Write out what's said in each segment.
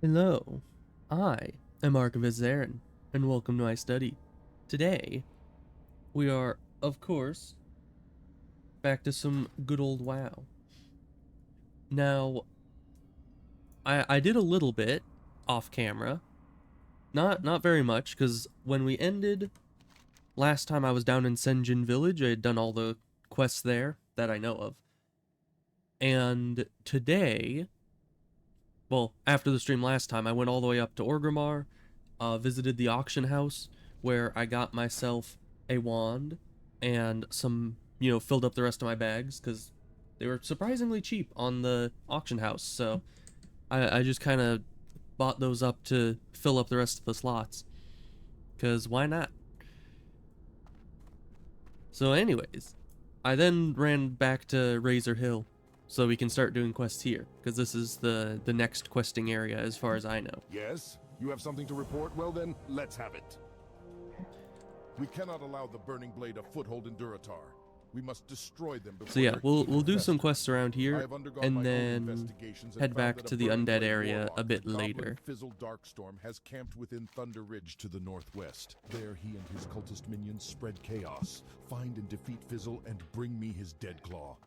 Hello, I am Archivist Zarin, and welcome to my study. Today, we are, of course, back to some good old WoW. Now, I did a little bit off camera, not very much, because when we ended last time I was down in Senjin Village, I had done all the quests there that I know of. And today, well, after the stream last time, I went all the way up to Orgrimmar, visited the auction house where I got myself a wand and some, filled up the rest of my bags because they were surprisingly cheap on the auction house. So I just kind of bought those up to fill up the rest of the slots because why not? So anyways, I then ran back to Razor Hill so we can start doing quests here because this is the next questing area as far as I know. Yes? You have something to report? Well then, let's have it. We cannot allow the Burning Blade a foothold in Durotar. We must destroy them before. So yeah, we'll do some quests around here, and then head back to the undead area a bit later. Fizzle Darkstorm has camped within Thunder Ridge to the northwest. There he and his cultist minions spread chaos. Find and defeat Fizzle and bring me his dead claw.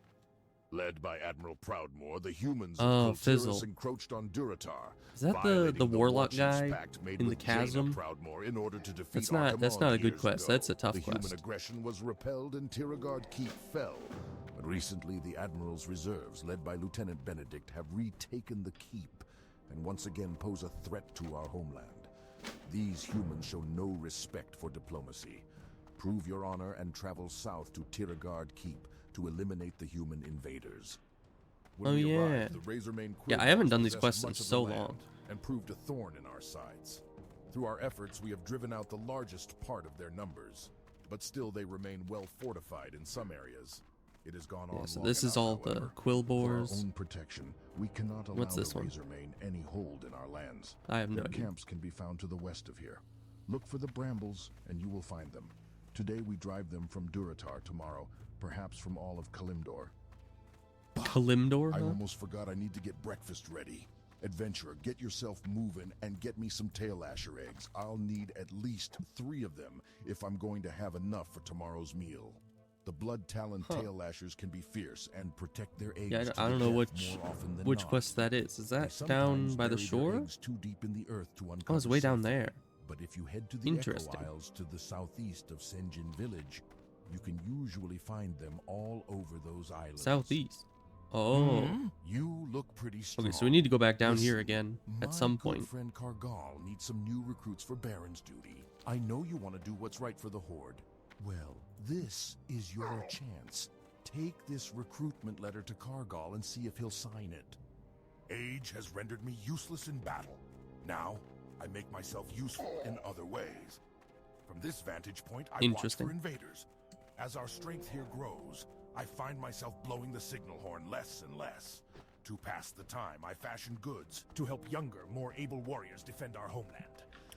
Led by Admiral Proudmoore, the humans of Fizzle encroached on Durotar. Is that the warlock guy in the chasm? In order to defeat that's not a good quest. That's a tough the quest. Human aggression was repelled and Tiragard Keep fell. But recently the Admiral's reserves, led by Lieutenant Benedict, have retaken the keep and once again pose a threat to our homeland. These humans show no respect for diplomacy. Prove your honor and travel south to Tiragard Keep to eliminate the human invaders. When we arrived, the Razormane yeah, I haven't done these quests in so long. And proved a thorn in our sides. Through our efforts, we have driven out the largest part of their numbers, but still they remain well fortified in some areas. It has gone on. So this is all however, the quill bores. For our own protection, we cannot allow the Razormane any hold in our lands. I have no Their idea. camps can be found to the west of here. Look for the brambles, and you will find them. Today we drive them from Durotar. Tomorrow, perhaps from all of Kalimdor. Kalimdor? I almost forgot I need to get breakfast ready. Adventurer, get yourself moving and get me some tail lasher eggs. I'll need at least 3 of them if I'm going to have enough for tomorrow's meal. The blood talon tail lashers can be fierce and protect their eggs. Yeah, I don't know which quest that is. Is that down by the shore? Too deep in the earth to oh, it's way down there. But if you head to the Echo Isles to the southeast of Senjin Village, you can usually find them all over those islands. Southeast. Oh. You look pretty strong. Okay, so we need to go back down here again at some point. My good friend Kargal needs some new recruits for Baron's duty. I know you want to do what's right for the Horde. Well, this is your chance. Take this recruitment letter to Kargal and see if he'll sign it. Age has rendered me useless in battle. Now, I make myself useful in other ways. From this vantage point, I watch for invaders. As our strength here grows, I find myself blowing the signal horn less and less. To pass the time, I fashion goods to help younger, more able warriors defend our homeland.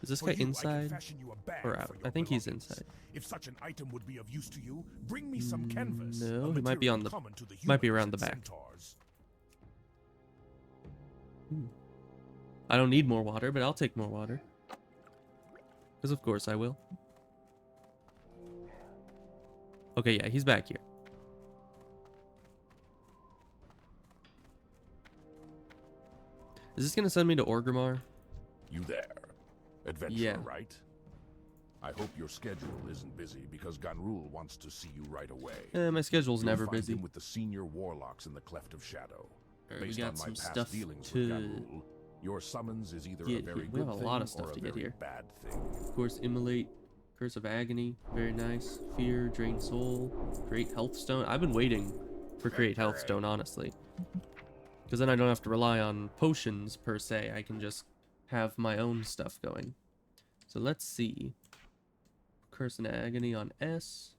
Is this guy inside or out? I think he's inside. If such an item would be of use to you, bring me some canvas. No, he might be on the might be around the back. I don't need more water, but I'll take more water. Because of course I will. Okay, yeah, he's back here. Is this gonna send me to Orgrimmar? You there? Adventurer, right? I hope your schedule isn't busy because Ganrul wants to see you right away. My schedule's never busy. With the senior warlocks in the Cleft of Shadow. Right, we got some stuff to your summons is either get a very here. We have a lot of stuff to get here. Bad thing. Of course, Immolate, Curse of Agony, very nice. Fear, Drain Soul, Create Health Stone. I've been waiting for Create Health Stone, honestly. Because then I don't have to rely on potions, per se. I can just have my own stuff going. So let's see. Curse and Agony on S.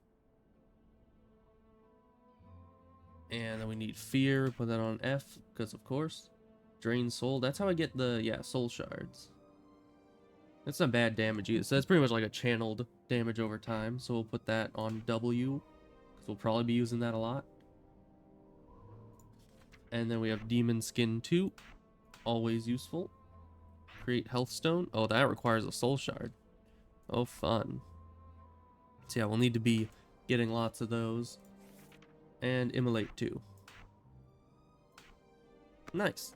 And then we need Fear. Put that on F, because of course. Drain Soul. That's how I get the, Soul Shards. That's not bad damage either. So that's pretty much like a channeled damage over time. So we'll put that on W, because we'll probably be using that a lot. And then we have Demon Skin 2. Always useful. Create health stone. Oh, that requires a soul shard. Oh, fun. So yeah, we'll need to be getting lots of those. And immolate too. Nice.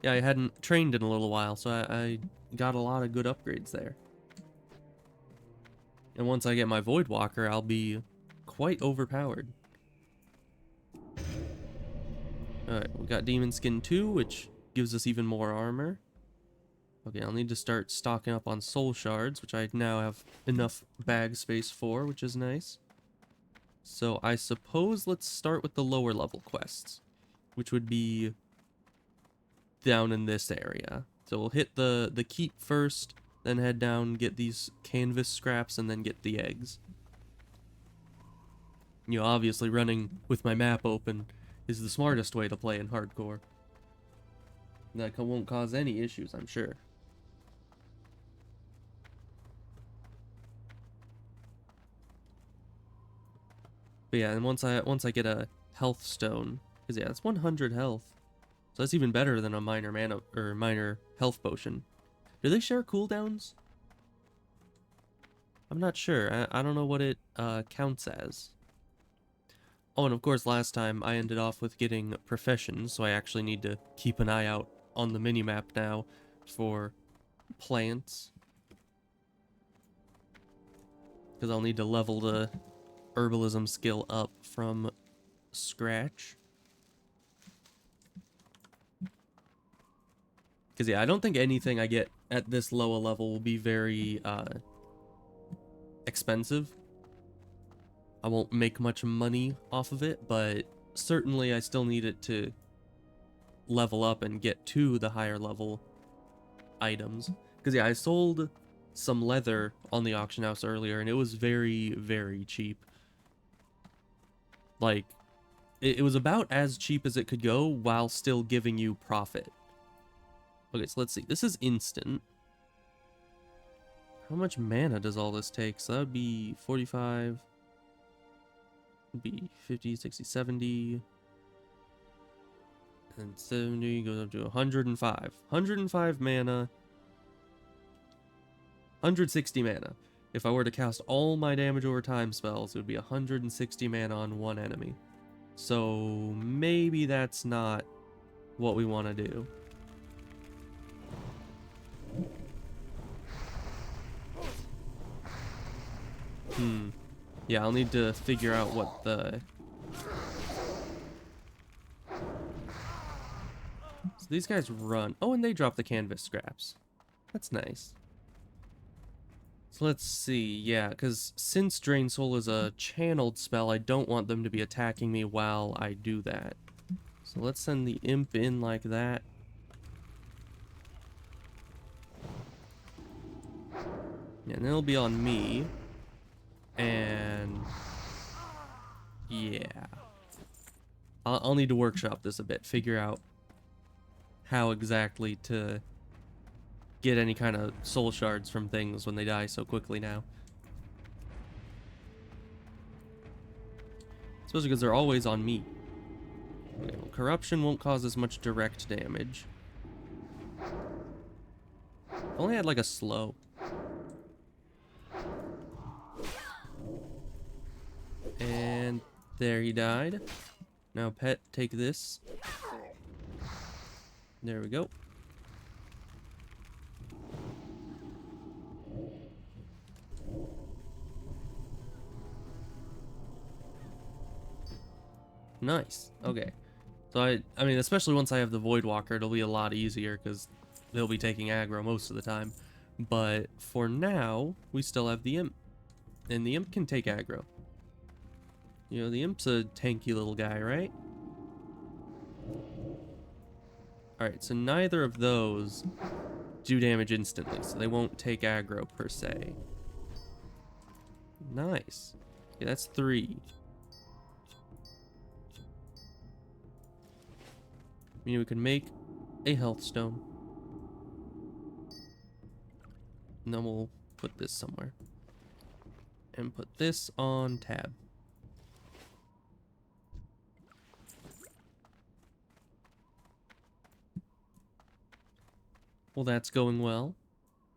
Yeah, I hadn't trained in a little while, so I got a lot of good upgrades there. And once I get my Voidwalker, I'll be quite overpowered. Alright, we got Demon Skin 2, which gives us even more armor. Okay, I'll need to start stocking up on soul shards, which I now have enough bag space for, which is nice. So I suppose let's start with the lower level quests, which would be down in this area. So we'll hit the keep first, then head down, get these canvas scraps, and then get the eggs. You know, obviously running with my map open is the smartest way to play in hardcore. That won't cause any issues, I'm sure. But yeah, and once I get a health stone, because yeah, that's 100 health. So that's even better than a minor mana or minor health potion. Do they share cooldowns? I'm not sure. I don't know what it counts as. Oh, and of course last time I ended off with getting professions, so I actually need to keep an eye out on the minimap now for plants. Because I'll need to level the herbalism skill up from scratch. Because yeah, I don't think anything I get at this low a level will be very expensive. I won't make much money off of it, but certainly I still need it to level up and get to the higher level items. Because yeah, I sold some leather on the auction house earlier, and it was very, very cheap. Like, it was about as cheap as it could go while still giving you profit. Okay, so let's see. This is instant. How much mana does all this take? So that would be 45. Would be 50, 60, 70. And 70 goes up to 105. 105 mana. 160 mana. If I were to cast all my damage over time spells, it would be 160 mana on one enemy. So maybe that's not what we want to do. Yeah, I'll need to figure out what the... So these guys run. Oh, and they drop the canvas scraps. That's nice. So let's see. Yeah, because since Drain Soul is a channeled spell, I don't want them to be attacking me while I do that. So let's send the imp in like that. Yeah, and it'll be on me. And yeah, I'll need to workshop this a bit, figure out how exactly to get any kind of soul shards from things when they die so quickly now. Especially because they're always on me. Okay, well, corruption won't cause as much direct damage. If only I had like a slow. And there he died. Now, pet, take this. There we go. Nice. Okay. So I mean, especially once I have the Voidwalker, it'll be a lot easier because they'll be taking aggro most of the time. But for now, we still have the imp. And the imp can take aggro. You know, the imp's a tanky little guy, right? Alright, so neither of those do damage instantly, so they won't take aggro per se. Nice. Okay, that's 3. I mean, we can make a health stone. And then we'll put this somewhere. And put this on tab. Well, that's going well.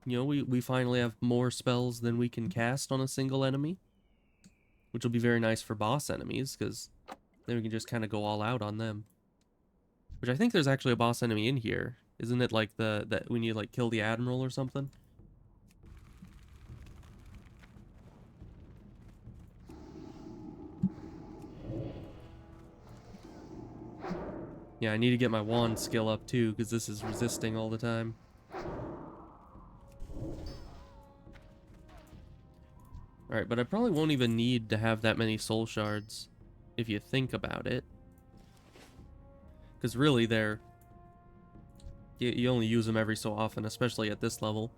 You know, we finally have more spells than we can cast on a single enemy, which will be very nice for boss enemies, because then we can just kind of go all out on them. Which I think there's actually a boss enemy in here. Isn't it like that we need to like kill the Admiral or something? Yeah, I need to get my wand skill up too, because this is resisting all the time. Alright, but I probably won't even need to have that many soul shards, if you think about it. Because really, you only use them every so often, especially at this level.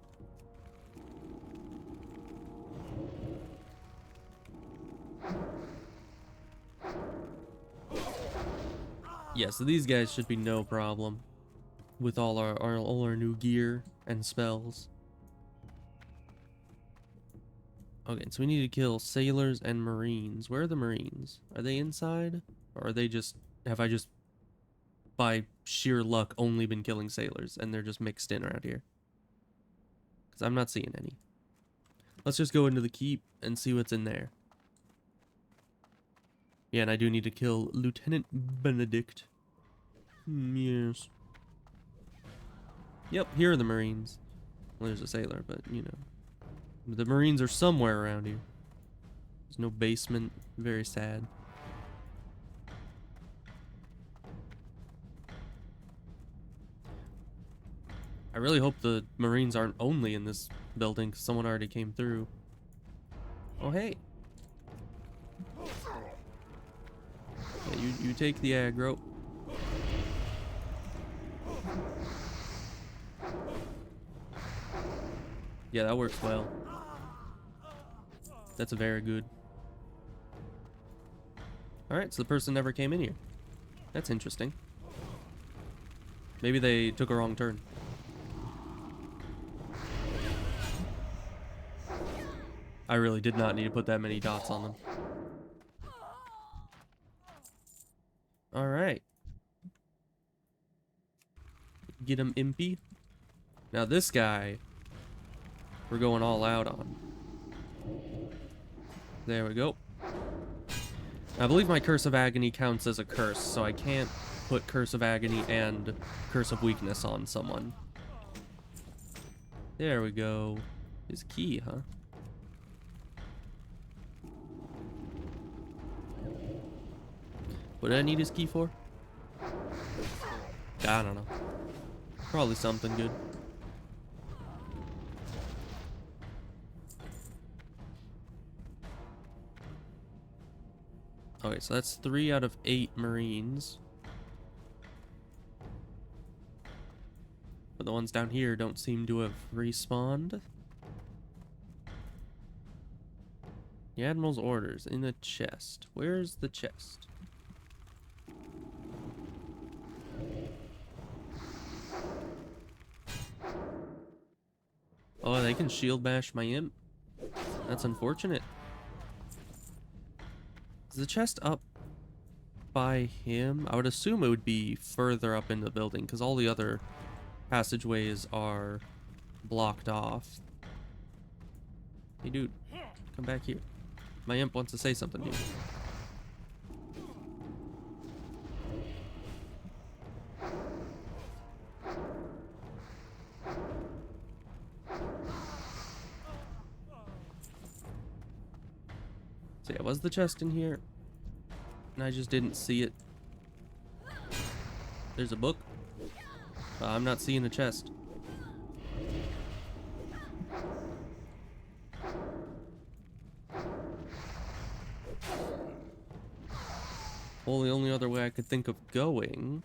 Yeah, so these guys should be no problem with all our new gear and spells. Okay, so we need to kill sailors and marines. Where are the marines? Are they inside? Or are they just... Have I just, by sheer luck, only been killing sailors and they're just mixed in around here? Because I'm not seeing any. Let's just go into the keep and see what's in there. Yeah, and I do need to kill Lieutenant Benedict. Yes. Yep, here are the marines. Well, there's a sailor, but, you know. The marines are somewhere around here. There's no basement. Very sad. I really hope the marines aren't only in this building, because someone already came through. Oh, hey. Yeah, you take the aggro. Yeah, that works well. That's a very good. Alright, so the person never came in here. That's interesting. Maybe they took a wrong turn. I really did not need to put that many dots on them. Alright. Get him, Impy. Now this guy, we're going all out on. There we go. I believe my Curse of Agony counts as a curse, so I can't put Curse of Agony and Curse of Weakness on someone. There we go. His key, huh? What did I need his key for? I don't know. Probably something good. Okay, so that's 3 out of 8 Marines. But the ones down here don't seem to have respawned. The Admiral's orders in the chest. Where's the chest? Oh, they can shield bash my imp. That's unfortunate. Is the chest up by him? I would assume it would be further up in the building because all the other passageways are blocked off. Hey, dude, come back here. My imp wants to say something to you. So yeah, was the chest in here? And I just didn't see it. There's a book. I'm not seeing a chest. Well, the only other way I could think of going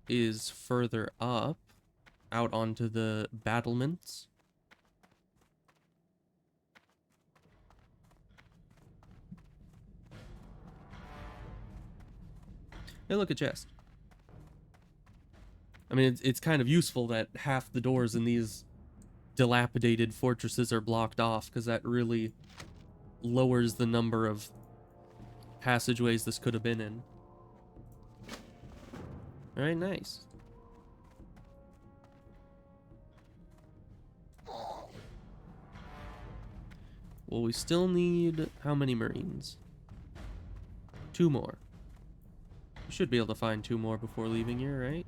is further up, out onto the battlements. Hey, look, a chest. I mean, it's kind of useful that half the doors in these dilapidated fortresses are blocked off, because that really lowers the number of passageways this could have been in. Alright, nice. Well, we still need how many Marines? 2 more. We should be able to find 2 more before leaving here, right?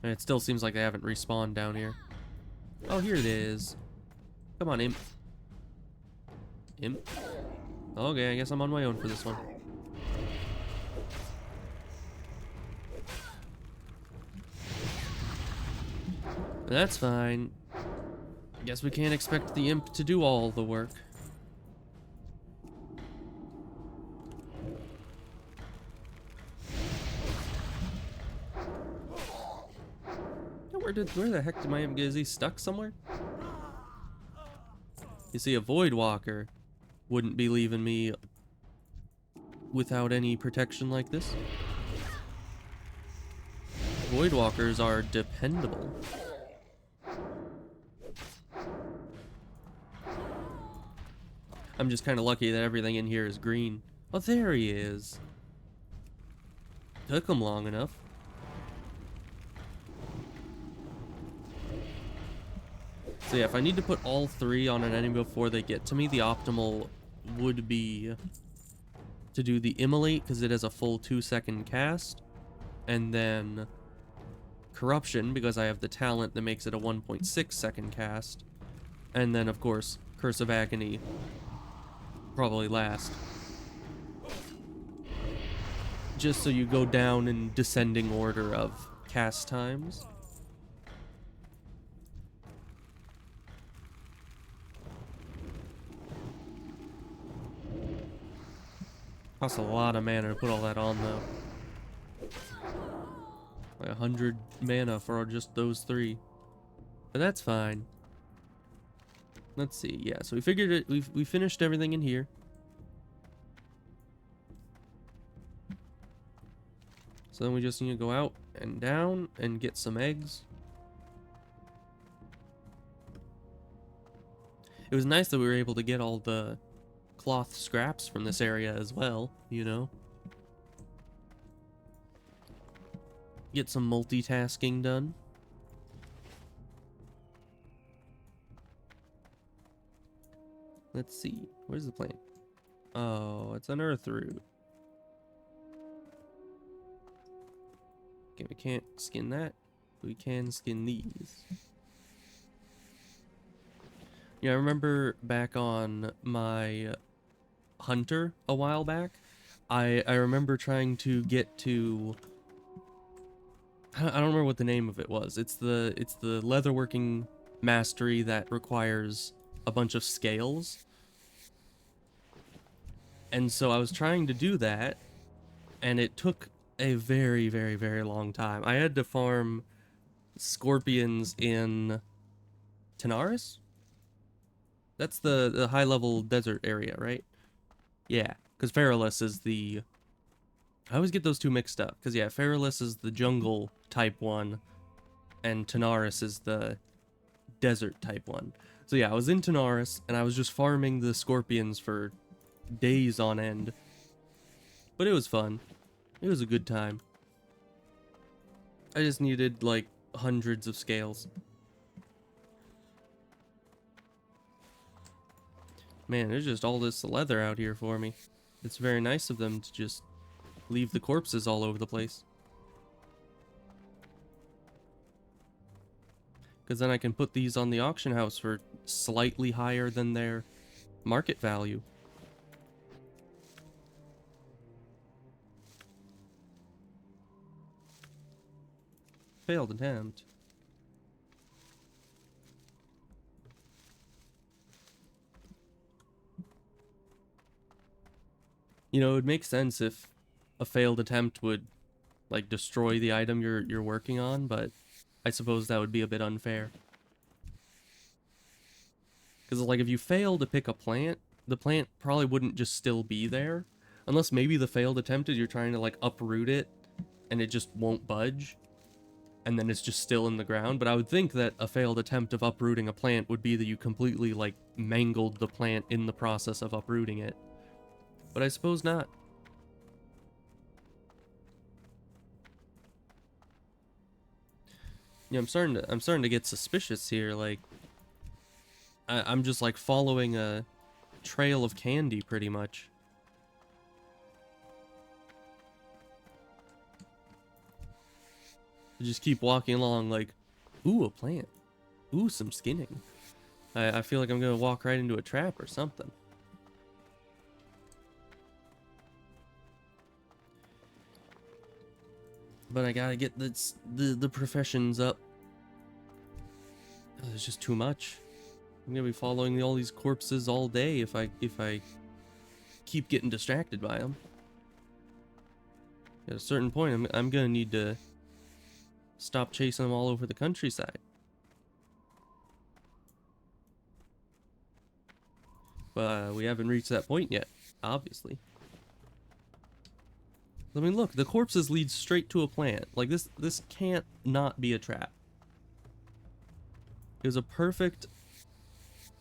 And it still seems like they haven't respawned down here. Oh, here it is. Come on, imp. Imp. Okay, I guess I'm on my own for this one. That's fine. Guess we can't expect the imp to do all the work. Where the heck did my imp get? Is he stuck somewhere? You see, a Voidwalker wouldn't be leaving me without any protection like this. Voidwalkers are dependable. I'm just kind of lucky that everything in here is green. Oh, there he is. Took him long enough. So yeah, if I need to put all 3 on an enemy before they get to me, the optimal would be to do the Immolate, because it has a full 2-second cast, and then Corruption, because I have the talent that makes it a 1.6-second cast, and then, of course, Curse of Agony, probably last. Just so you go down in descending order of cast times. Costs a lot of mana to put all that on, though. Like 100 mana for just those 3. But that's fine. Let's see. Yeah, so we figured it. We finished everything in here. So then we just need to go out and down and get some eggs. It was nice that we were able to get all the cloth scraps from this area as well, you know? Get some multitasking done. Let's see. Where's the plant? Oh, it's an earth root. Okay, we can't skin that. We can skin these. Yeah, I remember back on my hunter a while back, I remember trying to get to, I don't remember what the name of it was. It's the leatherworking mastery that requires a bunch of scales. And so I was trying to do that, and it took a very, very, very long time. I had to farm scorpions in Tanaris? That's the high-level desert area, right? Yeah, because Feralus is the... I always get those two mixed up, because yeah, Feralus is the jungle type one, and Tanaris is the desert type one. So yeah, I was in Tanaris, and I was just farming the scorpions for days on end. But it was fun. It was a good time. I just needed, like, hundreds of scales. Man, there's just all this leather out here for me. It's very nice of them to just leave the corpses all over the place. Because then I can put these on the auction house for slightly higher than their market value. Failed attempt. You know, it would make sense if a failed attempt would, like, destroy the item you're working on, but I suppose that would be a bit unfair. Because, like, if you fail to pick a plant, the plant probably wouldn't just still be there. Unless maybe the failed attempt is you're trying to, like, uproot it, and it just won't budge. And then it's just still in the ground. But I would think that a failed attempt of uprooting a plant would be that you completely, like, mangled the plant in the process of uprooting it. But I suppose not. Yeah, I'm starting to get suspicious here, like, I'm just like following a trail of candy pretty much. I just keep walking along like, ooh, a plant. Ooh, some skinning. I feel like I'm gonna walk right into a trap or something. But I gotta get the professions up. Oh, there's just too much. I'm gonna be following all these corpses all day if I keep getting distracted by them. At a certain point, I'm gonna need to stop chasing them all over the countryside. But we haven't reached that point yet, obviously. I mean, look, the corpses lead straight to a plant. Like, this can't not be a trap. It was a perfect,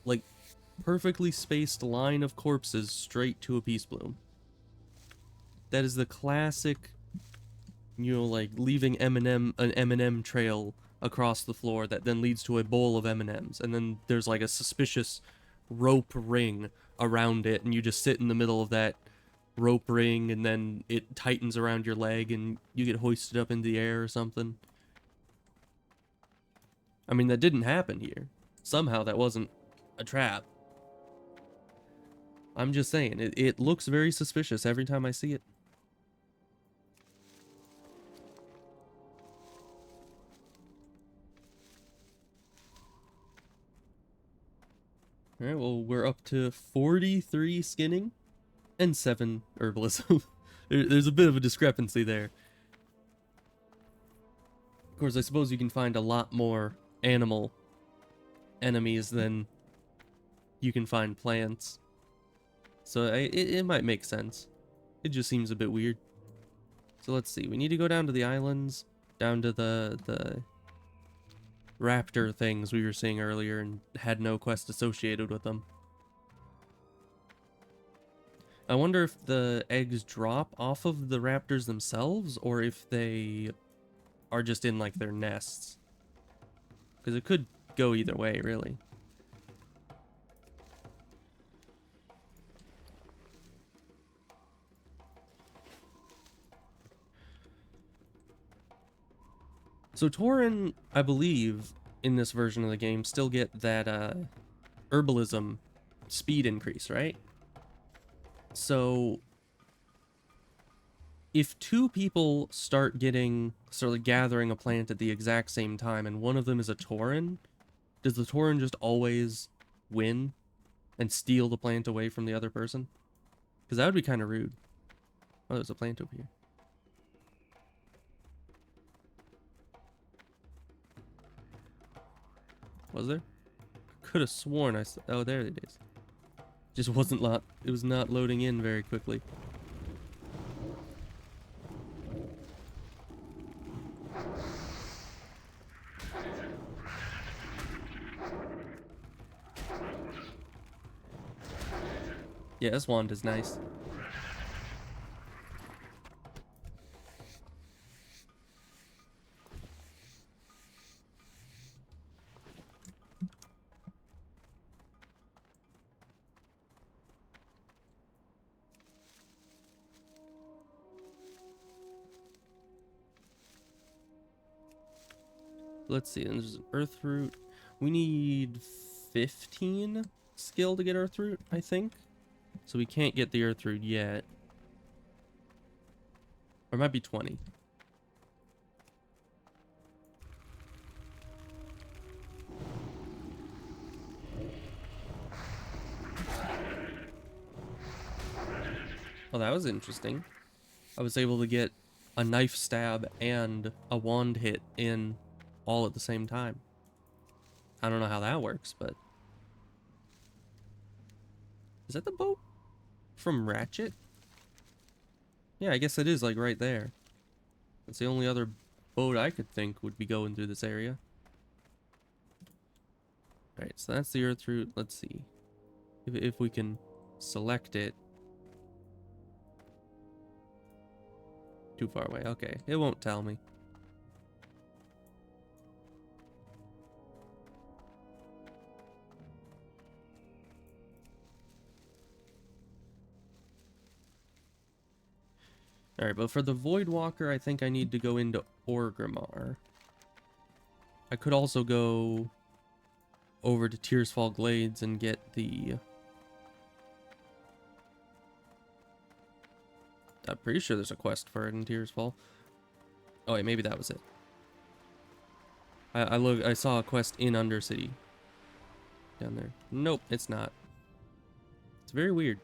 like, perfectly spaced line of corpses straight to a peace bloom. That is the classic, you know, like, leaving an M&M trail across the floor that then leads to a bowl of M&Ms. And then there's, like, a suspicious rope ring around it, and you just sit in the middle of that rope ring, and then it tightens around your leg and you get hoisted up in the air or something. I mean, that didn't happen here. Somehow that wasn't a trap. I'm just saying, it looks very suspicious every time I see it. Alright, well, we're up to 43 skinning and 7 herbalism. There's a bit of a discrepancy there. Of course, I suppose you can find a lot more animal enemies than you can find plants. So it might make sense. It just seems a bit weird. So let's see. We need to go down to the islands, down to the raptor things we were seeing earlier and had no quest associated with them. I wonder if the eggs drop off of the raptors themselves or if they are just in like their nests. Because it could go either way, really. So Tauren, I believe, in this version of the game, still get that herbalism speed increase, right? So if 2 people start gathering a plant at the exact same time, and one of them is a Tauren, does the Tauren just always win and steal the plant away from the other person? Because that would be kind of rude. Oh, there's a plant over here. Was there? Could have sworn I saw. Oh, there it is. Just wasn't it was not loading in very quickly. Yeah, this wand is nice. Let's see, there's an earth root. We need 15 skill to get earth root, I think. So we can't get the earth root yet. Or it might be 20. Oh, that was interesting. I was able to get a knife stab and a wand hit in all at the same time. I don't know how that works, but... Is that the boat from Ratchet? Yeah, I guess it is, like, right there. That's the only other boat I could think would be going through this area. Alright, so that's the earth root. Let's see. If we can select it. Too far away. Okay, it won't tell me. Alright, but for the Voidwalker, I think I need to go into Orgrimmar. I could also go over to Tearsfall Glades and get the... I'm pretty sure there's a quest for it in Tearsfall. Oh wait, maybe that was it. I saw a quest in Undercity. Down there. Nope, it's not. It's very weird.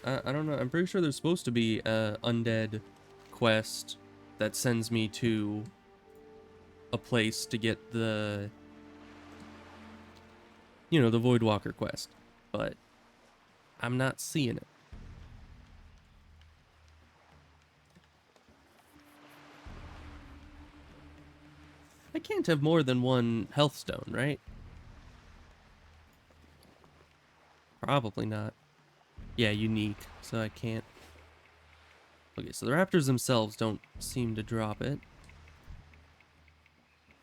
I don't know. I'm pretty sure there's supposed to be a undead quest that sends me to a place to get the, you know, the Voidwalker quest, but I'm not seeing it. I can't have more than one health stone, right? Probably not. Yeah, unique, so I can't. Okay, so the raptors themselves don't seem to drop it.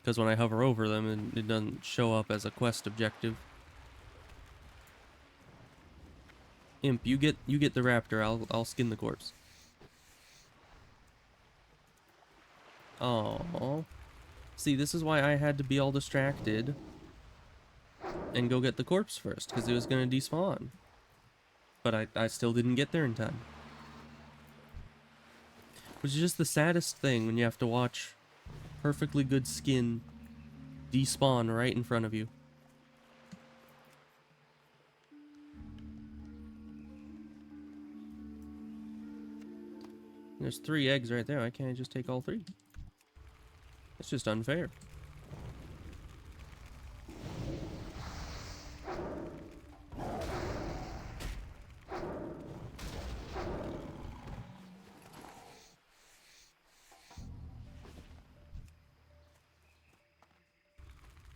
Because when I hover over them, it doesn't show up as a quest objective. Imp, you get the raptor, I'll skin the corpse. Oh. See, this is why I had to be all distracted and go get the corpse first, because it was gonna despawn. But I still didn't get there in time. Which is just the saddest thing when you have to watch perfectly good skin despawn right in front of you. There's 3 eggs right there. Why can't I just take all 3? It's just unfair.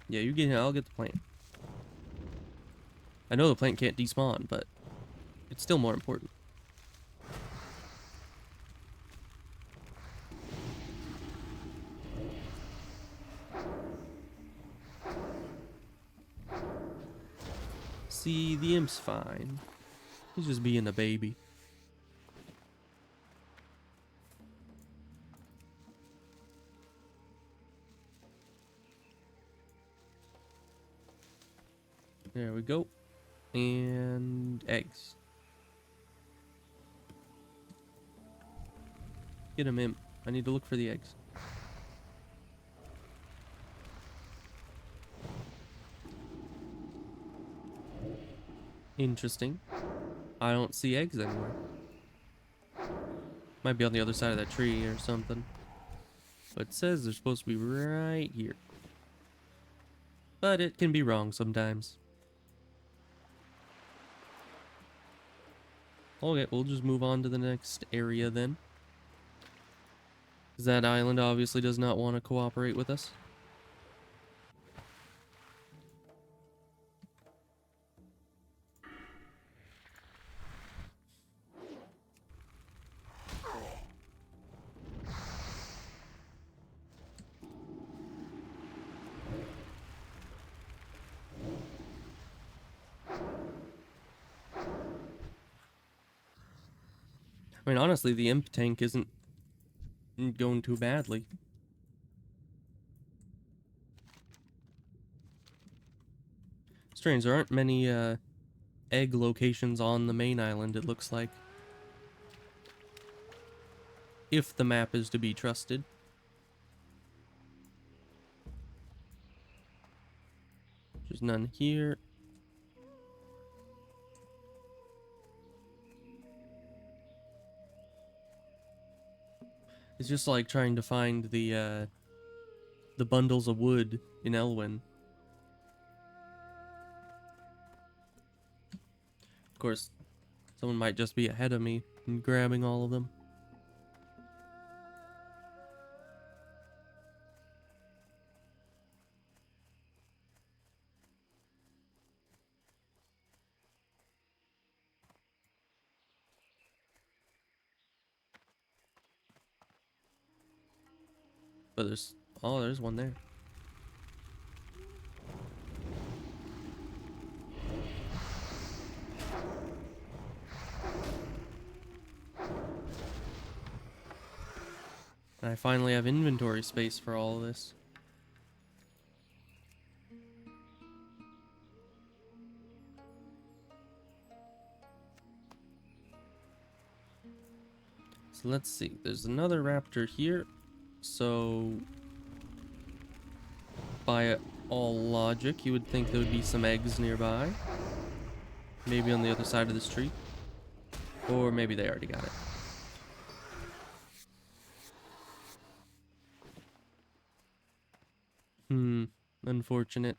Yeah, you get it. I'll get the plant. I know the plant can't despawn, but it's still more important. See, the imp's fine. He's just being a baby. There we go. And eggs. Get him, imp. I need to look for the eggs. Interesting. I don't see eggs anywhere. Might be on the other side of that tree or something. But it says they're supposed to be right here. But it can be wrong sometimes. Okay, we'll just move on to the next area then. That island obviously does not want to cooperate with us. I mean, honestly, the imp tank isn't going too badly. Strange, there aren't many egg locations on the main island, it looks like. If the map is to be trusted. There's none here. It's just like trying to find the bundles of wood in Elwyn. Of course, someone might just be ahead of me and grabbing all of them. But there's one there. And I finally have inventory space for all of this. So let's see. There's another raptor here. So by all logic, you would think there would be some eggs nearby. Maybe on the other side of this tree. Or maybe they already got it. Unfortunate.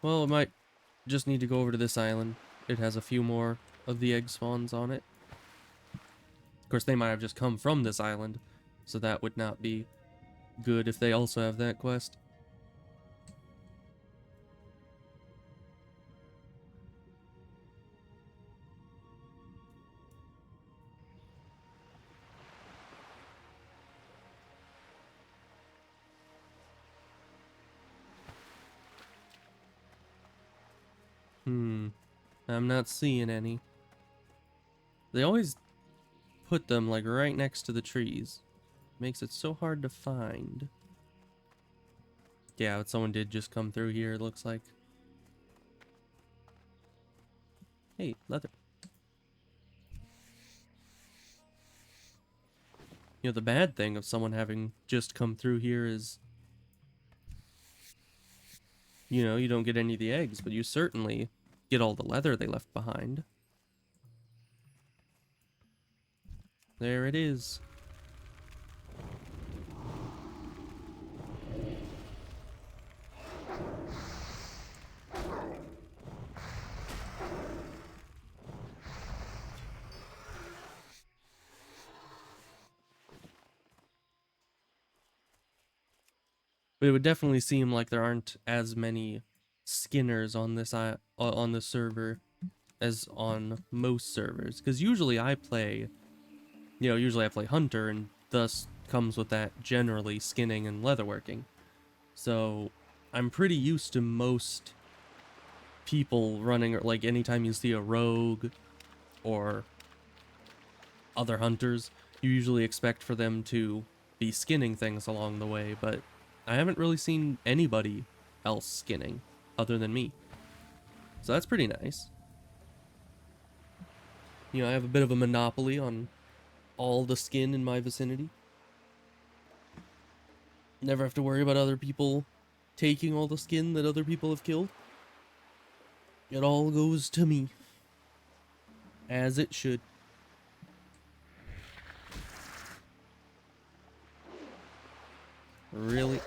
Well, it might just need to go over to this island. It has a few more of the egg spawns on it. Of course, they might have just come from this island, so that would not be good if they also have that quest. I'm not seeing any. They always put them like right next to the trees. Makes it so hard to find. Yeah, but someone did just come through here, it looks like. Hey, leather. You know, the bad thing of someone having just come through here is, you know, you don't get any of the eggs, but you certainly get all the leather they left behind. There it is. But it would definitely seem like there aren't as many skinners on this server as on most servers, because usually I play Hunter, and thus comes with that generally skinning and leatherworking. So I'm pretty used to most people running, like anytime you see a rogue or other hunters, you usually expect for them to be skinning things along the way, but I haven't really seen anybody else skinning other than me. So that's pretty nice. You know, I have a bit of a monopoly on all the skin in my vicinity. Never have to worry about other people taking all the skin that other people have killed. It all goes to me. As it should. Really?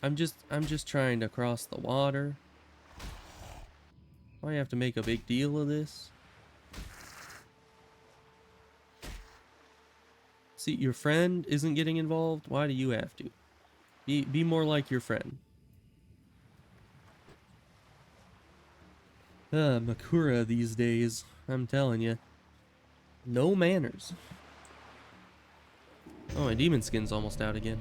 I'm just trying to cross the water. Why do you have to make a big deal of this? See, your friend isn't getting involved. Why do you have to? Be more like your friend. Makura these days. I'm telling you. No manners. Oh, my demon skin's almost out again.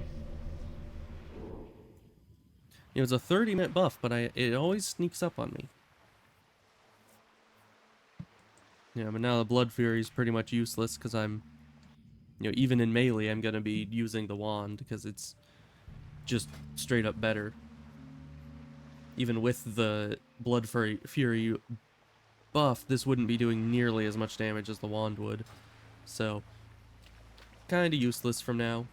It was a 30-minute buff, but it always sneaks up on me. Yeah, but now the Blood Fury is pretty much useless because I'm, you know, even in melee, I'm gonna be using the wand because it's just straight up better. Even with the Blood Fury buff, this wouldn't be doing nearly as much damage as the wand would. So, kinda useless from now.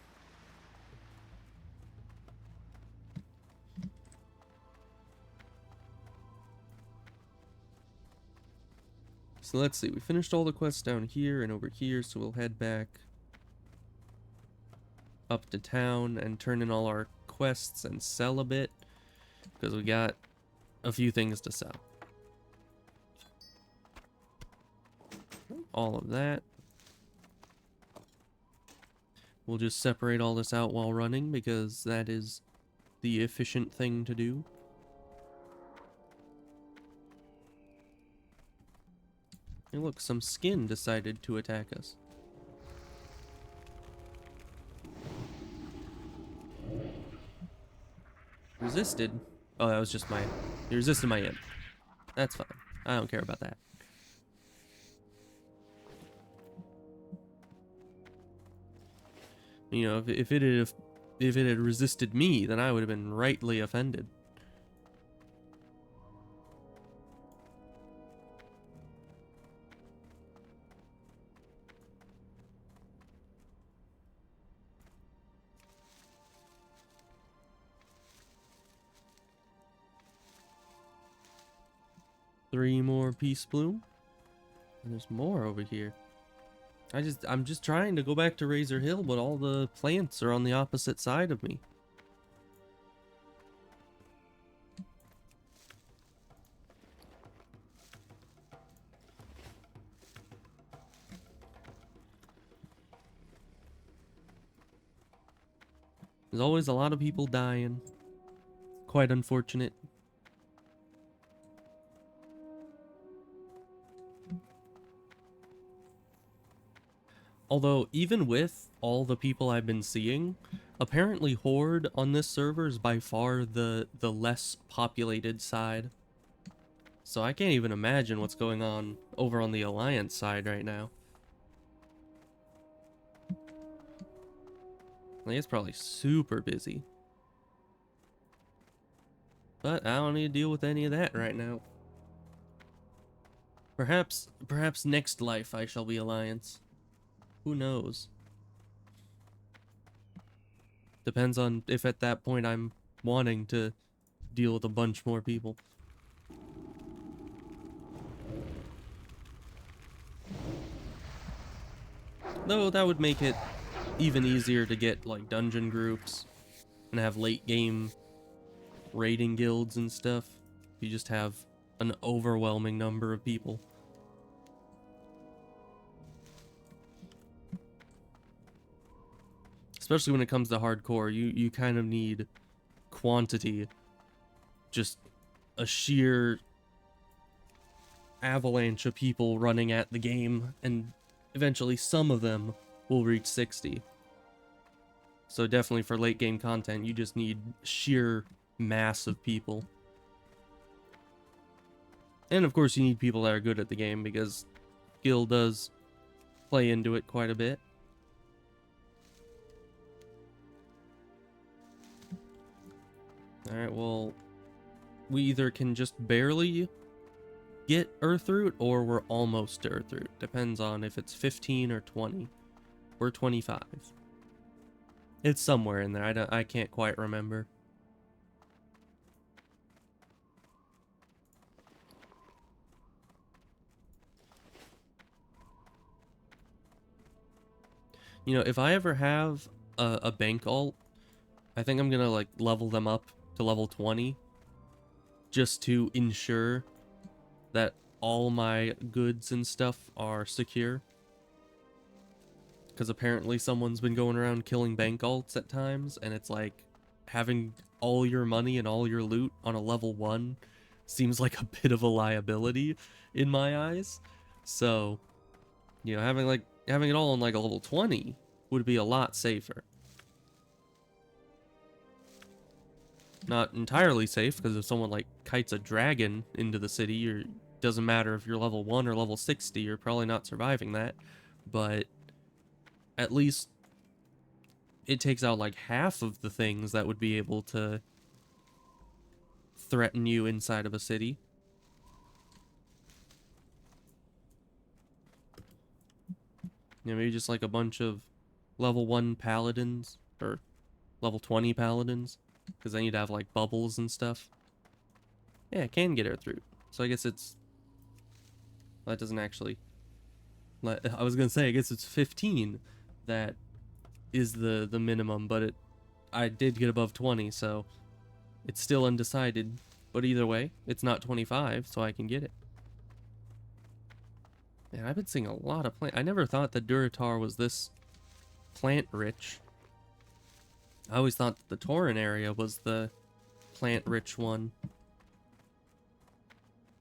So let's see, we finished all the quests down here and over here, so we'll head back up to town and turn in all our quests and sell a bit, because we got a few things to sell. All of that. We'll just separate all this out while running, because that is the efficient thing to do. Hey look, some skin decided to attack us. Resisted? Oh, that was just my... He resisted my imp. That's fine. I don't care about that. You know, if it had resisted me, then I would have been rightly offended. Three more peace bloom. And there's more over here. I'm just trying to go back to Razor Hill, but all the plants are on the opposite side of me. There's always a lot of people dying. Quite unfortunate. Although, even with all the people I've been seeing, apparently Horde on this server is by far the less populated side. So I can't even imagine what's going on over on the Alliance side right now. Like, it's probably super busy. But I don't need to deal with any of that right now. Perhaps next life I shall be Alliance. Who knows? Depends on if at that point I'm wanting to deal with a bunch more people. Though that would make it even easier to get like dungeon groups and have late game raiding guilds and stuff. You just have an overwhelming number of people. Especially when it comes to hardcore, you kind of need quantity. Just a sheer avalanche of people running at the game, and eventually some of them will reach 60. So definitely for late game content, you just need sheer mass of people. And of course you need people that are good at the game, because skill does play into it quite a bit. Alright, well, we either can just barely get Earthroot, or we're almost to Earthroot. Depends on if it's 15 or 20. We're 25. It's somewhere in there. I can't quite remember. You know, if I ever have a bank alt, I think I'm gonna like level them up to level 20 just to ensure that all my goods and stuff are secure. Because apparently someone's been going around killing bank alts at times, and it's like having all your money and all your loot on a level 1 seems like a bit of a liability in my eyes. So, you know, having it all on like a level 20 would be a lot safer. Not entirely safe, because if someone like kites a dragon into the city, or doesn't matter if you're level 1 or level 60, you're probably not surviving that. But at least it takes out like half of the things that would be able to threaten you inside of a city. You know, maybe just like a bunch of level 1 paladins, or level 20 paladins, because then you'd have like bubbles and stuff. Yeah, it can get Earthroot. So I guess it's... That doesn't actually... I was gonna say, I guess it's 15 that is the minimum, but I did get above 20, so it's still undecided. But either way, it's not 25, so I can get it. Man, I've been seeing a lot of plant. I never thought that Durotar was this plant rich. I always thought that the Tauren area was the plant rich one.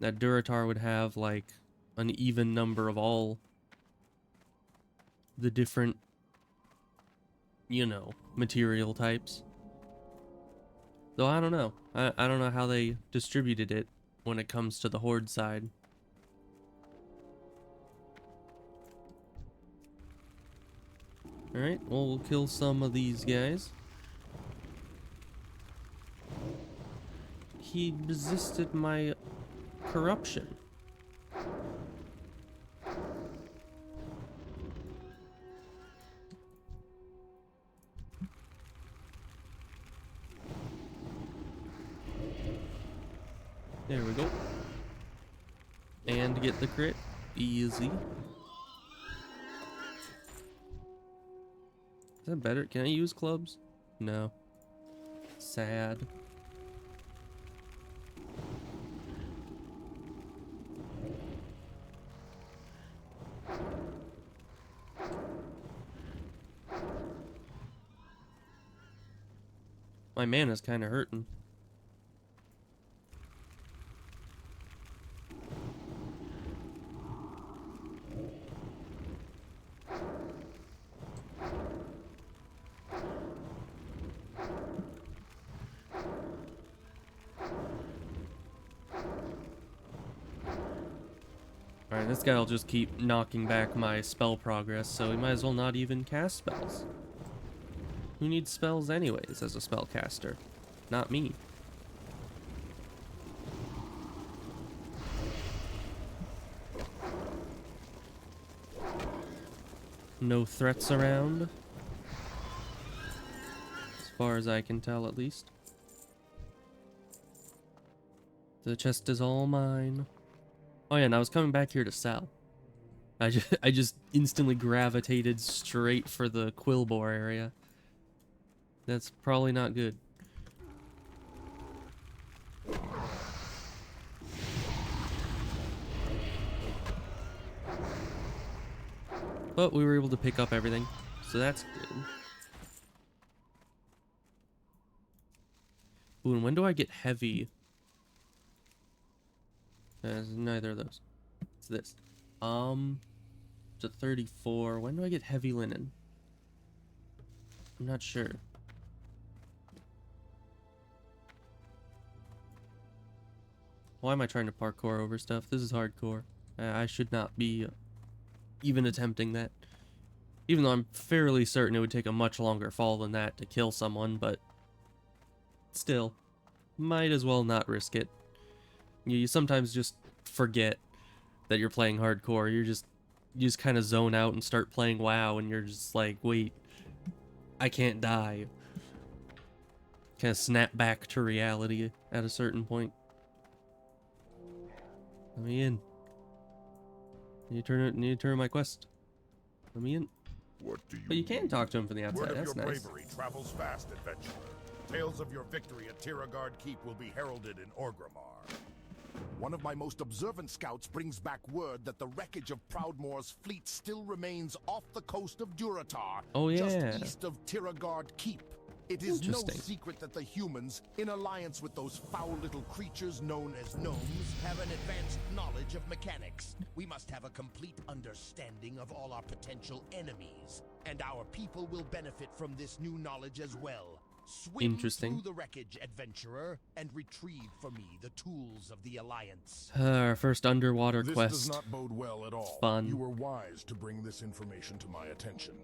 That Durotar would have like an even number of all the different, you know, material types. Though I don't know. I don't know how they distributed it when it comes to the Horde side. Alright, well, we'll kill some of these guys. He resisted my corruption. There we go. And get the crit. Easy. Is that better? Can I use clubs? No. Sad. My mana's kind of hurting. Alright, this guy will just keep knocking back my spell progress, so he might as well not even cast spells. Who needs spells anyways as a spellcaster? Not me. No threats around. As far as I can tell, at least. The chest is all mine. Oh yeah, and I was coming back here to sell. I just instantly gravitated straight for the Quillbore area. That's probably not good. But we were able to pick up everything, so that's good. Ooh, and when do I get heavy? Neither of those. It's this. It's a 34. When do I get heavy linen? I'm not sure. Why am I trying to parkour over stuff? This is hardcore. I should not be even attempting that. Even though I'm fairly certain it would take a much longer fall than that to kill someone, but still, might as well not risk it. You sometimes just forget that you're playing hardcore. You just kind of zone out and start playing WoW, and you're just like, wait, I can't die. Kind of snap back to reality at a certain point. Let me in. Need to turn my quest. Let me in. What do you But you can talk to him from the outside. Word of That's your nice. bravery travels fast, adventurer. Tales of your victory at Tiragard Keep will be heralded in Orgrimmar. One of my most observant scouts brings back word that the wreckage of Proudmoore's fleet still remains off the coast of Durotar, Oh, yeah. just east of Tiragard Keep. It is no Interesting. secret that the humans, in alliance with those foul little creatures known as gnomes, Have an advanced knowledge of mechanics. We must have a complete understanding of all our potential enemies, and our people will benefit from this new knowledge as well. Swim Interesting. through the wreckage, adventurer, and retrieve for me the tools of the Alliance. Our first underwater This quest. does not bode well at all. Fun. You were wise to bring this information to my attention.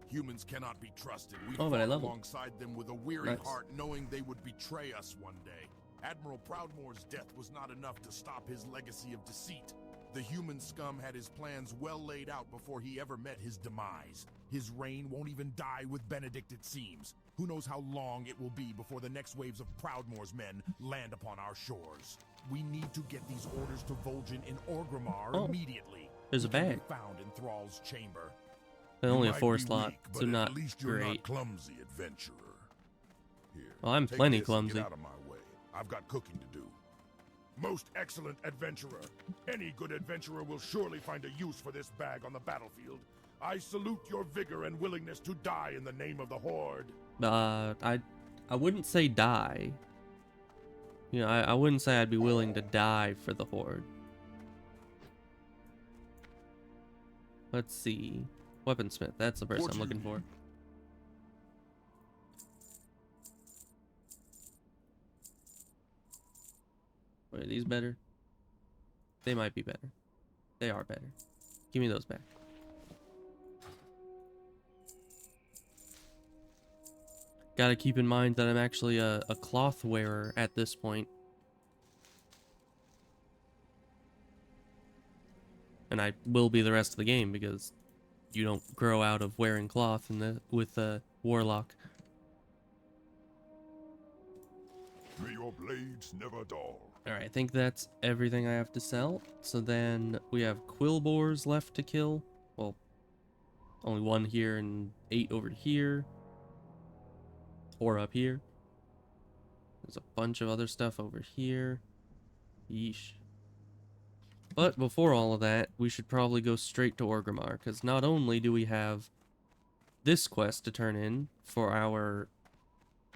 Humans cannot be trusted. We Oh, but I fought leveled. alongside them with a weary Nice. heart, knowing they would betray us one day. Admiral Proudmoore's death was not enough to stop his legacy of deceit. The human scum had his plans well laid out before he ever met his demise. His reign won't even die with Benedict, it seems. Who knows how long it will be before the next waves of Proudmoore's men land upon our shores. We need to get these orders to Vol'jin in Orgrimmar Oh, immediately. there's a It can be bag. found in Thrall's chamber. Only You a might 4 be slot, weak, so but not at least you're great. not clumsy, adventurer. Here, Well, I'm take plenty this and clumsy. Get out of my way. I've got cooking to do. Most excellent adventurer. Any good adventurer will surely find a use for this bag on the battlefield. I salute your vigor and willingness to die in the name of the Horde. I wouldn't say die. You know, I wouldn't say I'd be willing to die for the Horde. Let's see. Weaponsmith, that's the person What I'm do looking you for. Wait, are these better? They might be better. They are better. Give me those back. Gotta keep in mind that I'm actually a cloth wearer at this point. And I will be the rest of the game because you don't grow out of wearing cloth with a warlock. May your blades never dull. Alright, I think that's everything I have to sell. So then we have quill boars left to kill. Well, only 1 here and 8 over here. Or up here. There's a bunch of other stuff over here. Yeesh. But before all of that, we should probably go straight to Orgrimmar, because not only do we have this quest to turn in for our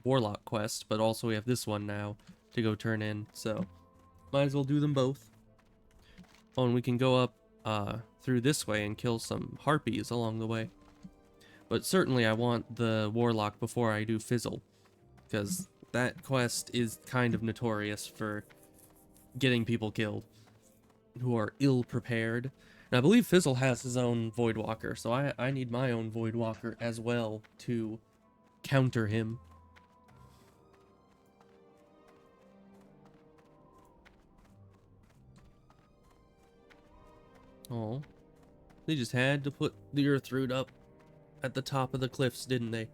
Warlock quest, but also we have this one now to go turn in, so might as well do them both. Oh, and we can go up through this way and kill some harpies along the way. But certainly I want the Warlock before I do Fizzle, because that quest is kind of notorious for getting people killed who are ill-prepared. And I believe Fizzle has his own Voidwalker, so I need my own Voidwalker as well to counter him. Oh, they just had to put the earth root up at the top of the cliffs, didn't they?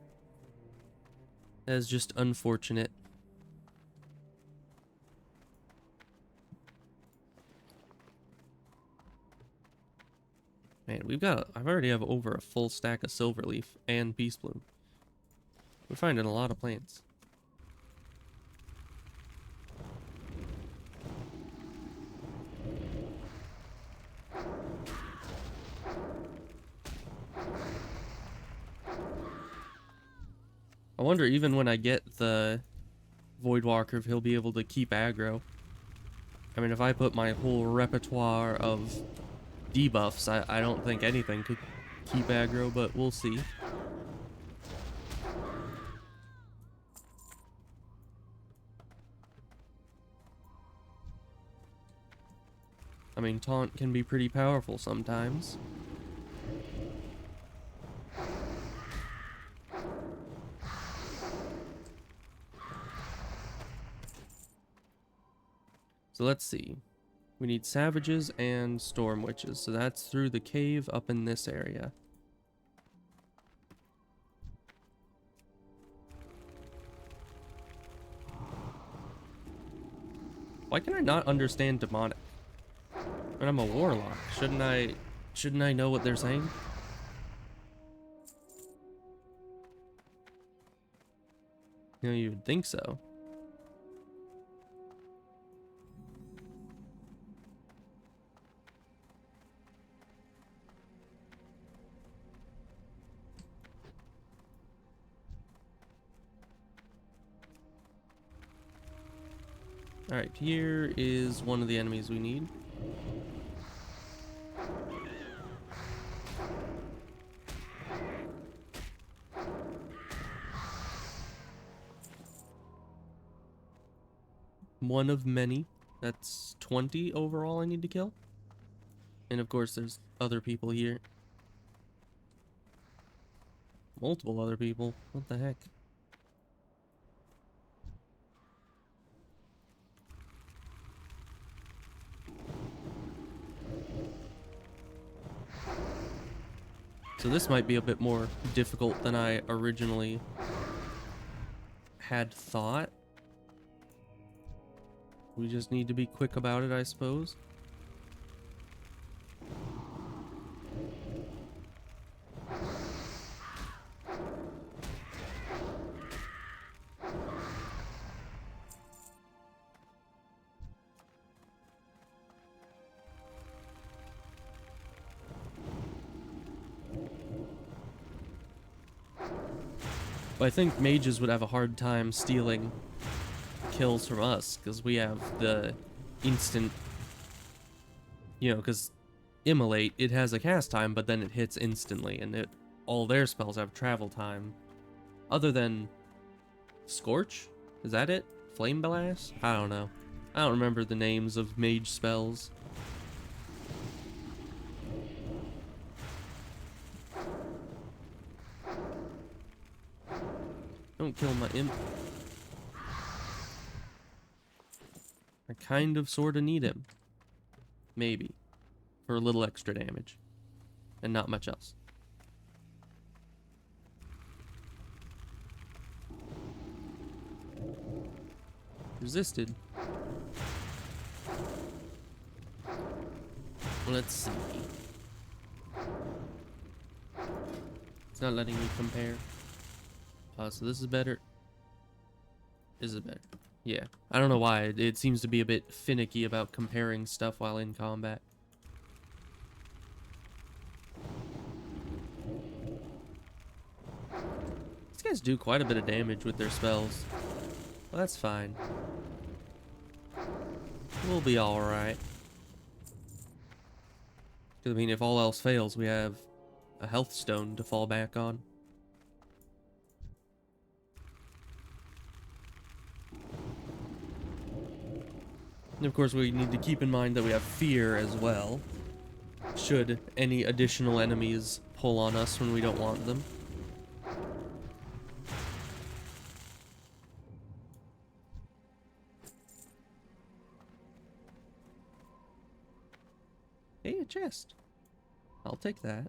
That is just unfortunate. Man, I already have over a full stack of Silverleaf and Beast Bloom. We're finding a lot of plants. I wonder even when I get the Voidwalker if he'll be able to keep aggro. I mean, if I put my whole repertoire of debuffs, I don't think anything could keep aggro, but we'll see. I mean, taunt can be pretty powerful sometimes. So let's see. We need savages and storm witches, so that's through the cave up in this area. Why can I not understand demonic? And I'm a warlock. Shouldn't I know what they're saying? You know, you would think so. Alright, here is one of the enemies we need. One of many. That's 20 overall I need to kill. And of course there's other people here. Multiple other people. What the heck? So this might be a bit more difficult than I originally had thought. We just need to be quick about it, I suppose. But I think mages would have a hard time stealing kills from us, because we have the instant, you know, because Immolate, it has a cast time, but then it hits instantly, and all their spells have travel time. Other than Scorch? Is that it? Flame Blast? I don't know. I don't remember the names of mage spells. Don't kill my imp. I kind of sorta need him. Maybe. For a little extra damage. And not much else. Resisted. Let's see. It's not letting me compare. So this is better. Is it better? Yeah. I don't know why. It seems to be a bit finicky about comparing stuff while in combat. These guys do quite a bit of damage with their spells. Well, that's fine. We'll be alright. I mean, if all else fails, we have a health stone to fall back on. And of course, we need to keep in mind that we have fear as well, should any additional enemies pull on us when we don't want them. Hey, a chest. I'll take that.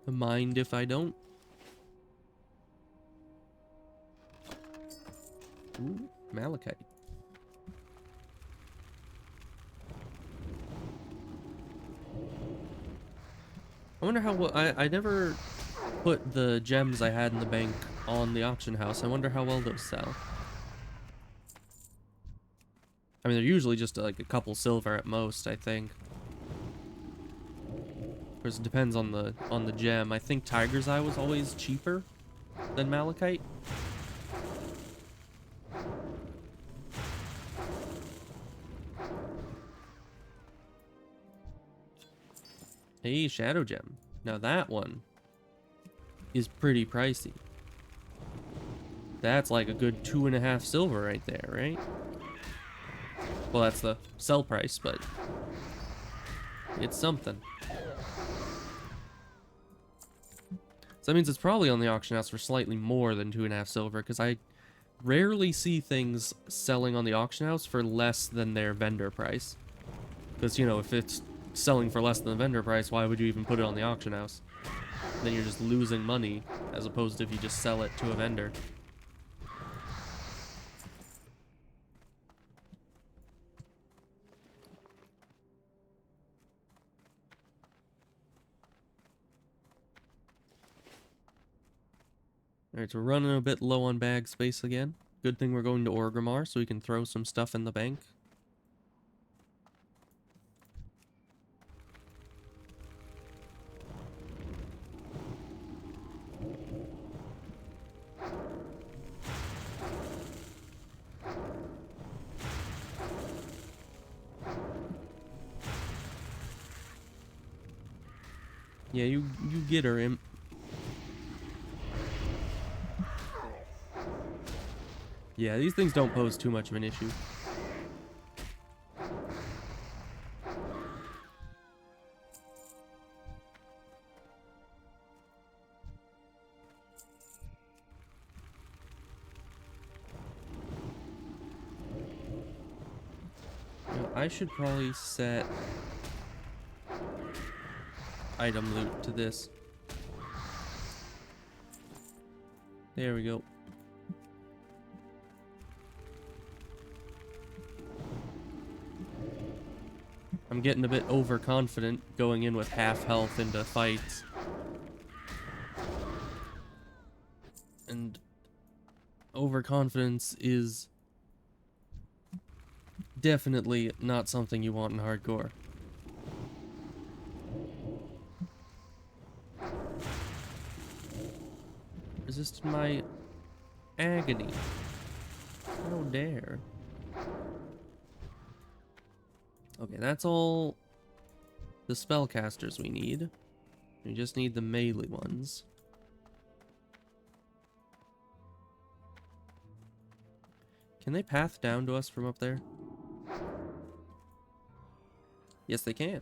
Mind if I don't? Ooh, malachite. I wonder how I never put the gems I had in the bank on the auction house. I wonder how well those sell. I mean, they're usually just like a couple silver at most, I think. Of course, it depends on the gem. I think Tiger's Eye was always cheaper than malachite. Hey, Shadow Gem. Now that one is pretty pricey. That's like a good 2.5 silver right there, right? Well, that's the sell price, but it's something. So that means it's probably on the auction house for slightly more than 2.5 silver, because I rarely see things selling on the auction house for less than their vendor price. Because, you know, if it's selling for less than the vendor price, why would you even put it on the auction house? Then you're just losing money, as opposed to if you just sell it to a vendor. Alright, so we're running a bit low on bag space again. Good thing we're going to Orgrimmar so we can throw some stuff in the bank. Yeah, you get her, imp. Yeah, these things don't pose too much of an issue. You know, I should probably set item loot to this. There we go. I'm getting a bit overconfident going in with half health into fights. And overconfidence is definitely not something you want in hardcore. Resisted my agony. How dare. Okay, that's all the spellcasters we need. We just need the melee ones. Can they path down to us from up there? Yes, they can.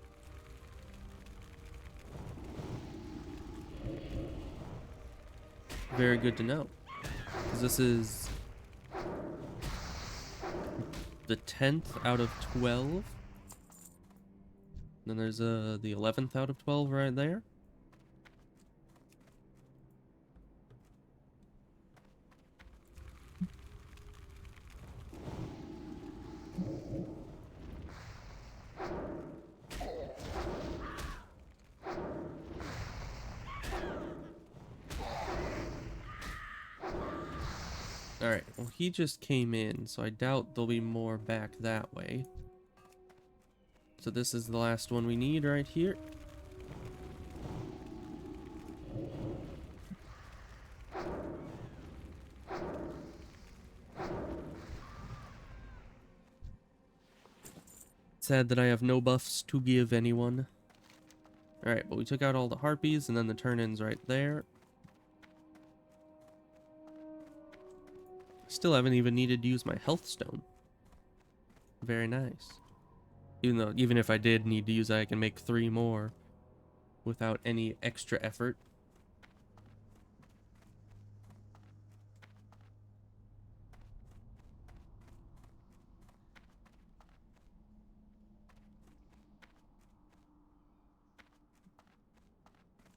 very good to know. 'Cause this is the 10th out of 12. Then there's the 11th out of 12 right there. Alright, well he just came in, so I doubt there'll be more back that way. So this is the last one we need right here. Sad that I have no buffs to give anyone. Alright, but we took out all the harpies and then the turn-ins right there. Still haven't even needed to use my health stone. Very nice. Even if I did need to use it, I can make 3 more without any extra effort.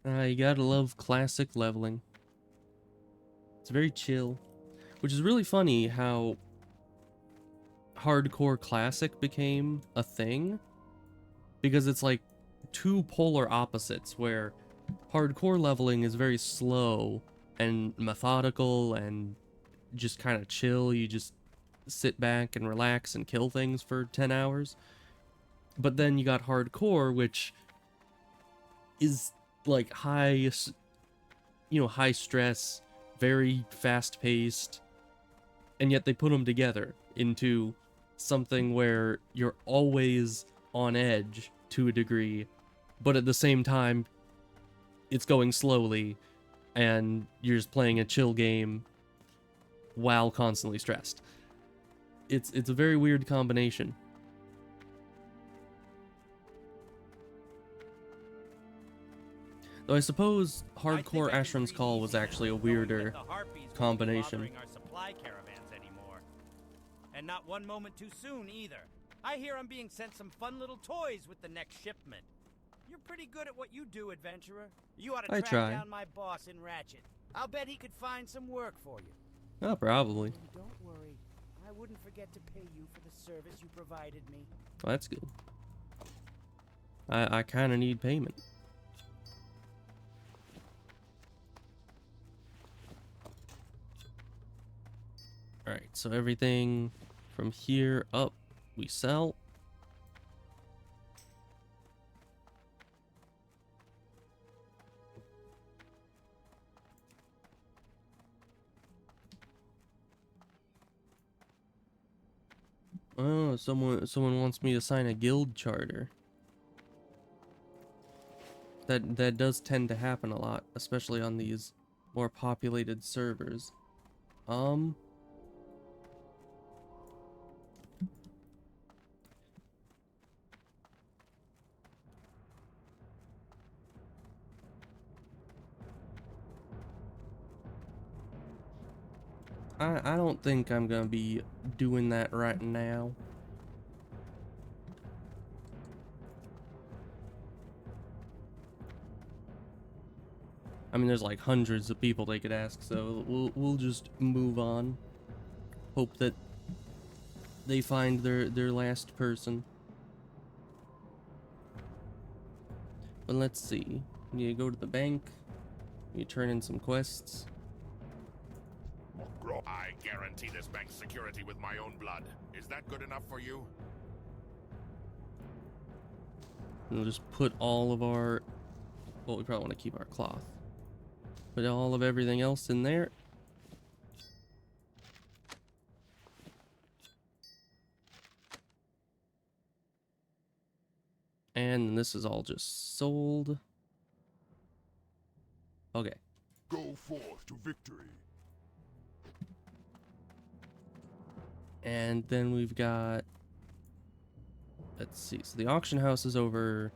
You gotta love classic leveling. It's very chill. Which is really funny how hardcore classic became a thing. Because it's like 2 polar opposites where hardcore leveling is very slow and methodical and just kind of chill. You just sit back and relax and kill things for 10 hours. But then you got hardcore, which is like high stress, very fast paced, and yet they put them together into something where you're always on edge to a degree, but at the same time it's going slowly and you're just playing a chill game while constantly stressed. It's a very weird combination. Though I suppose hardcore Ashram's Call was actually a weirder combination. Our supply caravans anymore. And not one moment too soon either. I hear I'm being sent some fun little toys with the next shipment. You're pretty good at what you do, adventurer. You ought to track down my boss in Ratchet. I'll bet he could find some work for you. Oh, probably. And don't worry, I wouldn't forget to pay you for the service you provided me. Well, that's good. I kind of need payment. Alright, so everything from here up we sell. Oh, someone wants me to sign a guild charter. That does tend to happen a lot, especially on these more populated servers. I don't think I'm gonna be doing that right now. I mean, there's like hundreds of people they could ask, so we'll just move on. Hope that they find their last person. But let's see. You go to the bank. You turn in some quests. I guarantee this bank's security with my own blood. Is that good enough for you? We'll just put all of our... Well, we probably want to keep our cloth. Put all of everything else in there. And this is all just sold. Okay. Go forth to victory. And then we've got... Let's see. So the auction house is over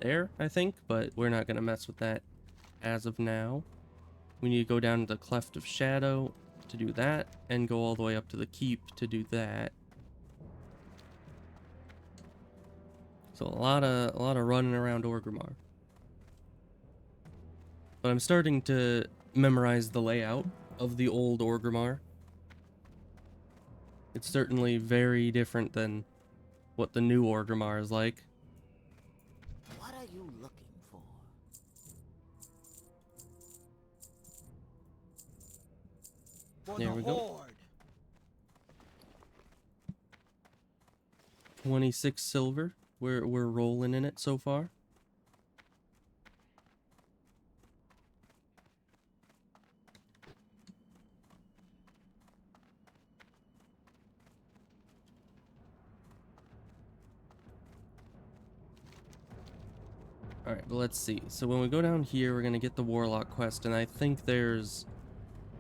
there, I think. But we're not going to mess with that as of now. We need to go down to the Cleft of Shadow to do that, and go all the way up to the Keep to do that. So a lot of running around Orgrimmar. But I'm starting to memorize the layout of the old Orgrimmar. It's certainly very different than what the new Orgrimmar is like. What are you looking for? There we go. Horde. 26 silver. We're rolling in it so far. Alright, but let's see. So when we go down here, we're gonna get the Warlock quest, and I think there's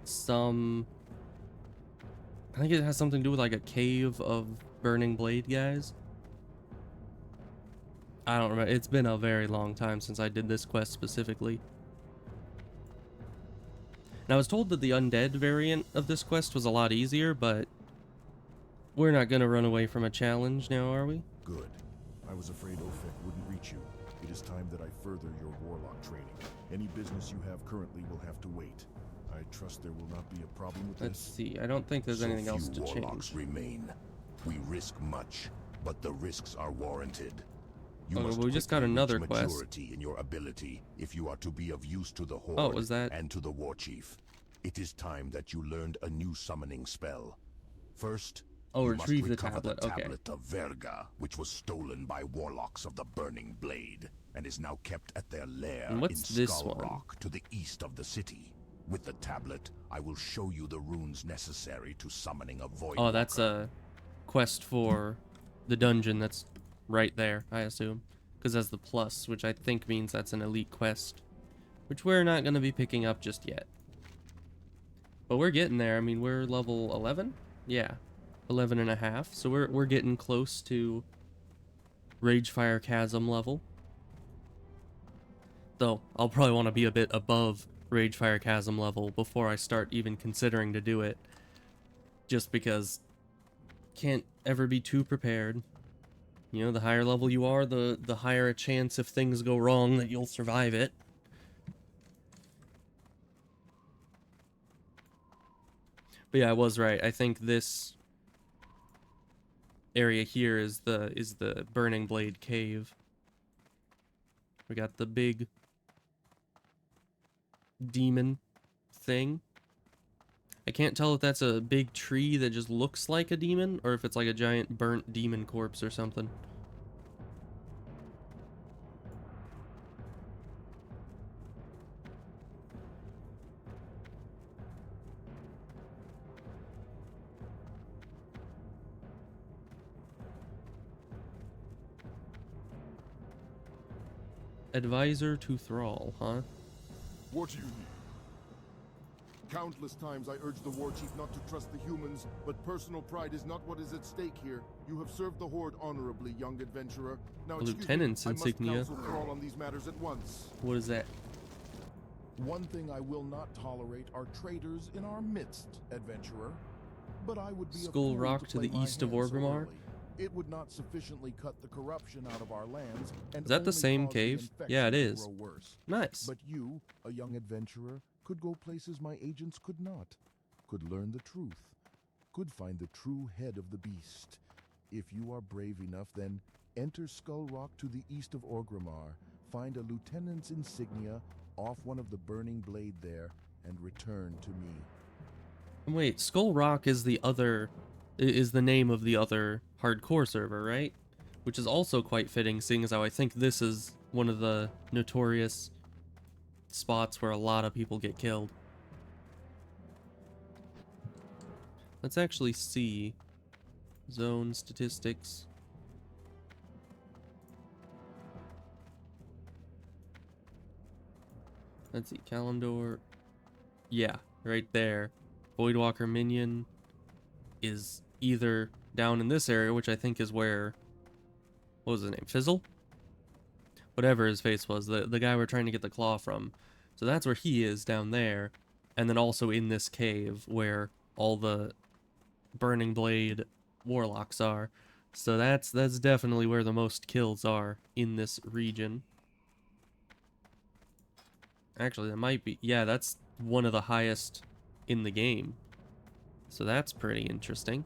some... I think it has something to do with like a cave of burning blade guys. I don't remember. It's been a very long time since I did this quest specifically. And I was told that the undead variant of this quest was a lot easier, but we're not gonna run away from a challenge now, are we? Good. I was afraid Ophek wouldn't reach you. It is time that I further your warlock training. Any business you have currently will have to wait. I trust there will not be a problem with Let's this. see. I don't think there's anything else to warlocks change. remain. We risk much, but the risks are warranted. You Okay, must well, we just got quickly another reach quest. maturity in your ability if you are to be of use to the Horde Oh, was that... and to the War Chief. It is time that you learned a new summoning spell. First, Oh, you retrieve must the recover tablet. Okay. tablet of Verga, which was stolen by warlocks of the Burning Blade, and is now kept at their lair And what's in this Skull one? Rock to the east of the city. With the tablet, I will show you the runes necessary to summoning a Voidwalker. Oh, that's a quest for the dungeon that's right there, I assume. Because that's the plus, which I think means that's an elite quest. Which we're not going to be picking up just yet. But we're getting there. I mean, we're level 11? Yeah. 11 and a half. So we're getting close to Ragefire Chasm level. Though, I'll probably want to be a bit above Ragefire Chasm level before I start even considering to do it. Just because can't ever be too prepared. You know, the higher level you are, the higher a chance if things go wrong that you'll survive it. But yeah, I was right. I think this area here is the Burning Blade Cave. We got the big demon thing. I can't tell if that's a big tree that just looks like a demon or if it's like a giant burnt demon corpse or something. Advisor to Thrall, huh? What do you need? Countless times I urged the war chief not to trust the humans, but personal pride is not what is at stake here. You have served the Horde honorably, young adventurer. Now, excuse me, Lieutenant's I must insignia. counsel Thrall on these matters at once. What is that? One thing I will not tolerate are traitors in our midst, adventurer. But I would be a Skull fool Rock to play the my east of hand so Orgrimmar? early. It would not sufficiently cut the corruption out of our lands, and Is that the only same cause the cave? Yeah, it infection to is. grow worse. Nice. But you, a young adventurer, could go places my agents could not, could learn the truth, could find the true head of the beast. If you are brave enough, then enter Skull Rock to the east of Orgrimmar, find a lieutenant's insignia off one of the Burning Blade there, and return to me. Wait, Skull Rock is the name of the other hardcore server, right? Which is also quite fitting, seeing as how I think this is one of the notorious spots where a lot of people get killed. Let's actually see zone statistics. Let's see, Kalimdor. Yeah, right there. Voidwalker minion is either down in this area, which I think is where... What was his name? Fizzle? Whatever his face was. The guy we're trying to get the claw from. So that's where he is, down there. and then also in this cave where all the Burning Blade warlocks are. So that's definitely where the most kills are in this region. Actually, that might be, yeah, that's one of the highest in the game. So that's pretty interesting.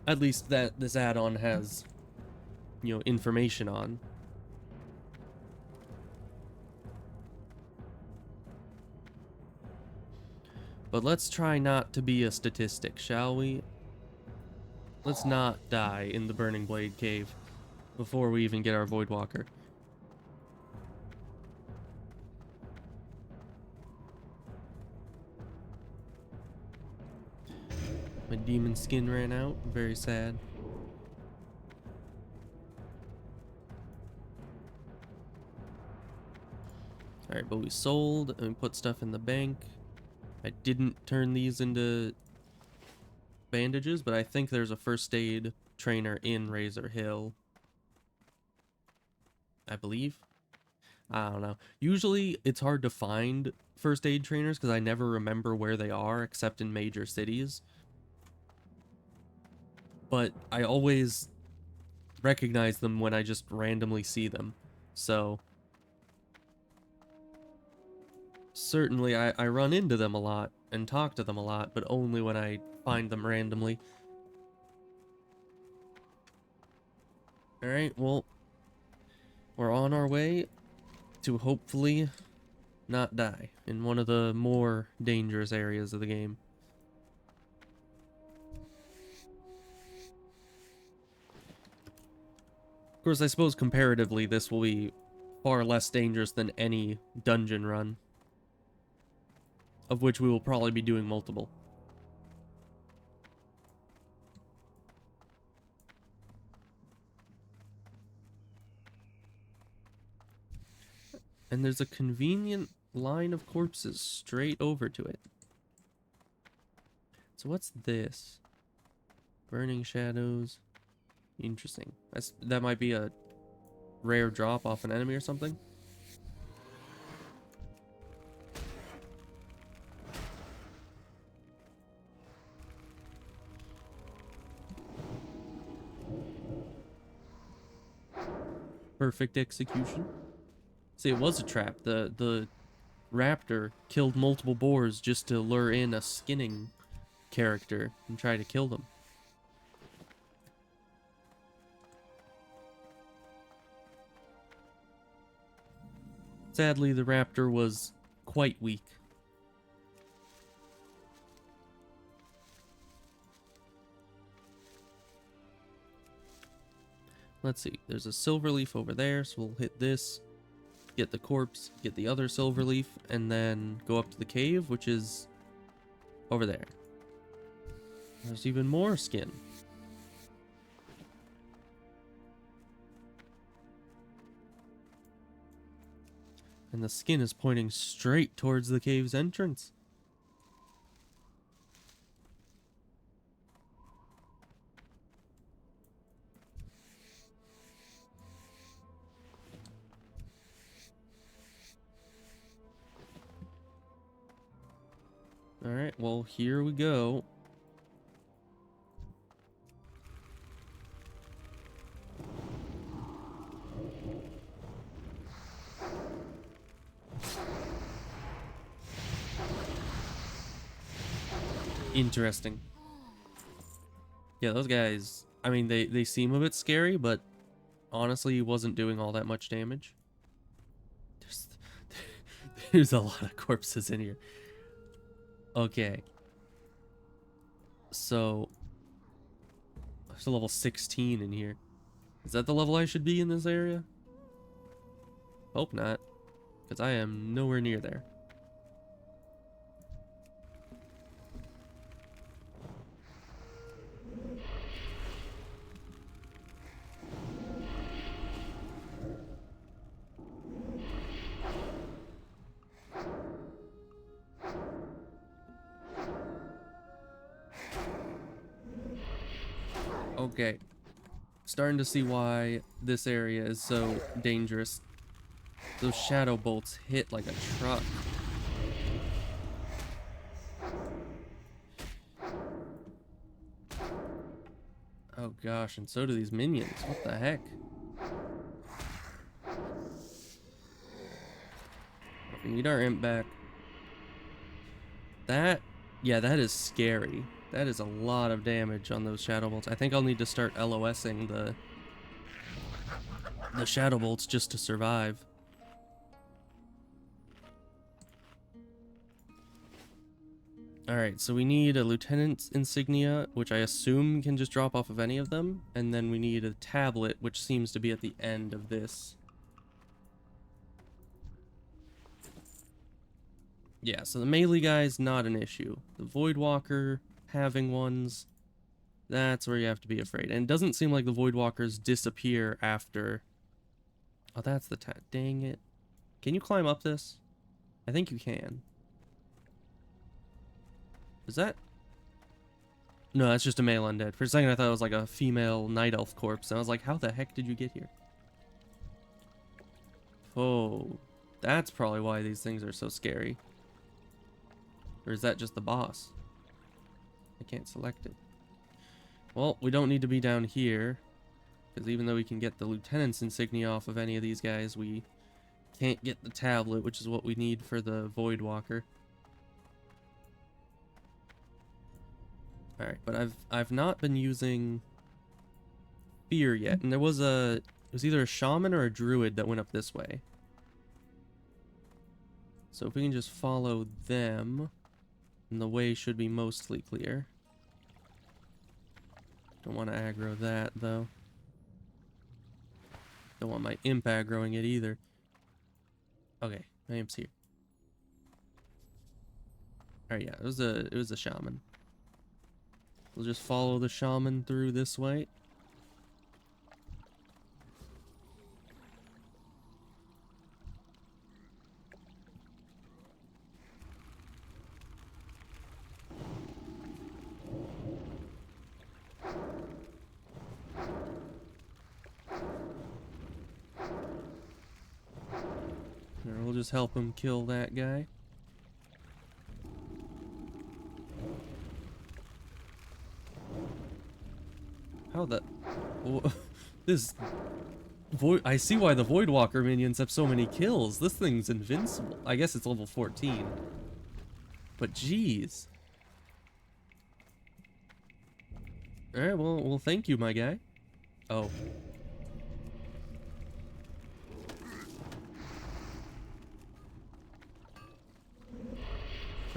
At least that this add-on has, you know, information on. But let's try not to be a statistic, shall we? Let's not die in the Burning Blade Cave before we even get our Voidwalker. My demon skin ran out. Very sad. Alright, but we sold and put stuff in the bank. I didn't turn these into bandages, but I think there's a first aid trainer in Razor Hill. I believe. I don't know. Usually it's hard to find first aid trainers because I never remember where they are except in major cities. But I always recognize them when I just randomly see them. So certainly I run into them a lot and talk to them a lot, but only when I find them randomly. Alright, well, we're on our way to hopefully not die in one of the more dangerous areas of the game. Of course, I suppose comparatively this will be far less dangerous than any dungeon run, of which we will probably be doing multiple. And there's a convenient line of corpses straight over to it. So what's this? Burning shadows. Interesting. That might be a rare drop off an enemy or something. Perfect execution. See, it was a trap. The raptor killed multiple boars just to lure in a skinning character and try to kill them. Sadly, the raptor was quite weak. Let's see, there's a silver leaf over there, so we'll hit this, get the corpse, get the other silver leaf, and then go up to the cave, which is over there. There's even more skin. And the skin is pointing straight towards the cave's entrance. Alright, well, here we go. Interesting. Yeah, those guys, I mean, they seem a bit scary, but honestly, he wasn't doing all that much damage. There's a lot of corpses in here. Okay. So, there's a level 16 in here. Is that the level I should be in this area? Hope not, because I am nowhere near there. Okay. Starting to see why this area is so dangerous. Those shadow bolts hit like a truck. Oh gosh, and so do these minions. What the heck? We need our imp back. Yeah, that is scary. That is a lot of damage on those shadow bolts. I think I'll need to start LOSing the shadow bolts just to survive. Alright, so we need a lieutenant's insignia, which I assume can just drop off of any of them, and then we need a tablet, which seems to be at the end of this. Yeah, so the melee guy's not an issue. The Voidwalker having ones, that's where you have to be afraid. And it doesn't seem like the Voidwalkers disappear after... Oh, that's the dang it. Can you climb up this? I think you can. Is that... No, that's just a male undead. For a second I thought it was like a female night elf corpse. And I was like, how the heck did you get here? Oh, that's probably why these things are so scary. Or is that just the boss? I can't select it. Well, we don't need to be down here. Because even though we can get the lieutenant's insignia off of any of these guys, we can't get the tablet, which is what we need for the Voidwalker. Alright, but I've not been using fear yet. And there was it was either a shaman or a druid that went up this way. So if we can just follow them, and the way should be mostly clear. Don't want to aggro that, though. Don't want my imp aggroing it either. Okay, my imp's here. Alright, yeah, it was a shaman. We'll just follow the shaman through this way. Here, we'll just help him kill that guy. How the... This... I see why the Voidwalker minions have so many kills. This thing's invincible. I guess it's level 14. But jeez. Alright, well, thank you, my guy. Oh.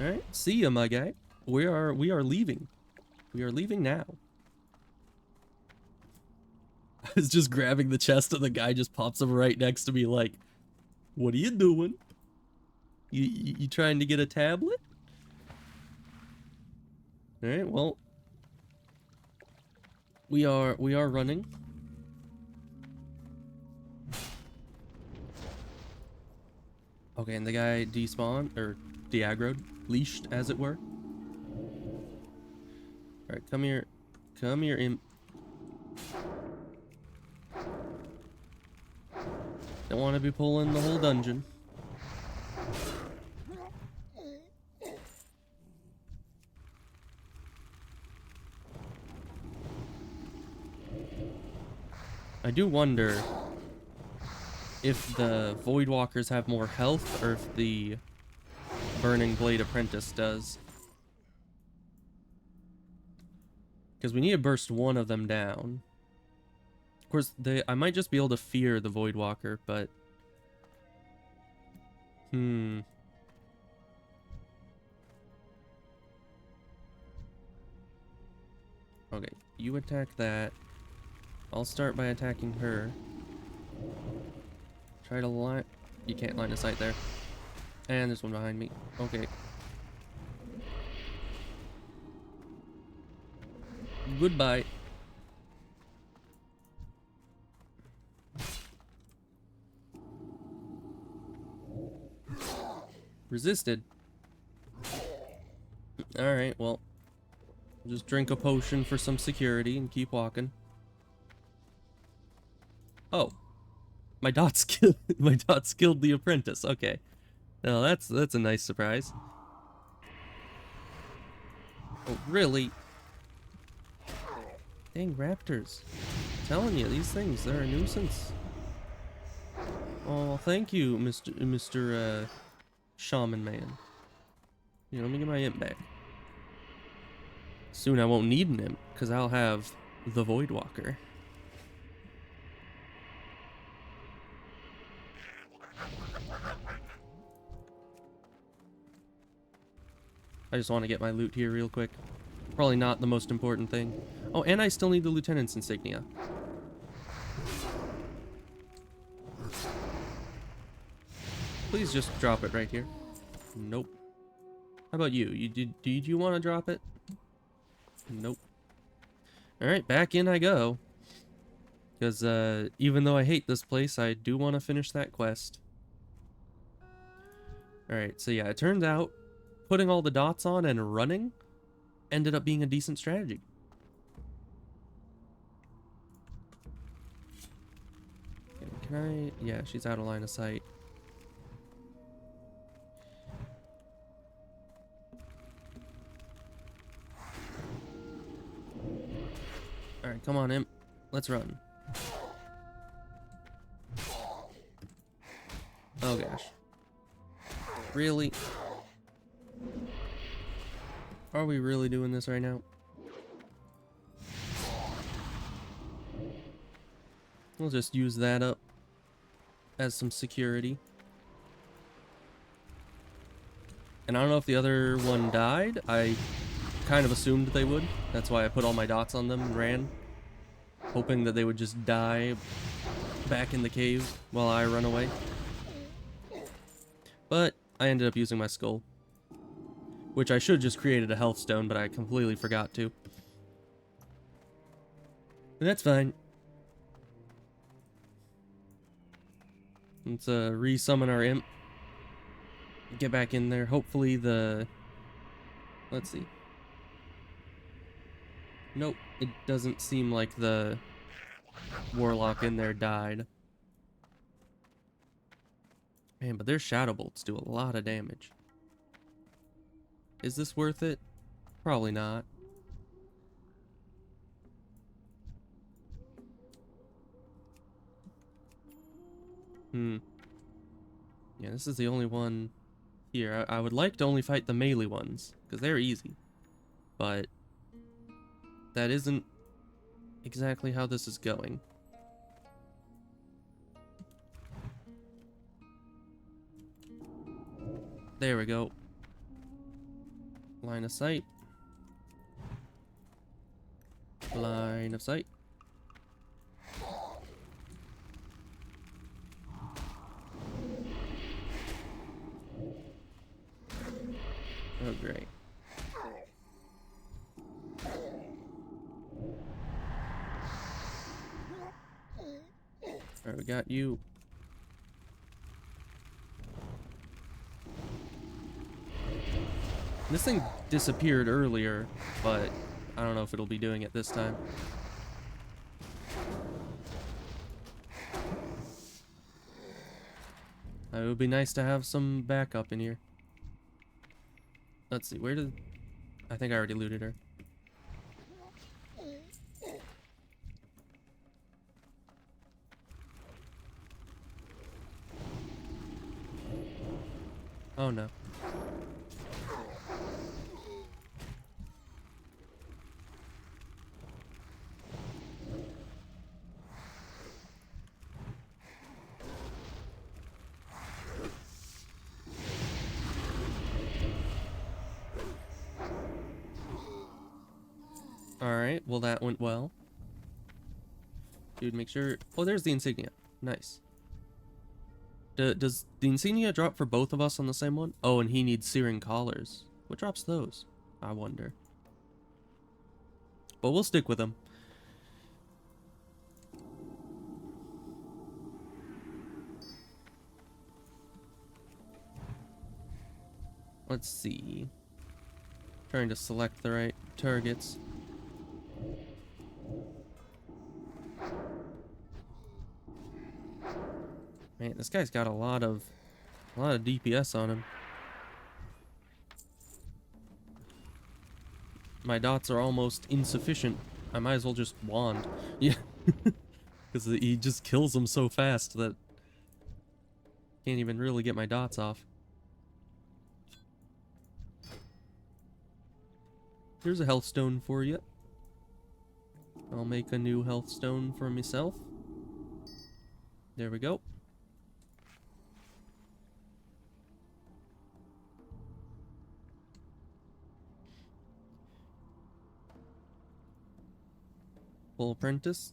Alright, see ya, my guy. We are leaving. We are leaving now. I was just grabbing the chest and the guy just pops up right next to me like, what are you doing? You trying to get a tablet? Alright, well. We are running. Okay, and the guy despawned, or de-aggroed, leashed as it were. Alright, come here. Come here, imp. Don't want to be pulling the whole dungeon. I do wonder if the Voidwalkers have more health or if the Burning Blade Apprentice does. Because we need to burst one of them down. Of course, I might just be able to fear the Voidwalker, but... Okay, you attack that. I'll start by attacking her. Try to line... You can't line of sight there. And there's one behind me. Okay. Goodbye. Resisted. Alright, well. Just drink a potion for some security and keep walking. Oh. my dots killed my dots killed the apprentice. Okay. Now that's a nice surprise. Oh, really? Dang raptors. I'm telling you, these things, they're a nuisance. Oh, thank you, Mr. Shaman Man. Here, let me get my imp back. Soon I won't need an imp, because I'll have the Voidwalker. I just want to get my loot here real quick. Probably not the most important thing. Oh, and I still need the lieutenant's insignia. Please just drop it right here. Nope. How about you? Did you want to drop it? Nope. Alright, back in I go. Because even though I hate this place, I do want to finish that quest. Alright, so yeah, it turns out putting all the dots on and running ended up being a decent strategy. Okay, can I? Yeah, she's out of line of sight. Alright, come on, imp. Let's run. Oh gosh. Really? Are we really doing this right now? We'll just use that up as some security. And I don't know if the other one died. I kind of assumed they would. That's why I put all my dots on them and ran, hoping that they would just die back in the cave while I run away. But I ended up using my skull, which I should have just created a health stone, but I completely forgot to. And that's fine. Let's re-summon our imp. Get back in there. Hopefully the... Let's see. Nope, it doesn't seem like the warlock in there died. Man, but their shadow bolts do a lot of damage. Is this worth it? Probably not. Yeah, this is the only one here. I would like to only fight the melee ones, because they're easy. But that isn't exactly how this is going. There we go. Line of sight. Line of sight. Oh, great. Alright, we got you. This thing disappeared earlier, but I don't know if it'll be doing it this time. It would be nice to have some backup in here. Let's see, where did... I think I already looted her. Oh no. Alright, well that went well. Dude, make sure... Oh, there's the insignia. Nice. Does the insignia drop for both of us on the same one? Oh, and he needs searing collars. What drops those? I wonder. But we'll stick with them. Let's see. Trying to select the right targets. Man, this guy's got a lot of DPS on him. My dots are almost insufficient. I might as well just wand. Yeah. Because he just kills them so fast that can't even really get my dots off. Here's a health stone for you. I'll make a new health stone for myself. There we go. Full apprentice.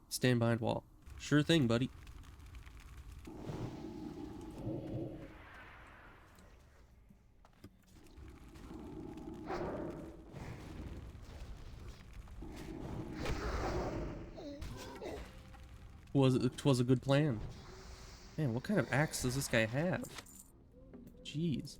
Stand behind wall. Sure thing, buddy. Twas a good plan. Man, what kind of axe does this guy have? Jeez.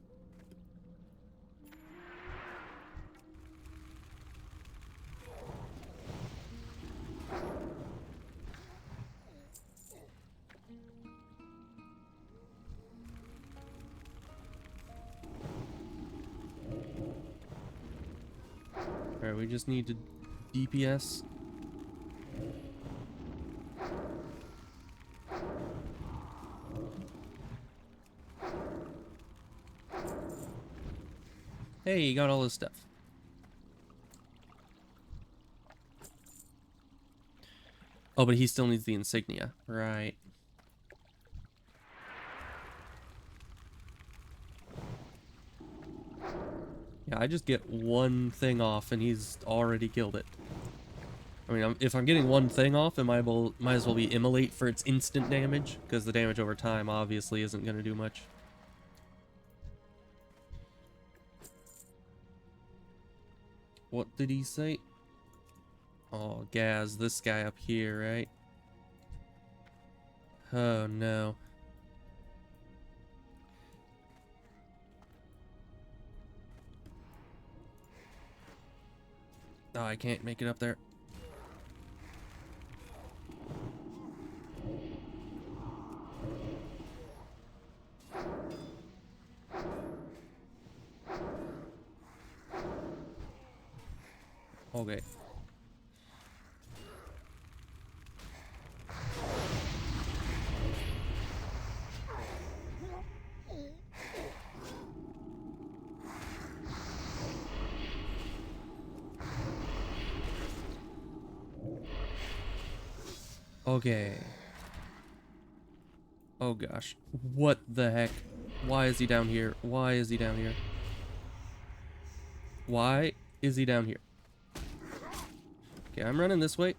Alright, we just need to DPS. Hey, you got all this stuff. Oh, but he still needs the insignia. Right. Yeah, I just get one thing off and he's already killed it. I mean, if I'm getting one thing off, might as well be immolate for its instant damage, because the damage over time obviously isn't going to do much. What did he say? Oh, Gaz, this guy up here, right? Oh, no. Oh, I can't make it up there. Okay. Okay. Oh gosh. What the heck? Why is he down here? Why is he down here? Why is he down here? Okay, I'm running this way.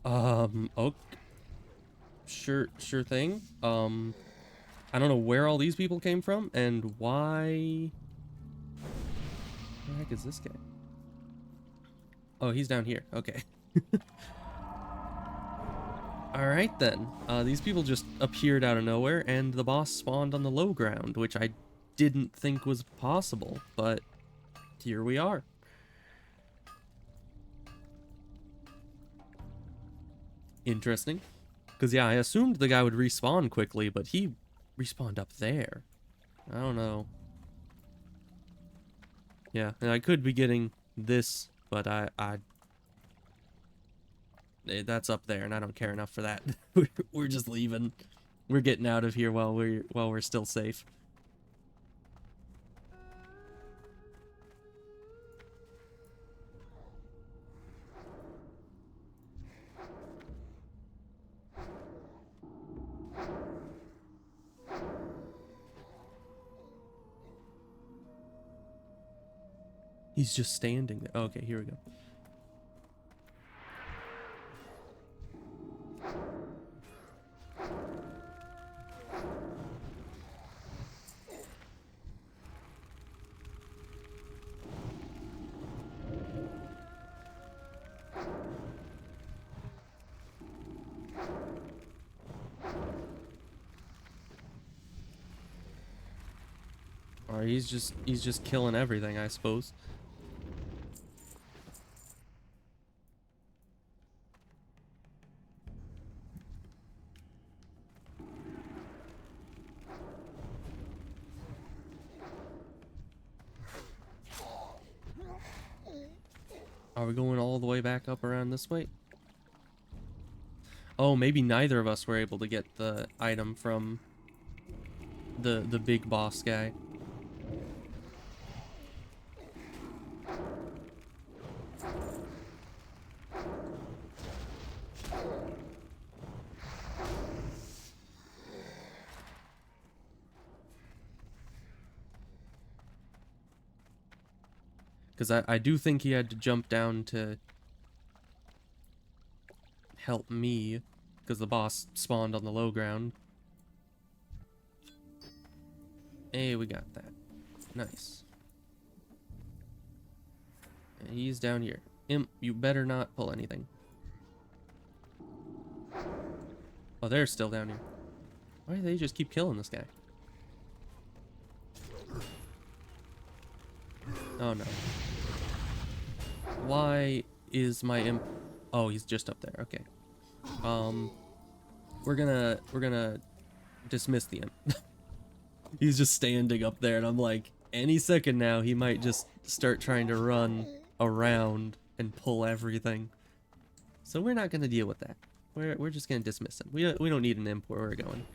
Okay. Sure thing. I don't know where all these people came from and why. Where the heck is this guy? Oh, he's down here. Okay. Alright then. These people just appeared out of nowhere and the boss spawned on the low ground, which I didn't think was possible, but here we are. Interesting. Because, yeah, I assumed the guy would respawn quickly, but he respawned up there. I don't know. Yeah, and I could be getting this, but that's up there, and I don't care enough for that. We're just leaving. We're getting out of here while we're still safe. He's just standing there. Okay, here we go. Or he's just killing everything, I suppose. Are we going all the way back up around this way? Oh, maybe neither of us were able to get the item from the big boss guy. Because I do think he had to jump down to help me, because the boss spawned on the low ground. Hey, we got that. Nice. And he's down here. Imp, you better not pull anything. Oh, they're still down here. Why do they just keep killing this guy? Oh no. Why is my imp... Oh, he's just up there. Okay. We're gonna dismiss the imp. He's just standing up there, and I'm like, any second now, he might just start trying to run around and pull everything. So we're not gonna deal with that. We're just gonna dismiss him. We don't need an imp where we're going.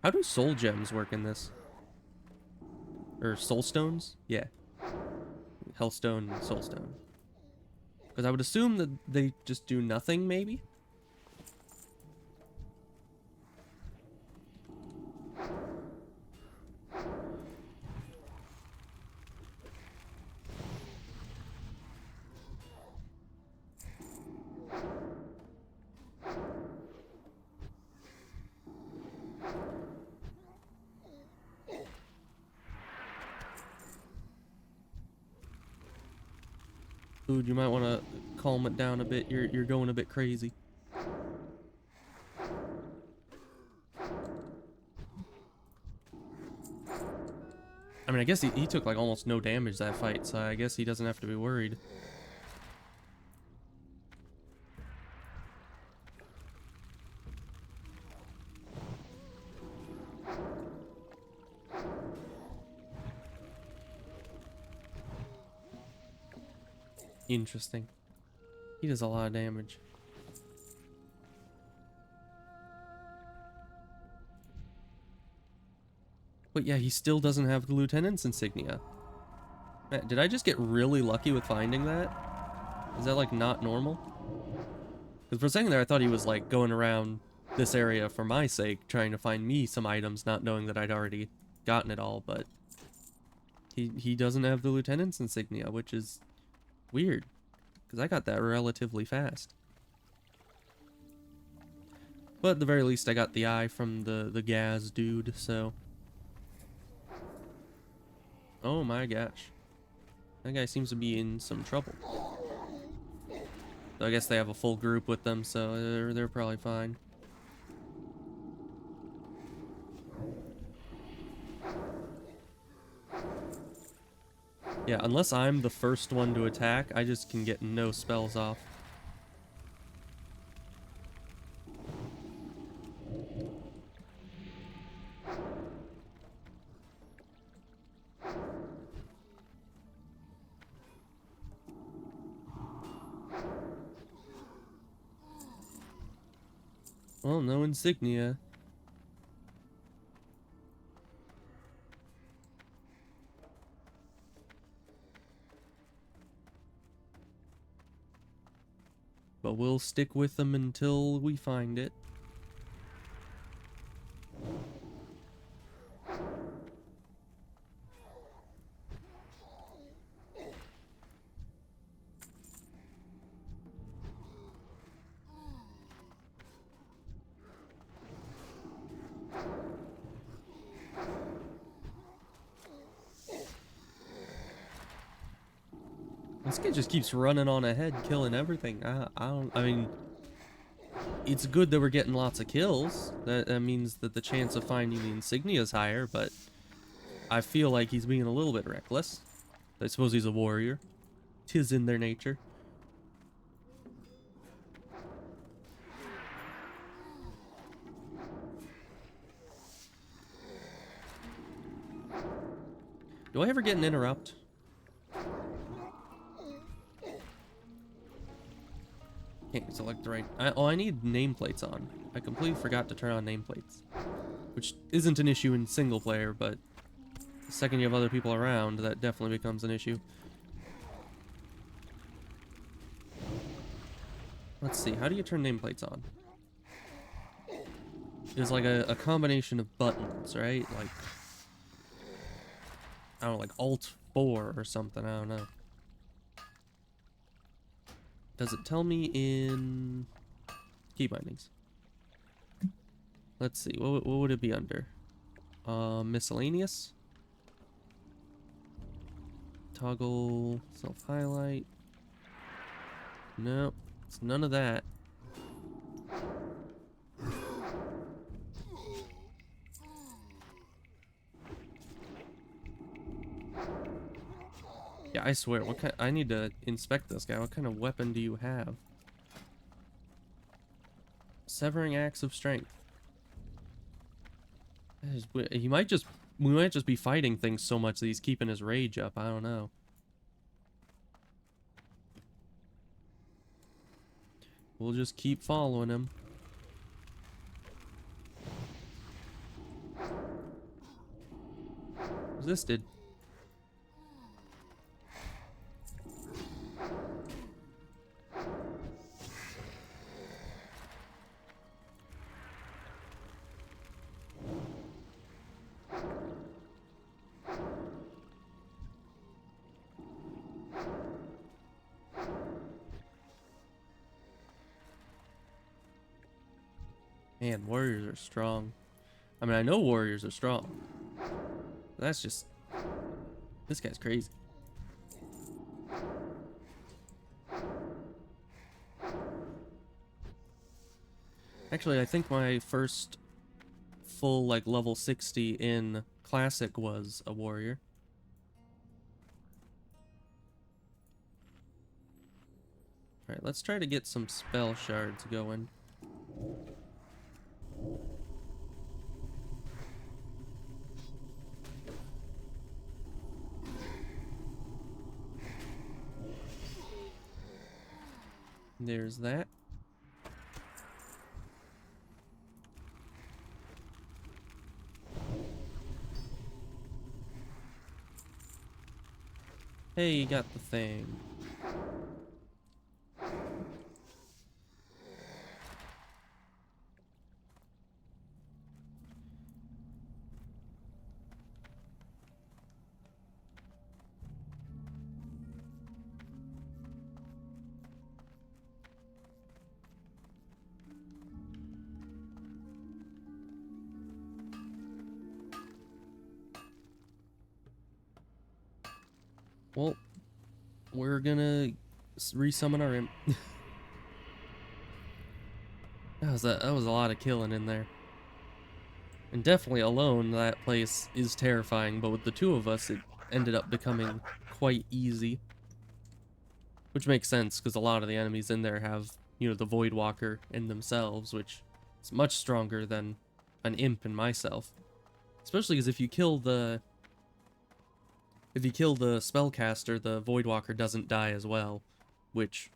How do soul gems work in this? Or soul stones? Yeah. Hellstone and soulstone. Because I would assume that they just do nothing, maybe? Dude, you might want to calm it down a bit. You're going a bit crazy. I mean, I guess he took like almost no damage that fight, so I guess he doesn't have to be worried. Interesting. He does a lot of damage. But yeah, he still doesn't have the lieutenant's insignia. Man, did I just get really lucky with finding that? Is that like not normal? Because for a second there I thought he was like going around this area for my sake, trying to find me some items, not knowing that I'd already gotten it all, but he doesn't have the lieutenant's insignia, which is weird, because I got that relatively fast. But at the very least I got the eye from the Gaz dude, so... Oh my gosh. That guy seems to be in some trouble. So I guess they have a full group with them, so they're probably fine. Yeah, unless I'm the first one to attack, I just can get no spells off. Well, no insignia. But we'll stick with them until we find it. This kid just keeps running on ahead, killing everything. I mean, it's good that we're getting lots of kills. That means that the chance of finding the insignia is higher, but I feel like he's being a little bit reckless. I suppose he's a warrior. 'Tis in their nature. Do I ever get an interrupt? Can't select the right... I need nameplates on. I completely forgot to turn on nameplates. Which isn't an issue in single player, but the second you have other people around, that definitely becomes an issue. Let's see, how do you turn nameplates on? It's like a combination of buttons, right? Like, I don't know, like Alt 4 or something, I don't know. Does it tell me in key bindings? Let's see, what would it be under? Miscellaneous? Toggle self-highlight. No, it's none of that. Yeah, I swear, what kind... I need to inspect this guy. What kind of weapon do you have? Severing Axe of Strength. He might just... We might just be fighting things so much that he's keeping his rage up. I don't know. We'll just keep following him. Resisted. Man, warriors are strong. I mean, I know warriors are strong. That's just... This guy's crazy. Actually, I think my first full, like, level 60 in Classic was a warrior. Alright, let's try to get some spell shards going. There's that. Hey, you got the thing. Well, we're gonna resummon our imp. That was a lot of killing in there. And definitely alone, that place is terrifying, but with the two of us, it ended up becoming quite easy. Which makes sense, because a lot of the enemies in there have, you know, the Voidwalker in themselves, which is much stronger than an imp and myself. Especially because if you kill the spellcaster, the Voidwalker doesn't die as well, which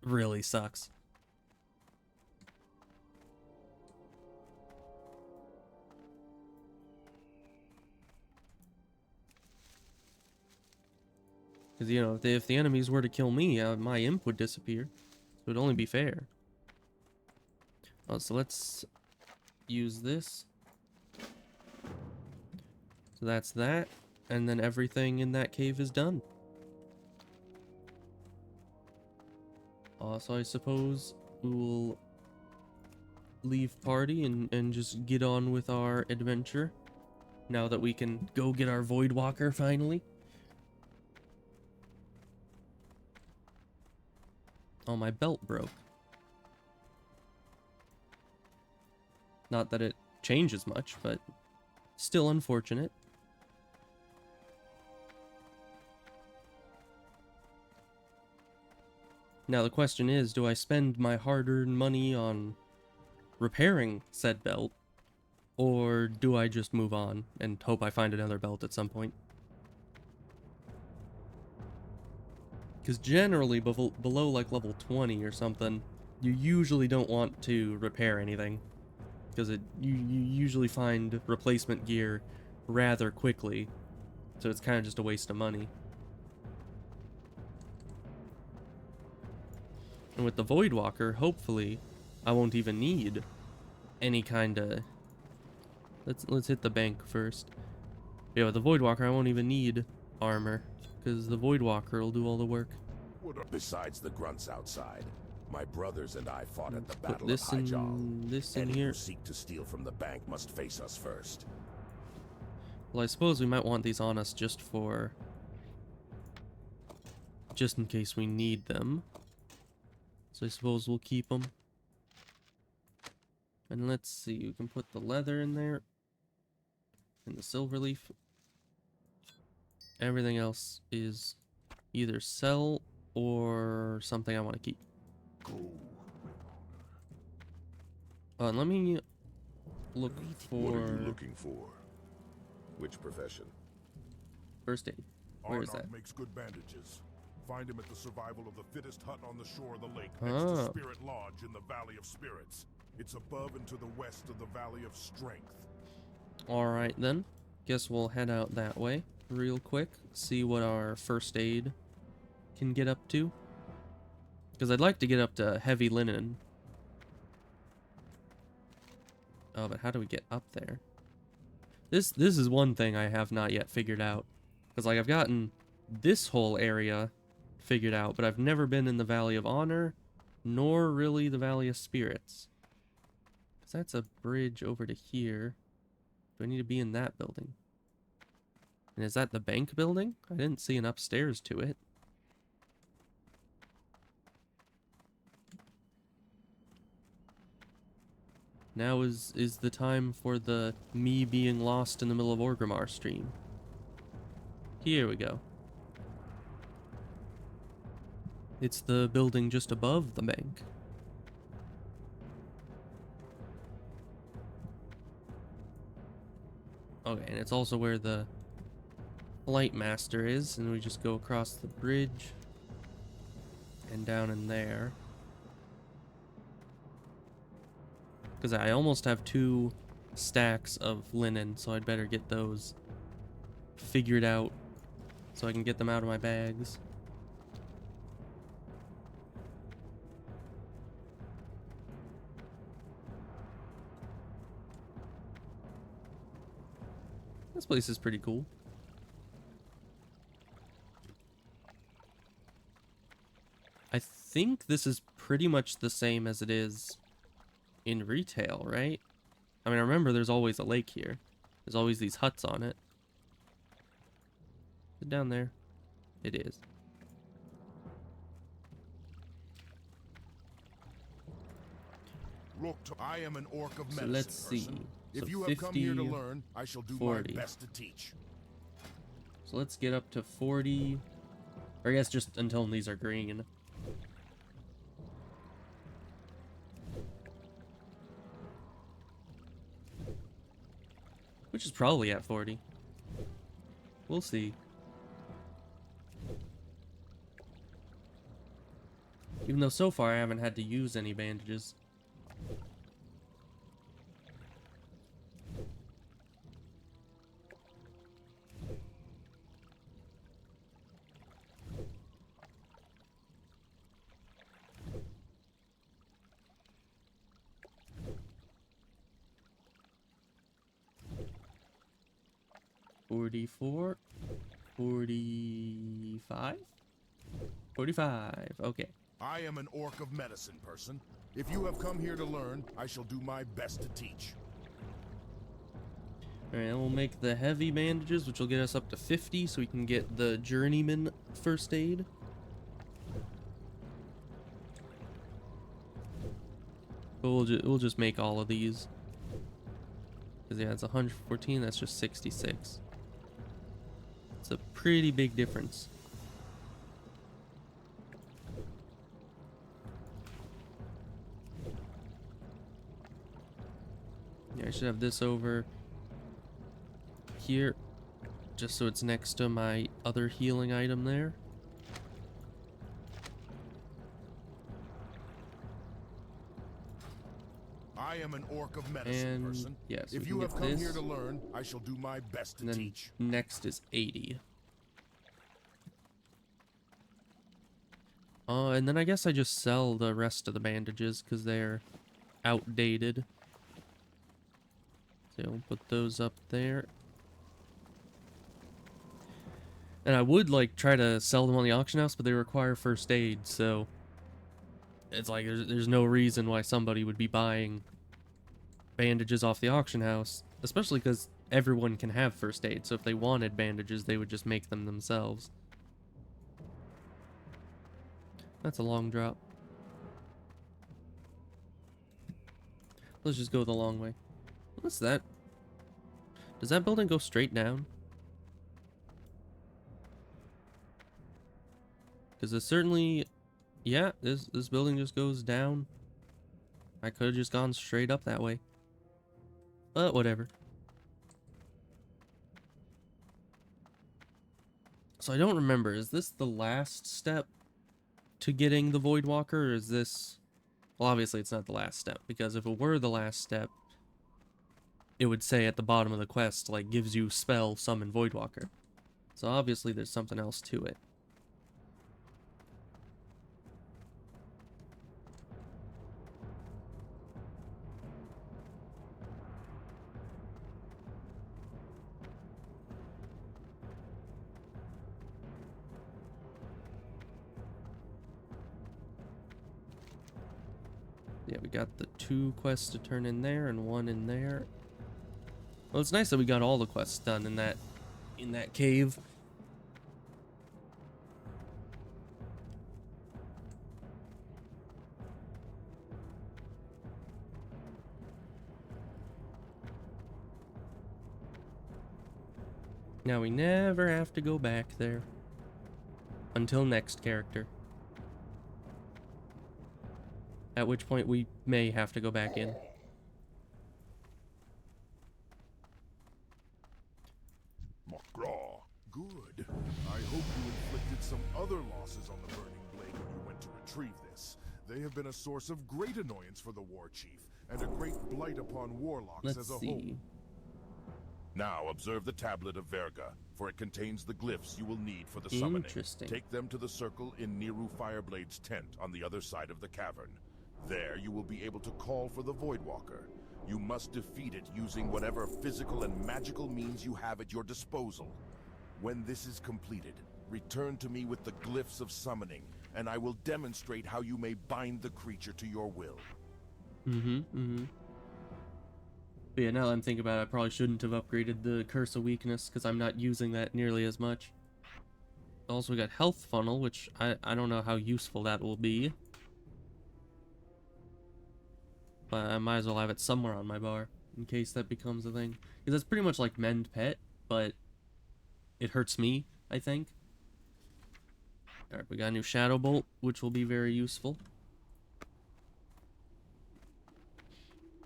really sucks. Because, you know, if the enemies were to kill me, my imp would disappear. So it would only be fair. Oh, so let's use this. So that's that. And then everything in that cave is done. So I suppose we will leave party and just get on with our adventure. Now that we can go get our Voidwalker finally. Oh, my belt broke. Not that it changes much, but still unfortunate. Now the question is, do I spend my hard-earned money on repairing said belt, or do I just move on and hope I find another belt at some point? Because generally, below like level 20 or something, you usually don't want to repair anything. Because you usually find replacement gear rather quickly. So it's kind of just a waste of money. And with the Voidwalker, hopefully, I won't even need any kind of... Let's hit the bank first. Yeah, with the Voidwalker, I won't even need armor. Because the Voidwalker will do all the work. Besides the grunts outside, my brothers and I fought at the Put Battle of this Hyjal. in, this in Any here. who seek to steal from the bank must face us first. Well, I suppose we might want these on us just in case we need them. So I suppose we'll keep them. And let's see, we can put the leather in there. And the silver leaf. Everything else is either sell or something I want to keep. And let me look for... What are you looking for? Which profession? First aid. Where is that? makes good bandages. Find him at the survival of the fittest hut on the shore of the lake, next to Spirit Lodge in the Valley of Spirits. It's above and to the west of the Valley of Strength. Alright then. Guess we'll head out that way real quick. See what our first aid can get up to. Because I'd like to get up to heavy linen. Oh, but how do we get up there? This is one thing I have not yet figured out. Because like I've gotten this whole area figured out, but I've never been in the Valley of Honor, nor really the Valley of Spirits. Because that's a bridge over to here. Do I need to be in that building? And is that the bank building? I didn't see an upstairs to it. Now is the time for the me being lost in the middle of Orgrimmar stream. Here we go. It's the building just above the bank. Okay, and it's also where the Light Master is, and we just go across the bridge and down in there. Because I almost have 2 stacks of linen, so I'd better get those figured out so I can get them out of my bags. This place is pretty cool. I think this is pretty much the same as it is in retail, right? I mean, I remember there's always a lake here. There's always these huts on it. Is it down there? It is. Look, I am an orc of So medicine. let's see. Person. So If you have come here to 50, learn, I shall do 40. my best to teach. So let's get up to 40. Or I guess just until these are green. Which is probably at 40. We'll see. Even though so far I haven't had to use any bandages. $44, $45, $45. Okay. I am an orc of medicine, person. If you have come here to learn, I shall do my best to teach. Alright, and we'll make the heavy bandages, which will get us up to 50, so we can get the journeyman first aid. But we'll just make all of these. Because yeah, it's 114, that's just 66. It's a pretty big difference. Yeah, I should have this over here, just so it's next to my other healing item there. am an orc of medicine, And person. yes, If you have come here to learn, I shall do my best to and then teach. next is 80. And then I guess I just sell the rest of the bandages because they're outdated. So we'll put those up there. And I would like try to sell them on the auction house, but they require first aid, so it's like there's no reason why somebody would be buying bandages off the auction house, especially because everyone can have first aid. So if they wanted bandages, they would just make them themselves. That's a long drop. Let's just go the long way. What's that? Does that building go straight down? Because it certainly... Yeah, this building just goes down. I could have just gone straight up that way. But whatever. So I don't remember. Is this the last step to getting the Voidwalker, or is this... Well, obviously it's not the last step, because if it were the last step, it would say at the bottom of the quest, like, gives you spell, summon Voidwalker. So obviously there's something else to it. Yeah, we got the 2 quests to turn in there and 1 in there. Well, it's nice that we got all the quests done in that cave. Now we never have to go back there until next character. At which point we may have to go back in. McGraw. Good. I hope you inflicted some other losses on the Burning Blade when you went to retrieve this. They have been a source of great annoyance for the War Chief, and a great blight upon warlocks as a whole. Now observe the tablet of Verga, for it contains the glyphs you will need for the summoning. Interesting. Take them to the circle in Niru Fireblade's tent on the other side of the cavern. There you will be able to call for the Voidwalker. You must defeat it using whatever physical and magical means you have at your disposal. When this is completed, return to me with the glyphs of summoning, and I will demonstrate how you may bind the creature to your will. But yeah, now that I'm thinking about it, I probably shouldn't have upgraded the Curse of Weakness, because I'm not using that nearly as much. Also, we got Health Funnel, which I don't know how useful that will be. But I might as well have it somewhere on my bar, in case that becomes a thing. Because it's pretty much like Mend Pet, but it hurts me, I think. Alright, we got a new Shadow Bolt, which will be very useful.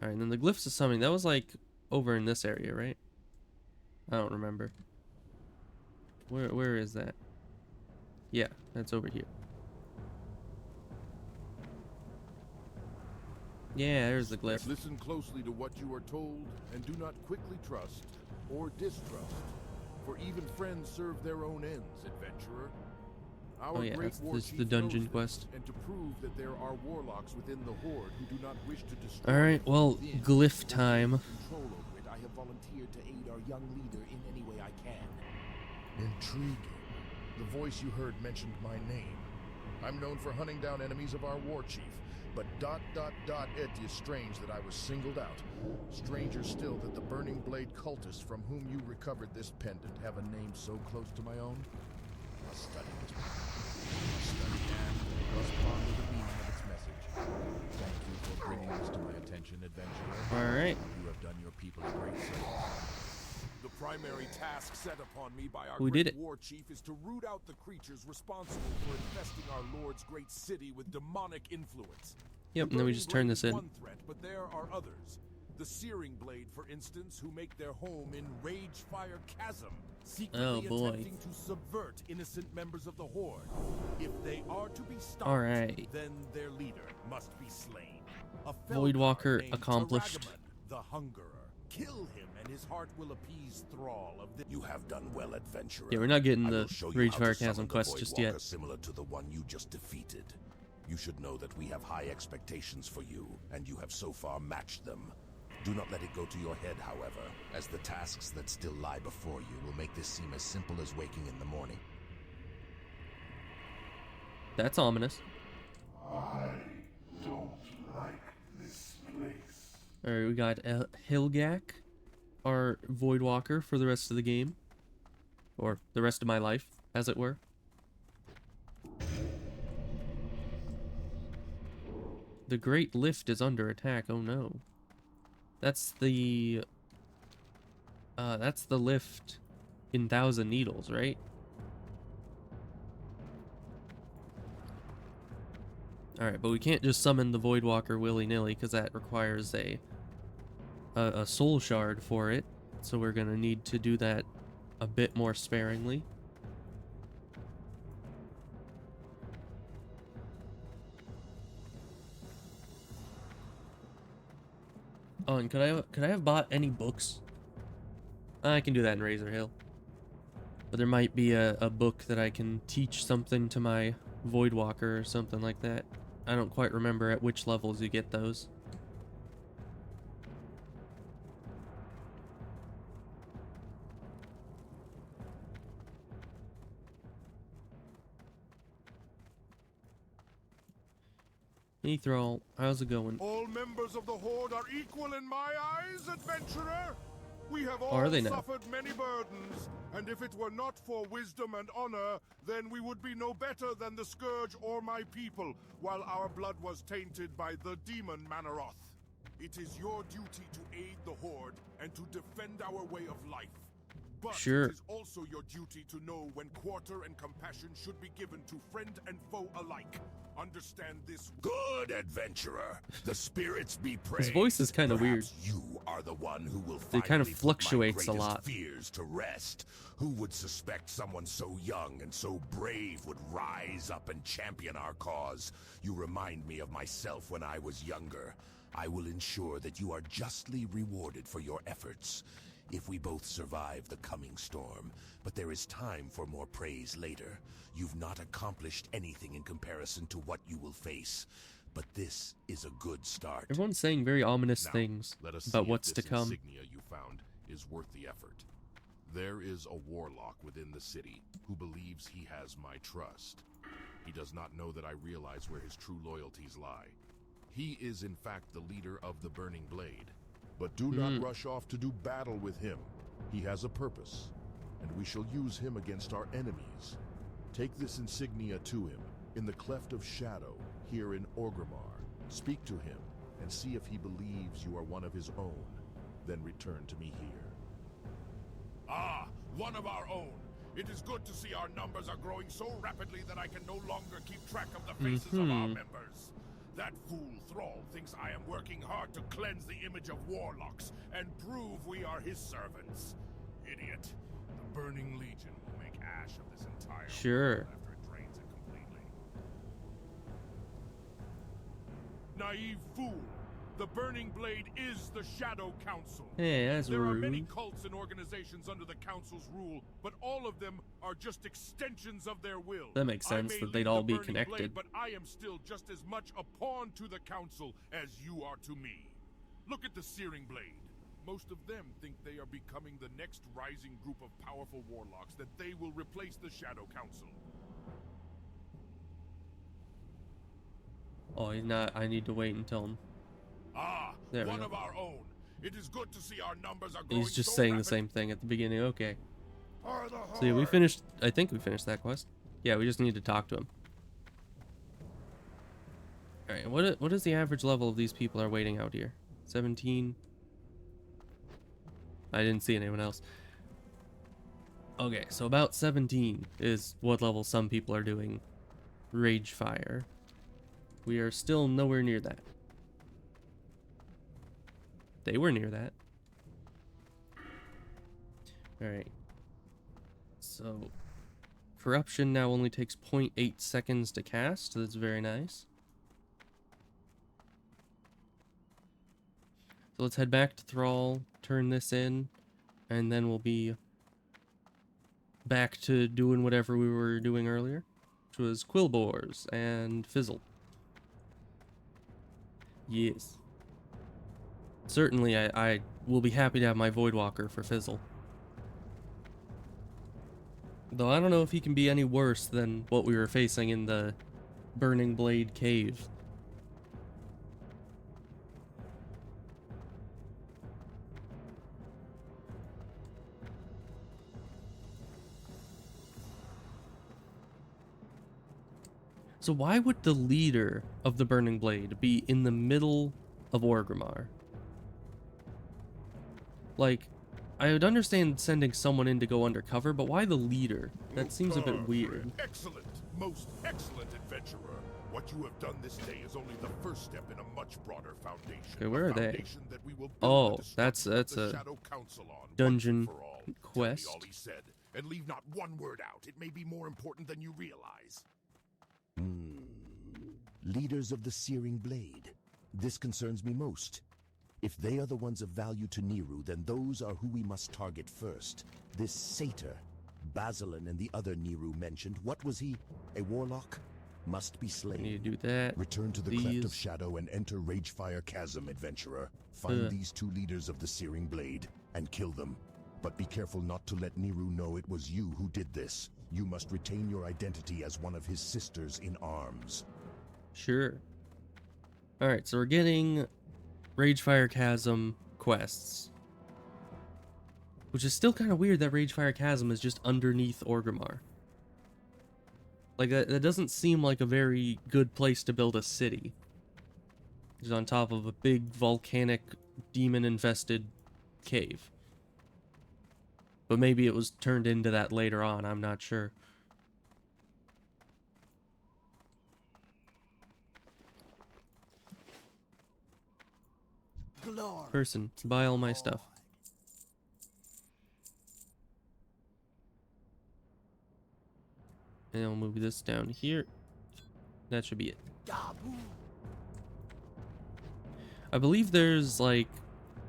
Alright, and then the Glyphs of Summoning, that was like over in this area, right? I don't remember. Where is that? Yeah, that's over here. Yeah, there's the glyph. Listen closely to what you are told, and do not quickly trust or distrust. For even friends serve their own ends, adventurer. Our yeah, great this war is chief the dungeon knows this, quest. and to prove that there are warlocks within the Horde who do not wish to destroy. Alright, well, within, glyph time. Control over it, I have volunteered to aid our young leader in any way I can. Intriguing. The voice you heard mentioned my name. I'm known for hunting down enemies of our war chief. But ... it is strange that I was singled out. Stranger still that the Burning Blade cultists from whom you recovered this pendant have a name so close to my own. I'll study it. Study and thus ponder the meaning of its message. Thank you for bringing this to my attention, adventurer. Alright. You have done your people a great service. The primary task set upon me by our Who did great it? war chief is to root out the creatures responsible for infesting our Lord's great city with demonic influence. Yep, The and then we Burning just turn Blade this is in. one threat, but there are others. The Searing Blade, for instance, who make their home in Ragefire Chasm, secretly boy. attempting to subvert innocent members of the Horde. If they are to be stopped, Alright. then their leader must be slain. A Voidwalker Felkar named accomplished. Taragaman, the Hungerer. Kill him, and his heart will appease Thrall of the. You have done well, adventurer. Yeah, we're not getting I the will show you Rage how to Fire Chasm summon the quest just yet. Voidwalker similar to the one you just defeated. You should know that we have high expectations for you, and you have so far matched them. Do not let it go to your head, however, as the tasks that still lie before you will make this seem as simple as waking in the morning. That's ominous. I don't like this place. Alright, we got Hilgak, our Voidwalker for the rest of the game. Or the rest of my life, as it were. The Great Lift is under attack, oh no. That's the lift in Thousand Needles, right? Alright, but we can't just summon the Voidwalker willy-nilly, because that requires a soul shard for it. So we're gonna need to do that a bit more sparingly. Oh, and could I have bought any books? I can do that in Razor Hill. But there might be a book that I can teach something to my Voidwalker or something like that. I don't quite remember at which levels you get those. Hey Thrall, how's it going? All members of the Horde are equal in my eyes, adventurer. We have all Are they now? suffered many burdens, and if it were not for wisdom and honor, then we would be no better than the Scourge or my people, while our blood was tainted by the demon Manaroth. It is your duty to aid the Horde and to defend our way of life. But Sure. it is also your duty to know when quarter and compassion should be given to friend and foe alike. Understand this? Good, adventurer. The spirits be praised. His voice is kind of weird. Perhaps you are the one who will It kind of finally put fluctuates a my greatest lot. fears to rest. Who would suspect someone so young and so brave would rise up and champion our cause? You remind me of myself when I was younger. I will ensure that you are justly rewarded for your efforts, if we both survive the coming storm. But there is time for more praise later. You've not accomplished anything in comparison to what you will face, but this is a good start. Everyone's saying very ominous Now, things let us about see what's if to this come. insignia you found is worth the effort. There is a warlock within the city who believes he has my trust. He does not know that I realize where his true loyalties lie. He is in fact the leader of the Burning Blade. But do not rush off to do battle with him. He has a purpose, and we shall use him against our enemies. Take this insignia to him, in the Cleft of Shadow, here in Orgrimmar. Speak to him, and see if he believes you are one of his own. Then return to me here. Ah, one of our own. It is good to see our numbers are growing so rapidly that I can no longer keep track of the faces of our members. That fool Thrall thinks I am working hard to cleanse the image of warlocks and prove we are his servants. Idiot. The Burning Legion will make ash of this entire Sure. world after it drains it completely. Naive fool. The Burning Blade is the Shadow Council. Hey, that's There are many rude. cults and organizations under the Council's rule, but all of them are just extensions of their will. That makes I sense may that lead they'd the all be Burning connected. Blade, but I am still just as much a pawn to the Council as you are to me. Look at the Searing Blade. Most of them think they are becoming the next rising group of powerful warlocks, that they will replace the Shadow Council. Oh, he's not. I need to wait until Ah, There we one go. of our own. It is good to see our numbers are growing he's just so saying the rapid. same thing at the beginning. Okay. For the So yeah, we Horde. finished. I think we finished that quest. Yeah, we just need to talk to him. All right. What is the average level of these people are waiting out here? 17. I didn't see anyone else. Okay, so about 17 is what level some people are doing Rage Fire. We are still nowhere near that. They were near that. Alright. So, Corruption now only takes 0.8 seconds to cast. That's very nice. So let's head back to Thrall, turn this in, and then we'll be back to doing whatever we were doing earlier, which was Quillbores and Fizzle. Yes. Certainly, I will be happy to have my Voidwalker for Fizzle. Though I don't know if he can be any worse than what we were facing in the Burning Blade Cave. So why would the leader of the Burning Blade be in the middle of Orgrimmar? Like, I would understand sending someone in to go undercover, but why the leader? That seems a bit weird. Excellent, most excellent adventurer. What you have done this day is only the first step in a much broader foundation. Okay, where are they? That we will Oh, build the that's destruction of a the Shadow Council on, dungeon once and for all. quest. Tell me all he said, and leave not one word out. It may be more important than you realize. Leaders of the Searing Blade. This concerns me most. If they are the ones of value to Niru, then those are who we must target first. This satyr, Basilin and the other Niru mentioned, what was he? A warlock? Must be I slain. need to do that. Return to the Cleft of Shadow and enter Ragefire Chasm, adventurer. Find these two leaders of the Searing Blade and kill them. But be careful not to let Niru know it was you who did this. You must retain your identity as one of his sisters in arms. Sure. Alright, so we're getting Ragefire Chasm quests. Which is still kind of weird that Ragefire Chasm is just underneath Orgrimmar. Like, that doesn't seem like a very good place to build a city. It's on top of a big volcanic demon-infested cave. But maybe it was turned into that later on, I'm not sure. Glory. Person, buy all my stuff. And I'll move this down here. That should be it. Dabu. I believe there's, like,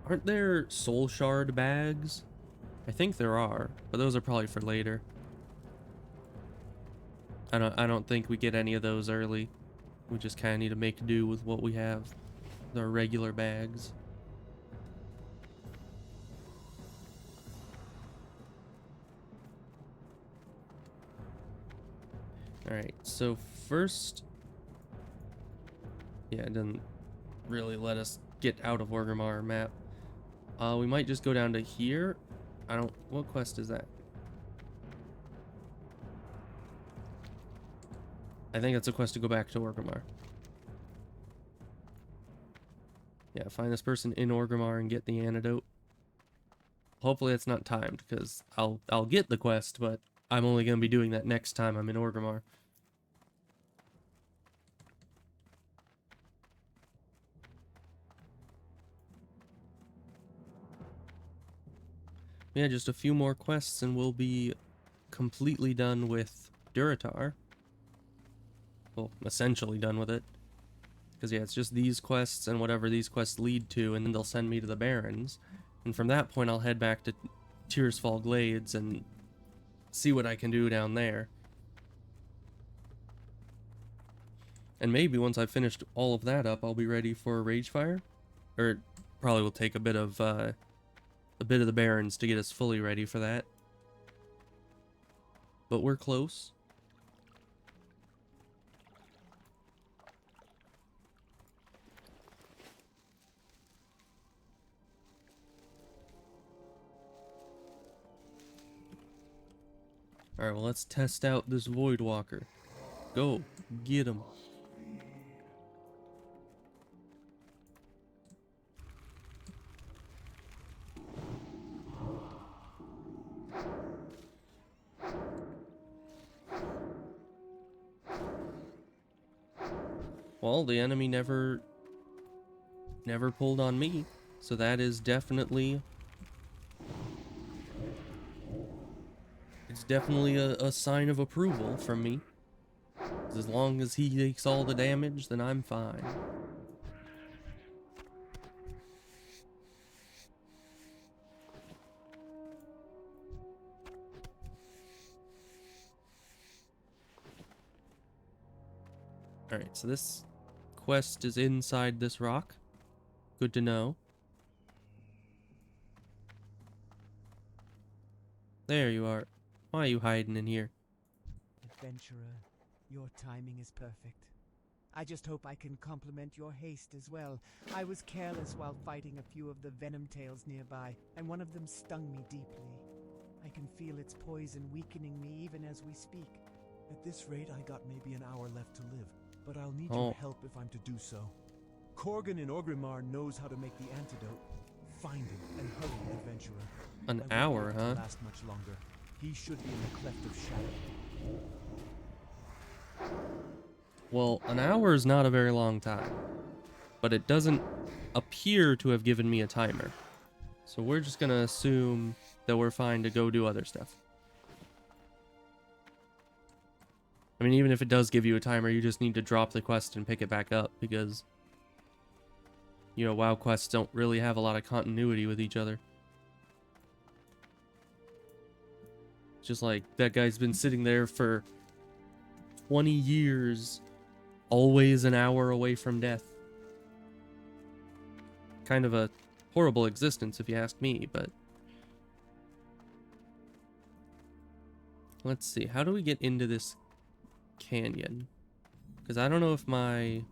aren't there soul shard bags? I think there are, but those are probably for later. I don't think we get any of those early. We just kind of need to make do with what we have. Our regular bags. Alright, so first... Yeah, it doesn't really let us get out of Orgrimmar map. We might just go down to here. What quest is that? I think it's a quest to go back to Orgrimmar. Yeah, find this person in Orgrimmar and get the antidote. Hopefully it's not timed, because I'll get the quest, but I'm only going to be doing that next time I'm in Orgrimmar. Yeah, just a few more quests and we'll be completely done with Durotar. Well, essentially done with it. Because yeah, it's just these quests and whatever these quests lead to, and then they'll send me to the Barrens. And from that point I'll head back to Tearsfall Glades and see what I can do down there. And maybe once I've finished all of that up, I'll be ready for Ragefire. Or it probably will take a bit of the Barrens to get us fully ready for that. But we're close. Alright, well, let's test out this Voidwalker. Go, get him. Well, the enemy never pulled on me, so that is definitely... It's definitely a sign of approval from me. As long as he takes all the damage, then I'm fine. Alright, so this quest is inside this rock. Good to know. There you are. Why are you hiding in here? Adventurer, your timing is perfect. I just hope I can compliment your haste as well. I was careless while fighting a few of the venom tails nearby, and one of them stung me deeply. I can feel its poison weakening me even as we speak. At this rate, I got maybe an hour left to live, but I'll need Oh. your help if I'm to do so. Korgan in Orgrimmar knows how to make the antidote. Find him and hurry, adventurer. An I won't hour, be able huh? to last much longer. He should be in the cleft of shadow. Well, an hour is not a very long time, but it doesn't appear to have given me a timer. So we're just gonna assume that we're fine to go do other stuff. I mean, even if it does give you a timer, you just need to drop the quest and pick it back up because, you know, WoW quests don't really have a lot of continuity with each other. Just like that guy's been sitting there for 20 years, always an hour away from death. Kind of a horrible existence if you ask me, but let's see, how do we get into this canyon? Because I don't know if my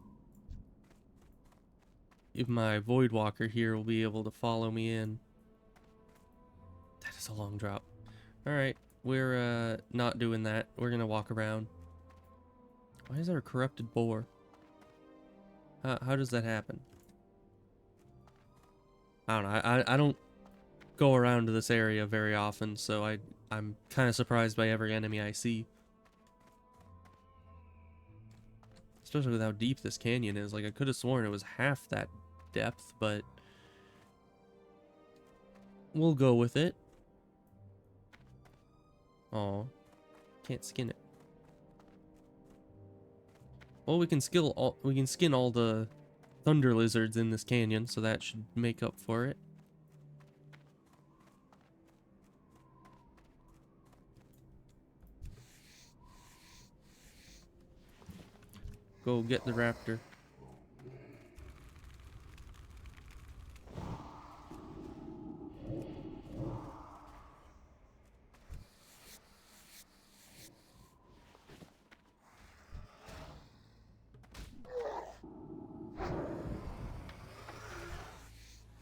Voidwalker here will be able to follow me in. That is a long drop. Alright, we're not doing that. We're gonna walk around. Why is there a corrupted boar? How does that happen? I don't know. I don't go around to this area very often, so I'm kind of surprised by every enemy I see. Especially with how deep this canyon is. Like, I could have sworn it was half that depth, but we'll go with it. Aw, can't skin it. Well, we can skin all the thunder lizards in this canyon, so that should make up for it. Go get the raptor.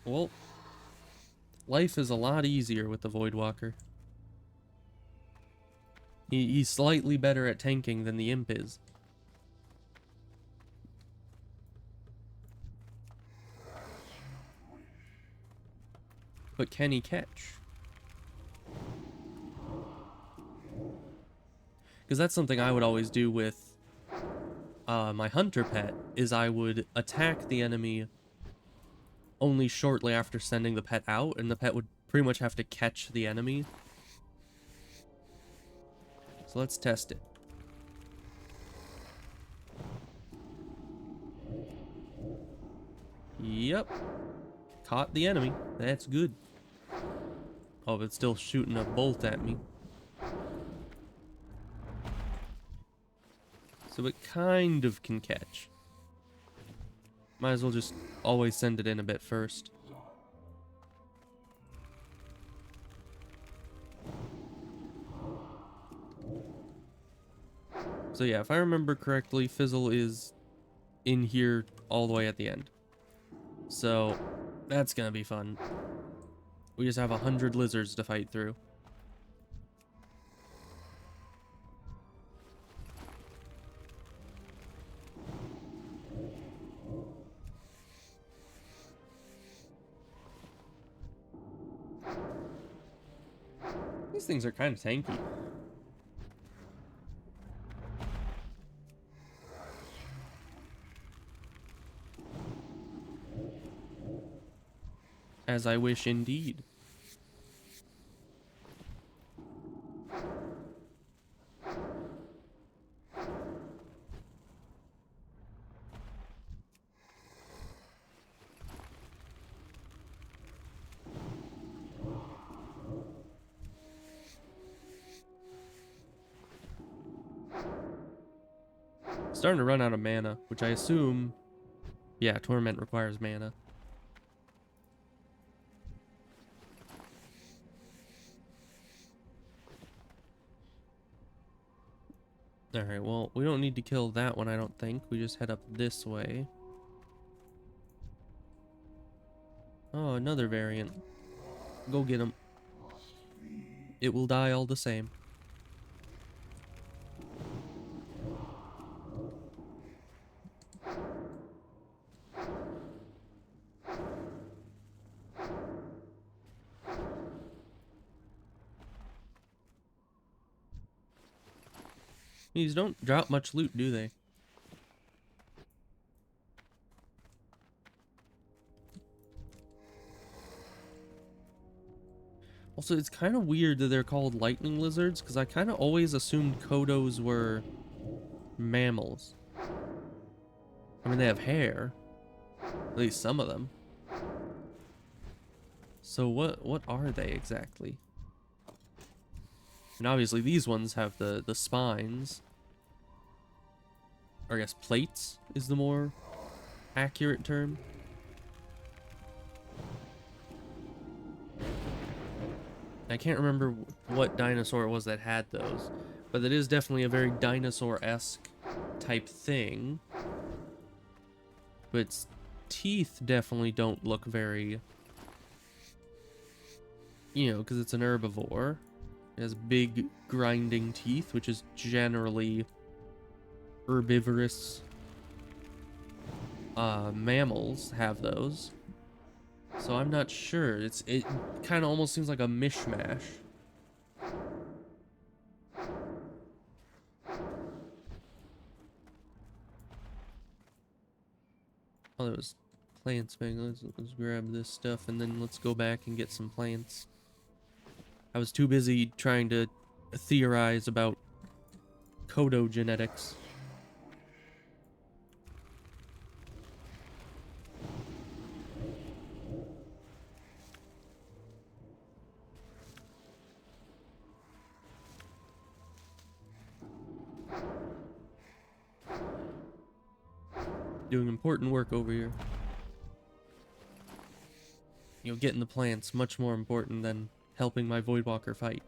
Well, life is a lot easier with the Voidwalker. He's slightly better at tanking than the imp is. But can he catch? Because that's something I would always do with my hunter pet, is I would attack the enemy only shortly after sending the pet out, and the pet would pretty much have to catch the enemy. So let's test it. Yep. Caught the enemy. That's good. Oh, but it's still shooting a bolt at me. So it kind of can catch. Might as well just always send it in a bit first. So yeah, if I remember correctly, Fizzle is in here all the way at the end. So that's gonna be fun. We just have 100 lizards to fight through. These things are kind of tanky. As I wish indeed. Starting to run out of mana, which I assume... Yeah, Torment requires mana. Alright, well, we don't need to kill that one, I don't think. We just head up this way. Oh, another variant. Go get him. It will die all the same. These don't drop much loot, do they? Also, it's kind of weird that they're called lightning lizards, because I kind of always assumed Kodos were mammals. I mean, they have hair. At least some of them. So what are they exactly? And obviously these ones have the spines. Or I guess plates is the more accurate term. I can't remember what dinosaur it was that had those, but it is definitely a very dinosaur-esque type thing. But its teeth definitely don't look very, you know, because it's an herbivore. It has big grinding teeth, which is generally herbivorous. Mammals have those. So I'm not sure. It kind of almost seems like a mishmash. Oh, there was plants back. Let's grab this stuff and then let's go back and get some plants. I was too busy trying to theorize about Kodo genetics. Doing important work over here. You know, getting the plants much more important than helping my Voidwalker fight.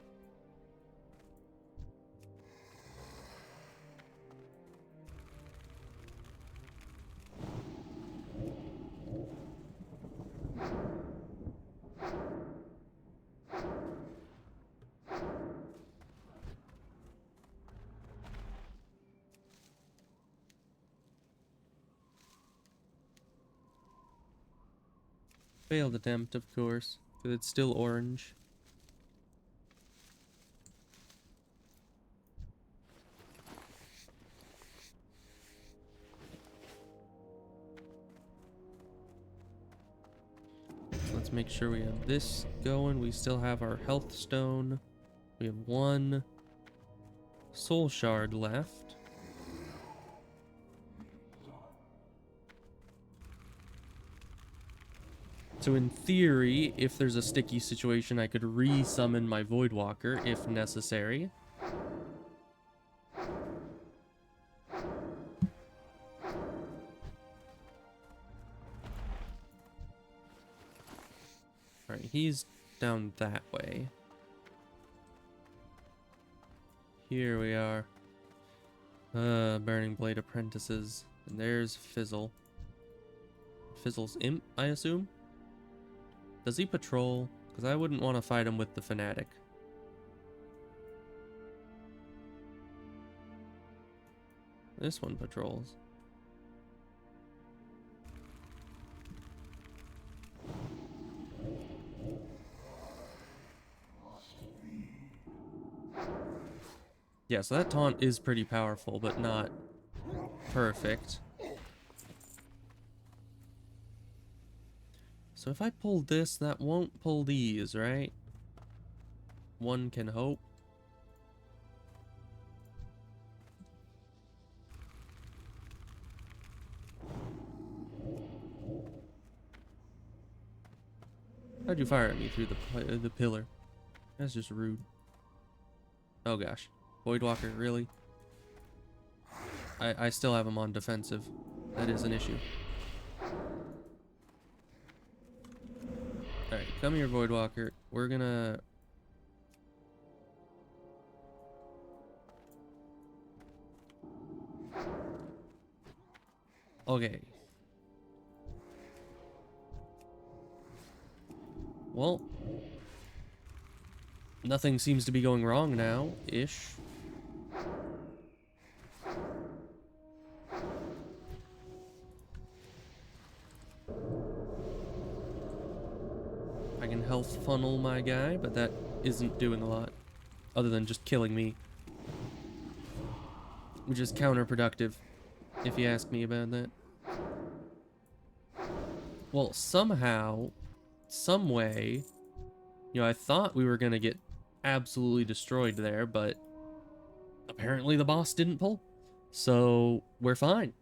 Failed attempt, of course, because it's still orange. So let's make sure we have this going. We still have our health stone. We have one soul shard left. So in theory, if there's a sticky situation, I could re-summon my Voidwalker if necessary. Alright, he's down that way. Here we are. Burning Blade Apprentices. And there's Fizzle. Fizzle's imp, I assume? Does he patrol? Because I wouldn't want to fight him with the Fanatic. This one patrols. Yeah, so that taunt is pretty powerful, but not perfect. So if I pull this, that won't pull these, right? One can hope. How'd you fire at me through the pillar? That's just rude. Oh gosh. Voidwalker, really? I still have him on defensive. That is an issue. Alright, come here, Voidwalker. We're gonna... Okay. Well, nothing seems to be going wrong now, ish. I can health funnel my guy, but that isn't doing a lot, other than just killing me. Which is counterproductive, if you ask me about that. Well, somehow, some way, you know, I thought we were gonna get absolutely destroyed there, but apparently the boss didn't pull. So, we're fine.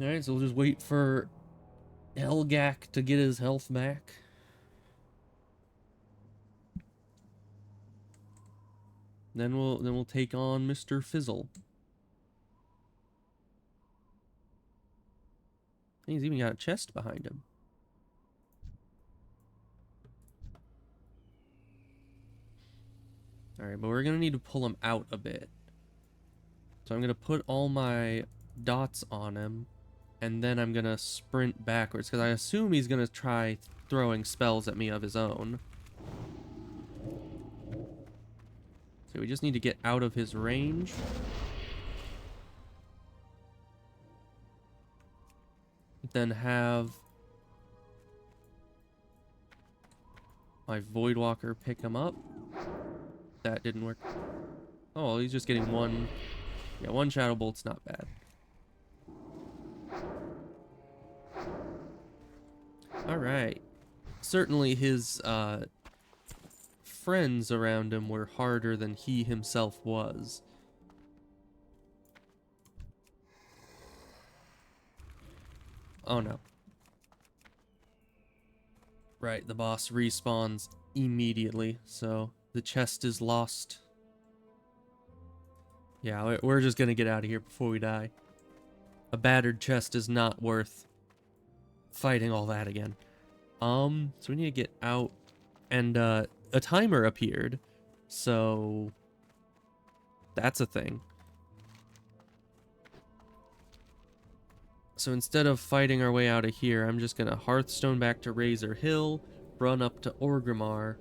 Alright, so we'll just wait for Elgak to get his health back. Then we'll take on Mr. Fizzle. He's even got a chest behind him. Alright, but we're gonna need to pull him out a bit. So I'm gonna put all my dots on him, and then I'm gonna sprint backwards, because I assume he's gonna try throwing spells at me of his own. So we just need to get out of his range. Then have my Voidwalker pick him up. That didn't work. Oh, well, he's just getting one. Yeah, one Shadow Bolt's not bad. Alright. Certainly his friends around him were harder than he himself was. Oh no. Right, the boss respawns immediately, so the chest is lost. Yeah, we're just gonna get out of here before we die. A battered chest is not worth fighting all that again. So we need to get out, and a timer appeared, so that's a thing. So instead of fighting our way out of here, I'm just gonna Hearthstone back to Razor Hill, run up to Orgrimmar,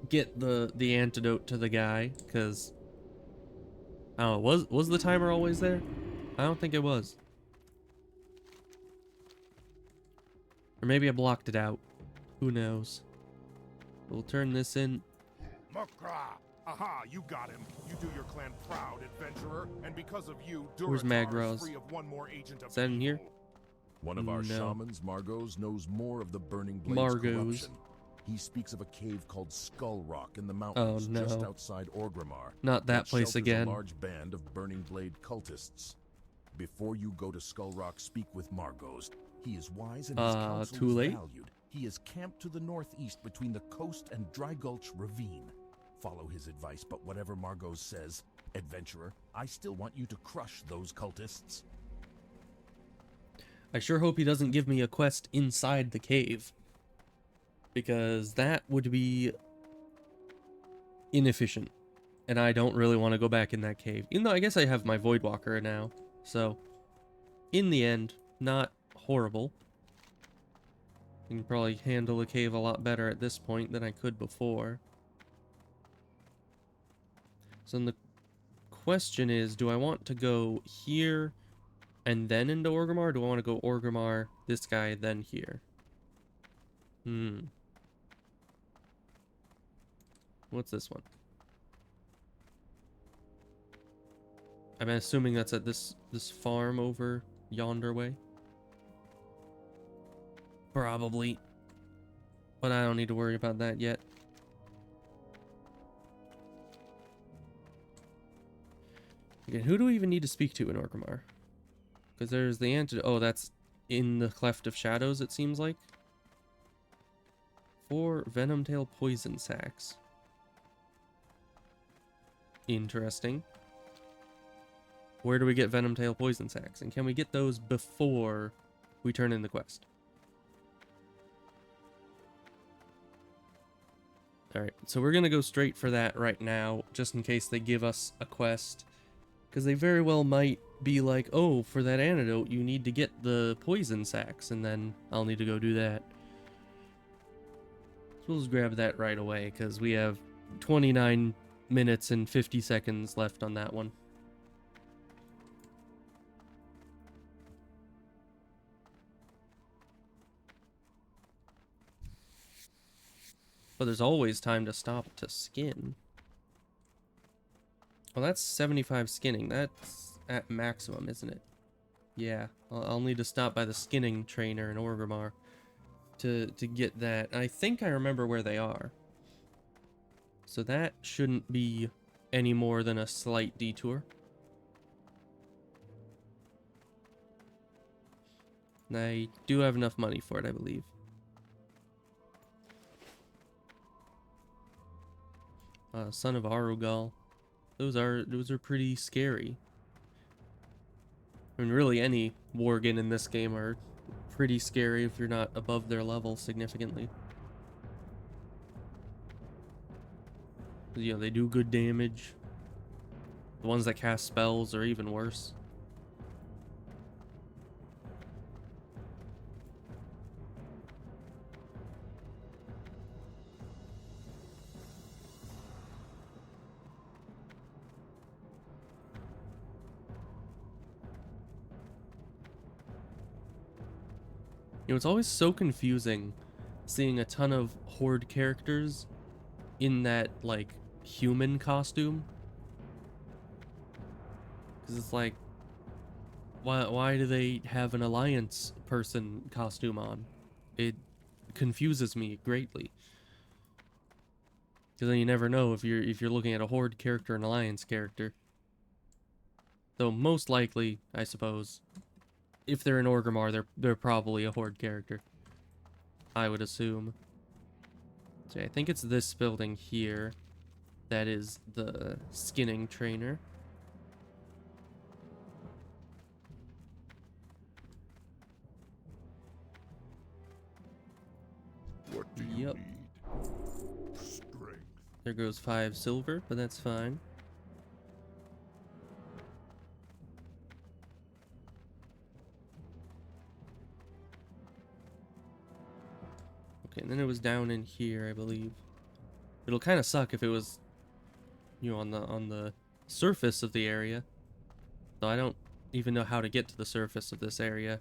get the antidote to the guy, because I don't know, was the timer always there? I don't think it was. Or maybe I blocked it out. Who knows? We'll turn this in. Makra! Aha, you got him. You do your clan proud, adventurer, and because of you, Where's Duratar is Magros? free of one more agent of Is that in here? evil. One of our No. shamans, Margos, knows more of the Burning Blade's Margos. corruption. He speaks of a cave called Skull Rock in the mountains no. just outside Orgrimmar. Not that place shelters again. A large band of Burning Blade cultists. Before you go to Skull Rock, speak with Margos. He is wise and his counsel too is late? valued. He is camped to the northeast between the coast and Dry Gulch Ravine. Follow his advice, but whatever Margos says, adventurer, I still want you to crush those cultists. I sure hope he doesn't give me a quest inside the cave, because that would be inefficient, and I don't really want to go back in that cave. Even though I guess I have my Voidwalker now, so in the end, not horrible. I can probably handle a cave a lot better at this point than I could before. So then the question is, do I want to go here and then into Orgrimmar? Or do I want to go Orgrimmar, this guy, then here? What's this one? I'm assuming that's at this farm over yonder way. Probably. But I don't need to worry about that yet. Okay, who do we even need to speak to in Orgrimmar? Because there's the antidote. Oh, that's in the Cleft of Shadows, it seems like. 4 Venomtail poison sacks. Interesting. where do we get Venom Tail poison sacks? And can we get those before we turn in the quest? Alright, so we're gonna go straight for that right now, just in case they give us a quest. Because they very well might be like, oh, for that antidote, you need to get the poison sacks, and then I'll need to go do that. So we'll just grab that right away, because we have 29 minutes and 50 seconds left on that one. But there's always time to stop to skin. Well, that's 75 skinning. That's at maximum, isn't it? Yeah, I'll need to stop by the skinning trainer in Orgrimmar to get that. I think I remember where they are. So that shouldn't be any more than a slight detour. And I do have enough money for it, I believe. Son of Arugal. Those are pretty scary. I mean, really, any Worgen in this game are pretty scary if you're not above their level significantly. You know, they do good damage. The ones that cast spells are even worse. You know, it's always so confusing seeing a ton of Horde characters in that, like, human costume. Because it's like, why do they have an Alliance person costume on? It confuses me greatly. Because then you never know if you're looking at a Horde character or an Alliance character. Though most likely, I suppose, if they're in Orgrimmar, they're probably a Horde character, I would assume. So I think it's this building here that is the skinning trainer. What do you Yep. need? Strength. There goes 5 silver, but that's fine. Okay, and then it was down in here, I believe. It'll kind of suck if it was, you know, on the surface of the area. Though I don't even know how to get to the surface of this area.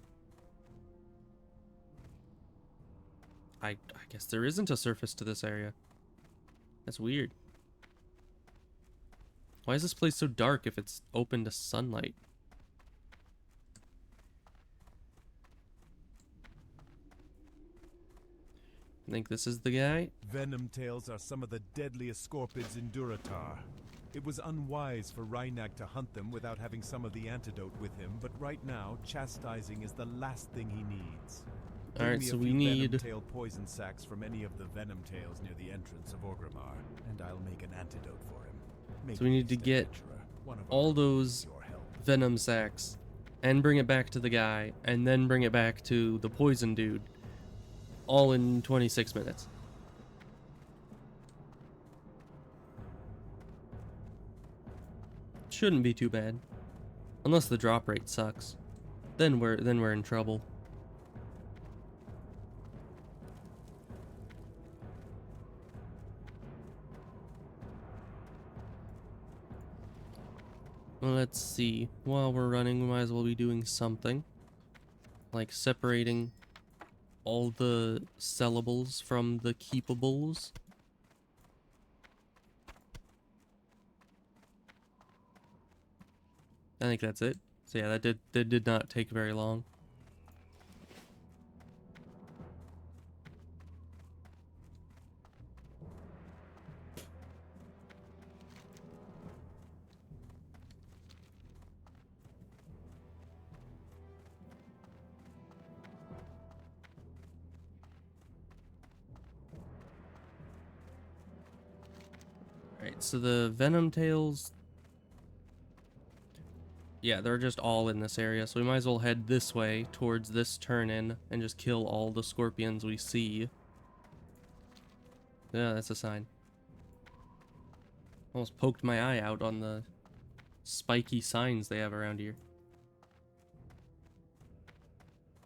I guess there isn't a surface to this area. That's weird. Why is this place so dark if it's open to sunlight? I think this is the guy. Venom tails are some of the deadliest scorpids in Duratar. It was unwise for Reinag to hunt them without having some of the antidote with him, but right now, chastising is the last thing he needs. Alright, so we need Venom tail poison sacks from any of the Venom tails near the entrance of Orgrimmar, and I'll make an antidote for him. So we need to get all those Venom sacks and bring it back to the guy, and then bring it back to the poison dude, all in 26 minutes. Shouldn't be too bad, unless the drop rate sucks. Then we're in trouble. Well, let's see. While we're running, we might as well be doing something. Like separating all the sellables from the keepables. I think that's it. So yeah, that did not take very long. Alright, so the Venom tails, Yeah, they're just all in this area, so we might as well head this way towards this turn-in and just kill all the scorpions we see. Yeah, that's a sign. Almost poked my eye out on the spiky signs they have around here.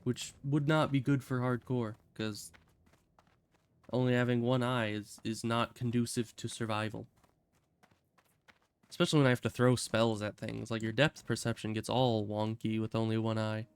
Which would not be good for hardcore, because only having one eye is not conducive to survival. Especially when I have to throw spells at things. Like, your depth perception gets all wonky with only one eye.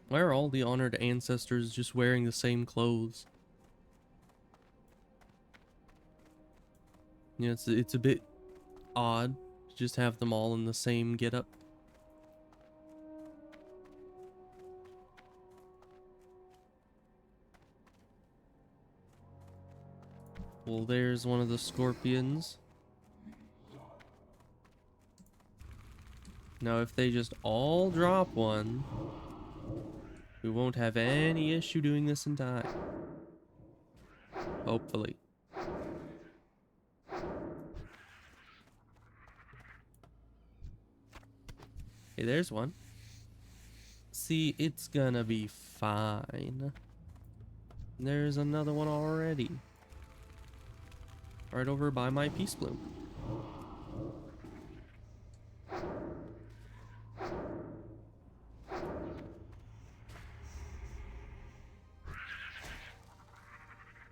Why are all the honored ancestors just wearing the same clothes? Yeah, it's a bit odd to just have them all in the same getup. Well, there's one of the scorpions. Now, if they just all drop one, we won't have any issue doing this in time. Hopefully. Hey, there's one. See, it's gonna be fine. There's another one already. Right over by my peace bloom.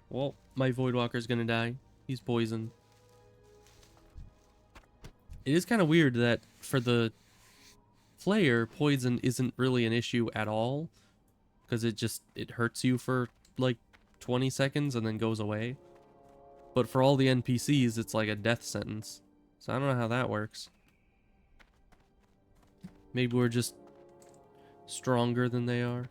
Well, my Voidwalker's gonna die. He's poisoned. It is kind of weird that for the player, poison isn't really an issue at all. Because it hurts you for like 20 seconds and then goes away. But for all the NPCs, it's like a death sentence. So I don't know how that works. Maybe we're just stronger than they are.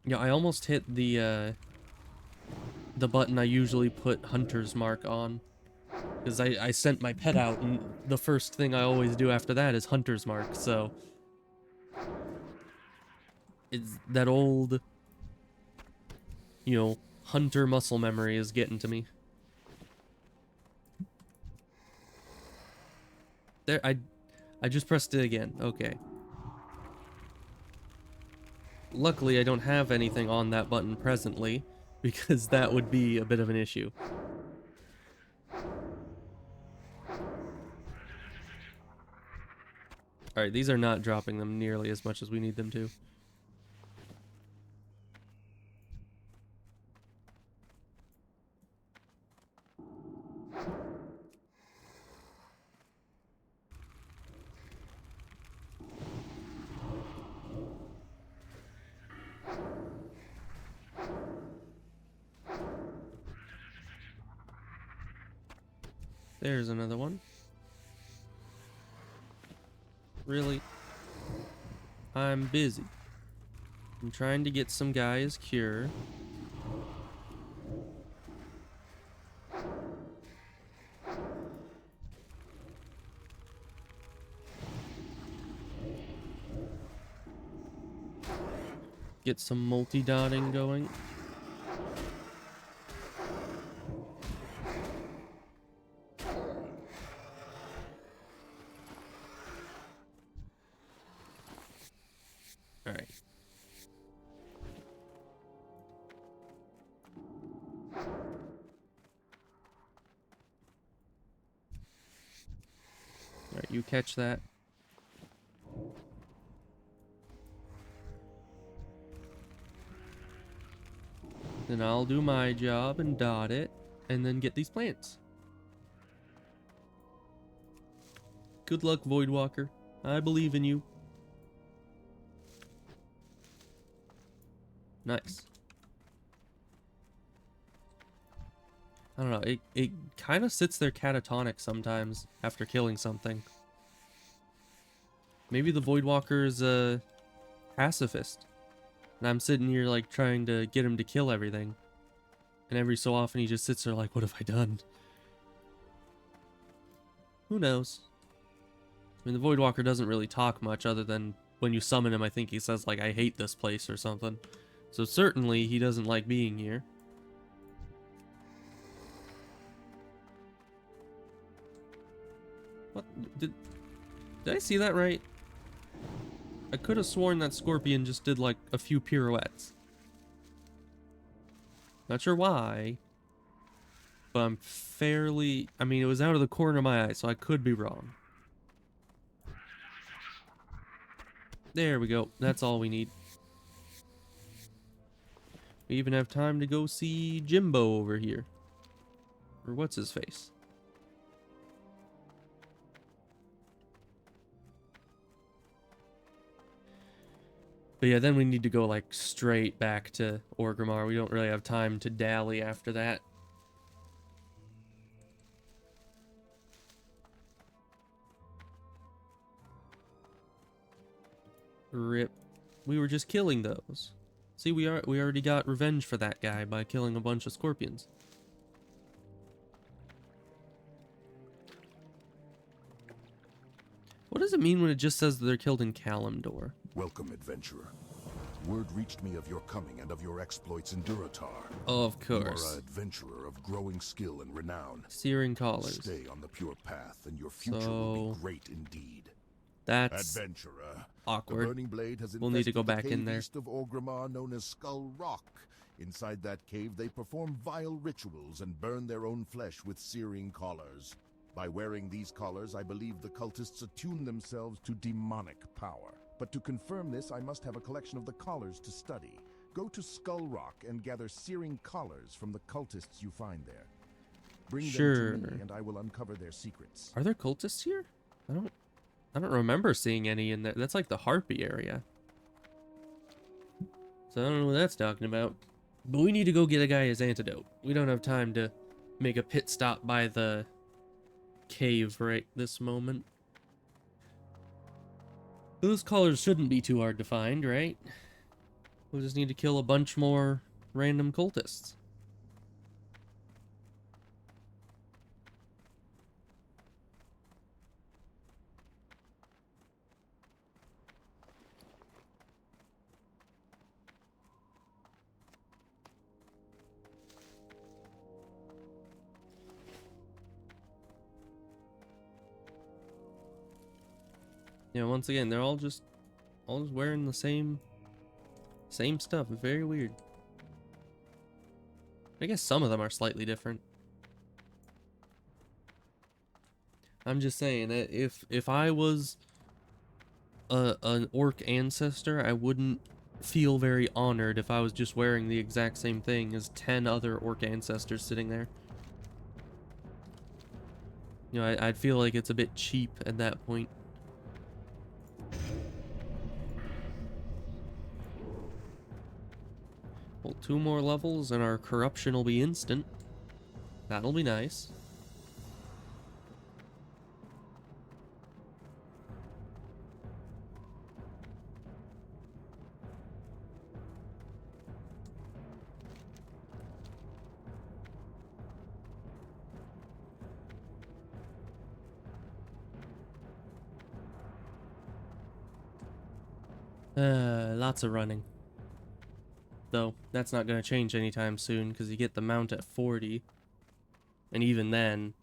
Yeah, I almost hit the button I usually put Hunter's Mark on. Because I sent my pet out, and the first thing I always do after that is Hunter's Mark, so... It's that old, you know, hunter muscle memory is getting to me. There, I just pressed it again. Okay. Luckily, I don't have anything on that button presently, because that would be a bit of an issue. Alright, these are not dropping them nearly as much as we need them to. There's another one. Really? I'm busy. I'm trying to get some guys cure. Get some multi-dotting going. Alright. Alright, you catch that. Then I'll do my job and dot it, and then get these plants. Good luck, Voidwalker. I believe in you. Nice. I don't know, it kind of sits there catatonic sometimes after killing something. Maybe the Voidwalker is a pacifist. And I'm sitting here like trying to get him to kill everything. And every so often he just sits there like, what have I done? Who knows? I mean, the Voidwalker doesn't really talk much other than when you summon him, I think he says, like, I hate this place or something. So certainly he doesn't like being here. What? Did I see that right? I could have sworn that scorpion just did, like, a few pirouettes. Not sure why. But I'm fairly... I mean, it was out of the corner of my eye, so I could be wrong. There we go. That's all we need. We even have time to go see Jimbo over here. Or what's his face? But yeah, then we need to go like straight back to Orgrimmar. We don't really have time to dally after that. Rip. We were just killing those. See, we already got revenge for that guy by killing a bunch of scorpions. What does it mean when it just says that they're killed in Kalimdor? Welcome, adventurer. Word reached me of your coming and of your exploits in Durotar. Of You course. are an adventurer of growing skill and renown. Searing collars. Stay on the pure path, and your future So, will be great indeed. That's Adventurer, awkward. the Burning Blade has We'll need to go infested back the in cave there. east of Orgrimmar known as Skull Rock. Inside that cave, they perform vile rituals and burn their own flesh with searing collars. By wearing these collars, I believe the cultists attune themselves to demonic power. But to confirm this, I must have a collection of the collars to study. Go to Skull Rock and gather searing collars from the cultists you find there. Bring them to me, and I will uncover their secrets. Are there cultists here? I don't remember seeing any in there. That's like the Harpy area. So I don't know what that's talking about. But we need to go get a guy his antidote. We don't have time to make a pit stop by the cave right this moment. Those collars shouldn't be too hard to find, right? We'll just need to kill a bunch more random cultists. Yeah, once again, they're all just wearing the same stuff. Very weird. I guess some of them are slightly different. I'm just saying that if I was an orc ancestor, I wouldn't feel very honored if I was just wearing the exact same thing as 10 other orc ancestors sitting there. You know, I'd feel like it's a bit cheap at that point. Well, 2 more levels and our corruption will be instant. That'll be nice. Lots of running. Though, that's not going to change anytime soon, because you get the mount at 40. And even then...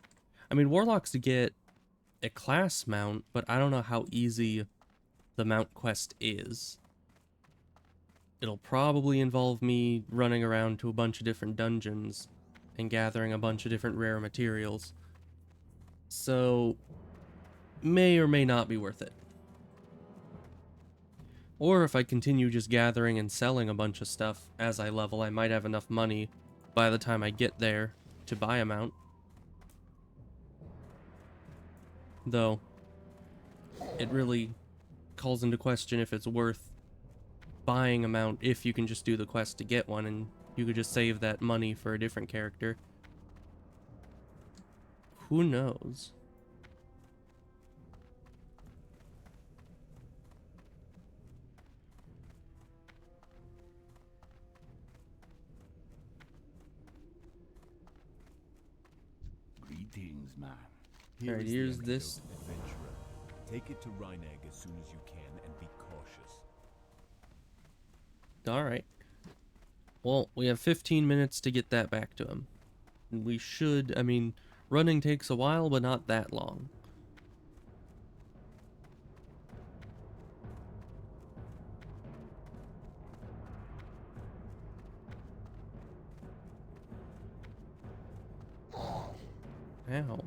I mean, Warlocks get a class mount, but I don't know how easy the mount quest is. It'll probably involve me running around to a bunch of different dungeons and gathering a bunch of different rare materials. So, may or may not be worth it. Or if I continue just gathering and selling a bunch of stuff as I level, I might have enough money by the time I get there to buy a mount. Though, it really calls into question if it's worth buying a mount if you can just do the quest to get one and you could just save that money for a different character. Who knows? Greetings, man. Here Alright, is the here's antidote, this. adventurer. Take it to Rheinegg as soon as you can and be cautious. Alright. Well, we have 15 minutes to get that back to him. And we should, I mean, running takes a while, but not that long. Ow.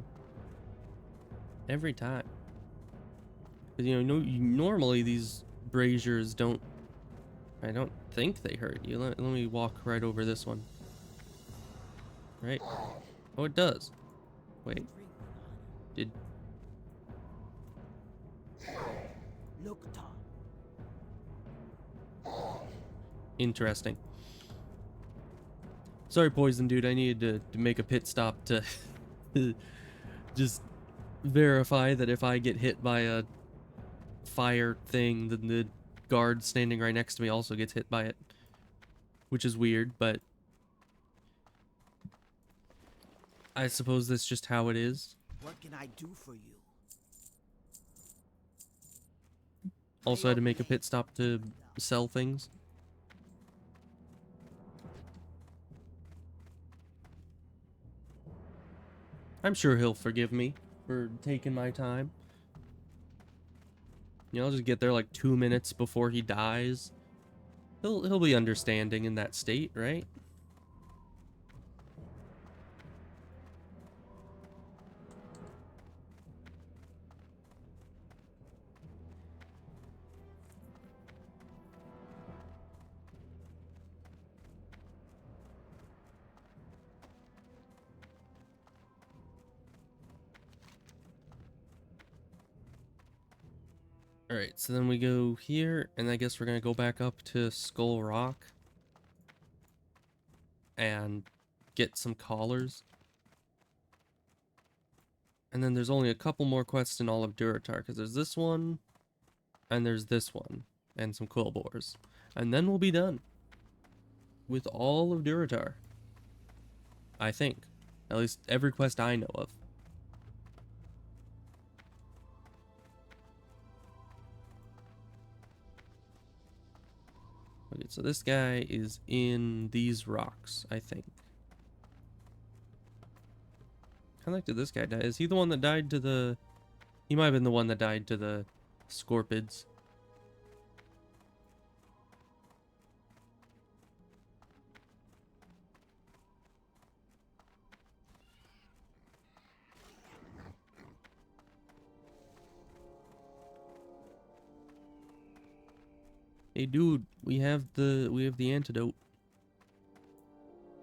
Every time. 'Cause, you know, normally these braziers don't... I don't think they hurt you. Let me walk right over this one. Right. Oh, it does. Wait. Did... Look, Tom. Interesting. Sorry, Poison Dude. I needed to make a pit stop to just verify that if I get hit by a fire thing, then the guard standing right next to me also gets hit by it. Which is weird, but I suppose that's just how it is. What can I do for you? Also had to make a pit stop to sell things. I'm sure he'll forgive me for taking my time. You know, I'll just get there like 2 minutes before he dies. He'll be understanding in that state, right? Alright, so then we go here, and I guess we're gonna go back up to Skull Rock and get some collars. And then there's only a couple more quests in all of Durotar, because there's this one, and there's this one, and some quill boars. And then we'll be done with all of Durotar. I think. At least every quest I know of. Okay, so this guy is in these rocks, I think. How the heck did this guy die? Is he the one that died to the... He might have been the one that died to the scorpids. Hey dude, we have the antidote.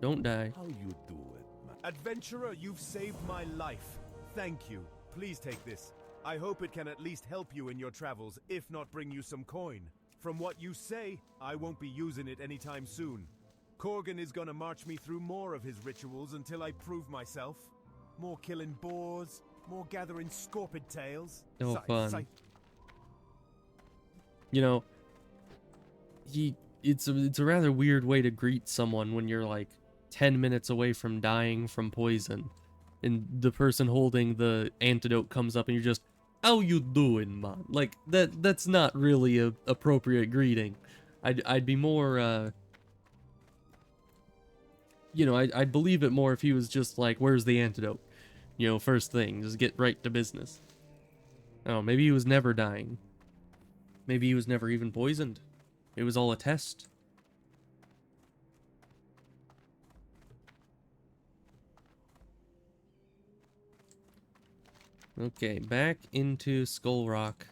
Don't die. How you do it, man? Adventurer, you've saved my life. Thank you. Please take this. I hope it can at least help you in your travels, if not bring you some coin. From what you say, I won't be using it anytime soon. Korgan is gonna march me through more of his rituals until I prove myself. More killing boars, more gathering scorpid tails. No fun. You know, it's a rather weird way to greet someone when you're like 10 minutes away from dying from poison, and the person holding the antidote comes up and you're just, how you doing, man? Like that's not really a appropriate greeting. I'd be more you know, I'd believe it more if he was just like, where's the antidote? You know, first thing, just get right to business. Oh, maybe he was never dying. Maybe he was never even poisoned. It was all a test. Okay, back into Skull Rock.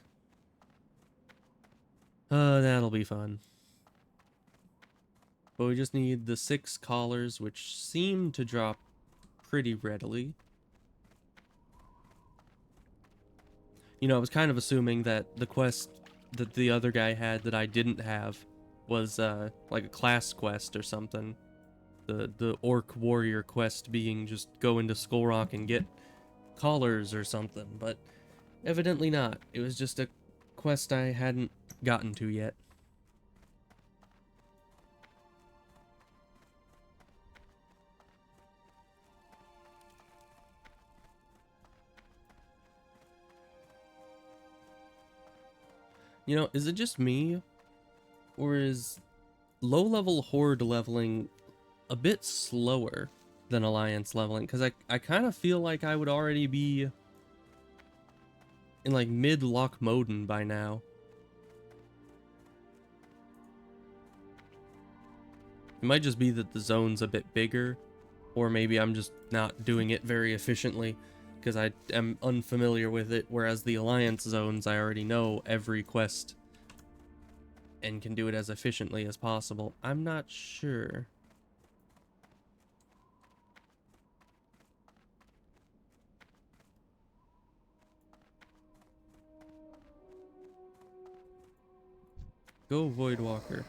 That'll be fun. But we just need the 6 collars, which seem to drop pretty readily. You know, I was kind of assuming that the quest that the other guy had that I didn't have was like a class quest or something. The orc warrior quest being just go into Skull Rock and get collars or something, but evidently not. It was just a quest I hadn't gotten to yet. You know, is it just me? Or is low-level Horde leveling a bit slower than Alliance leveling? Because I kind of feel like I would already be in, like, mid-Lochmoden by now. It might just be that the zone's a bit bigger, or maybe I'm just not doing it very efficiently because I am unfamiliar with it, whereas the Alliance zones, I already know every quest and can do it as efficiently as possible. I'm not sure. Go Voidwalker.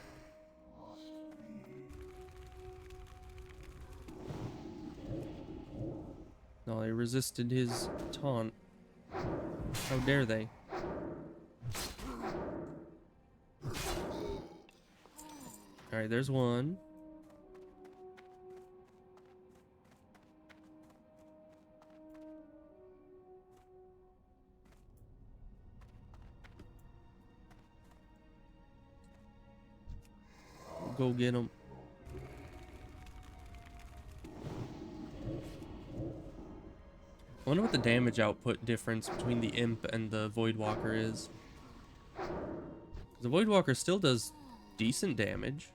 No, they resisted his taunt. How dare they? Alright, there's one. Go get him. I wonder what the damage output difference between the Imp and the Voidwalker is. The Voidwalker still does decent damage.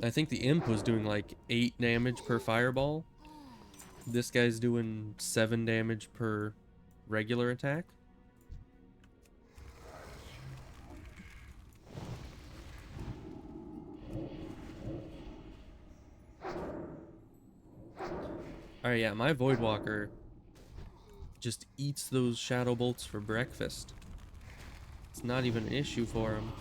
I think the Imp was doing like 8 damage per fireball. This guy's doing 7 damage per regular attack. Alright, yeah, my Voidwalker just eats those shadow bolts for breakfast. It's not even an issue for him.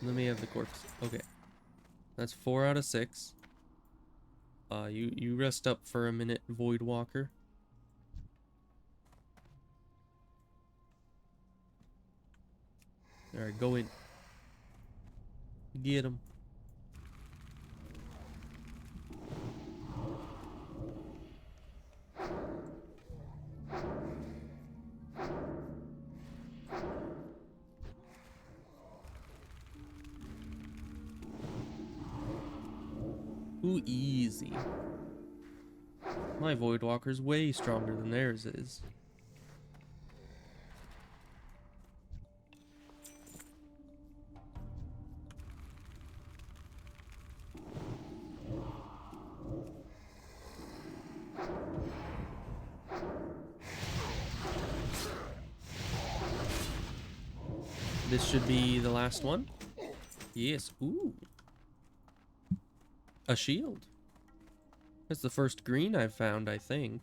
Let me have the corpse. Okay. That's 4 out of 6. You rest up for a minute, Voidwalker. Alright, go in. Get him. Ooh, easy. My Voidwalker's way stronger than theirs is. This should be the last one. Yes. Ooh. A shield. That's the first green I've found, I think.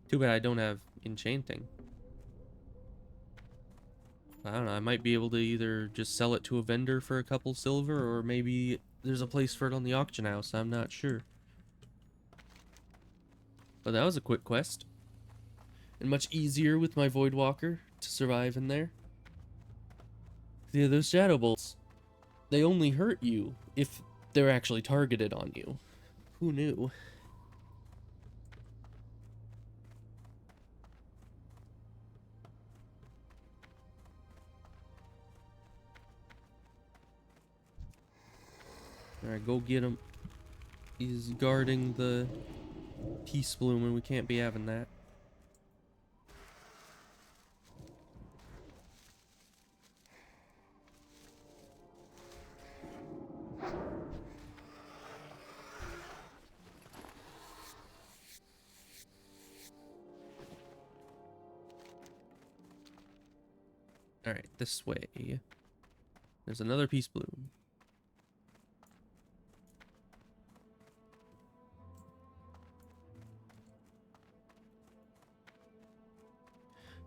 Too bad I don't have enchanting. I don't know, I might be able to either just sell it to a vendor for a couple silver, or maybe there's a place for it on the auction house, I'm not sure. But that was a quick quest. And much easier with my Voidwalker to survive in there. Yeah, those shadow bolts, they only hurt you if they're actually targeted on you. Who knew? Alright, go get him. He's guarding the Peace Bloom and we can't be having that. Alright, this way. There's another Peace Bloom.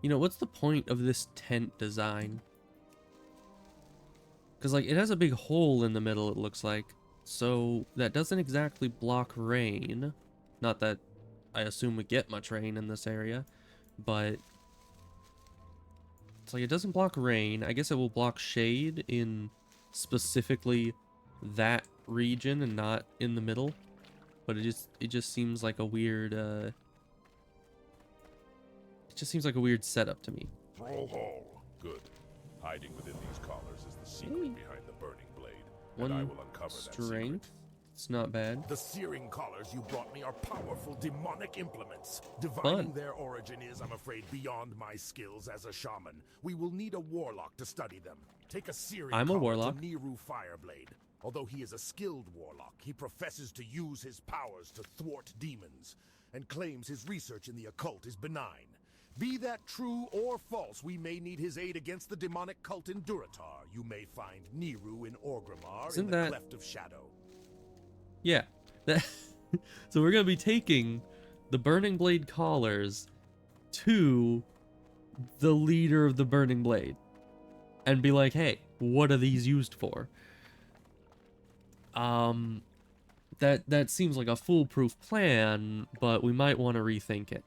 You know, what's the point of this tent design? Because, like, it has a big hole in the middle, it looks like. So, that doesn't exactly block rain. Not that I assume we get much rain in this area, but it's like it doesn't block rain. I guess it will block shade in specifically that region and not in the middle. But it just seems like a weird it just seems like a weird setup to me. Thrall Hall. Good. Hiding within these collars is the secret behind the burning blade. And I One will uncover that strength. secret. It's not bad. The searing collars you brought me are powerful demonic implements. Divining their origin is, I'm afraid, beyond my skills as a shaman. We will need a warlock to study them. Take a searing I'm a collar warlock. to Niru Fireblade. Although he is a skilled warlock, he professes to use his powers to thwart demons, and claims his research in the occult is benign. Be that true or false, we may need his aid against the demonic cult in Duratar. You may find Niru in Orgrimmar in the Cleft of Shadow. Yeah. So we're going to be taking the Burning Blade collars to the leader of the Burning Blade and be like, hey, what are these used for? That seems like a foolproof plan, but we might want to rethink it.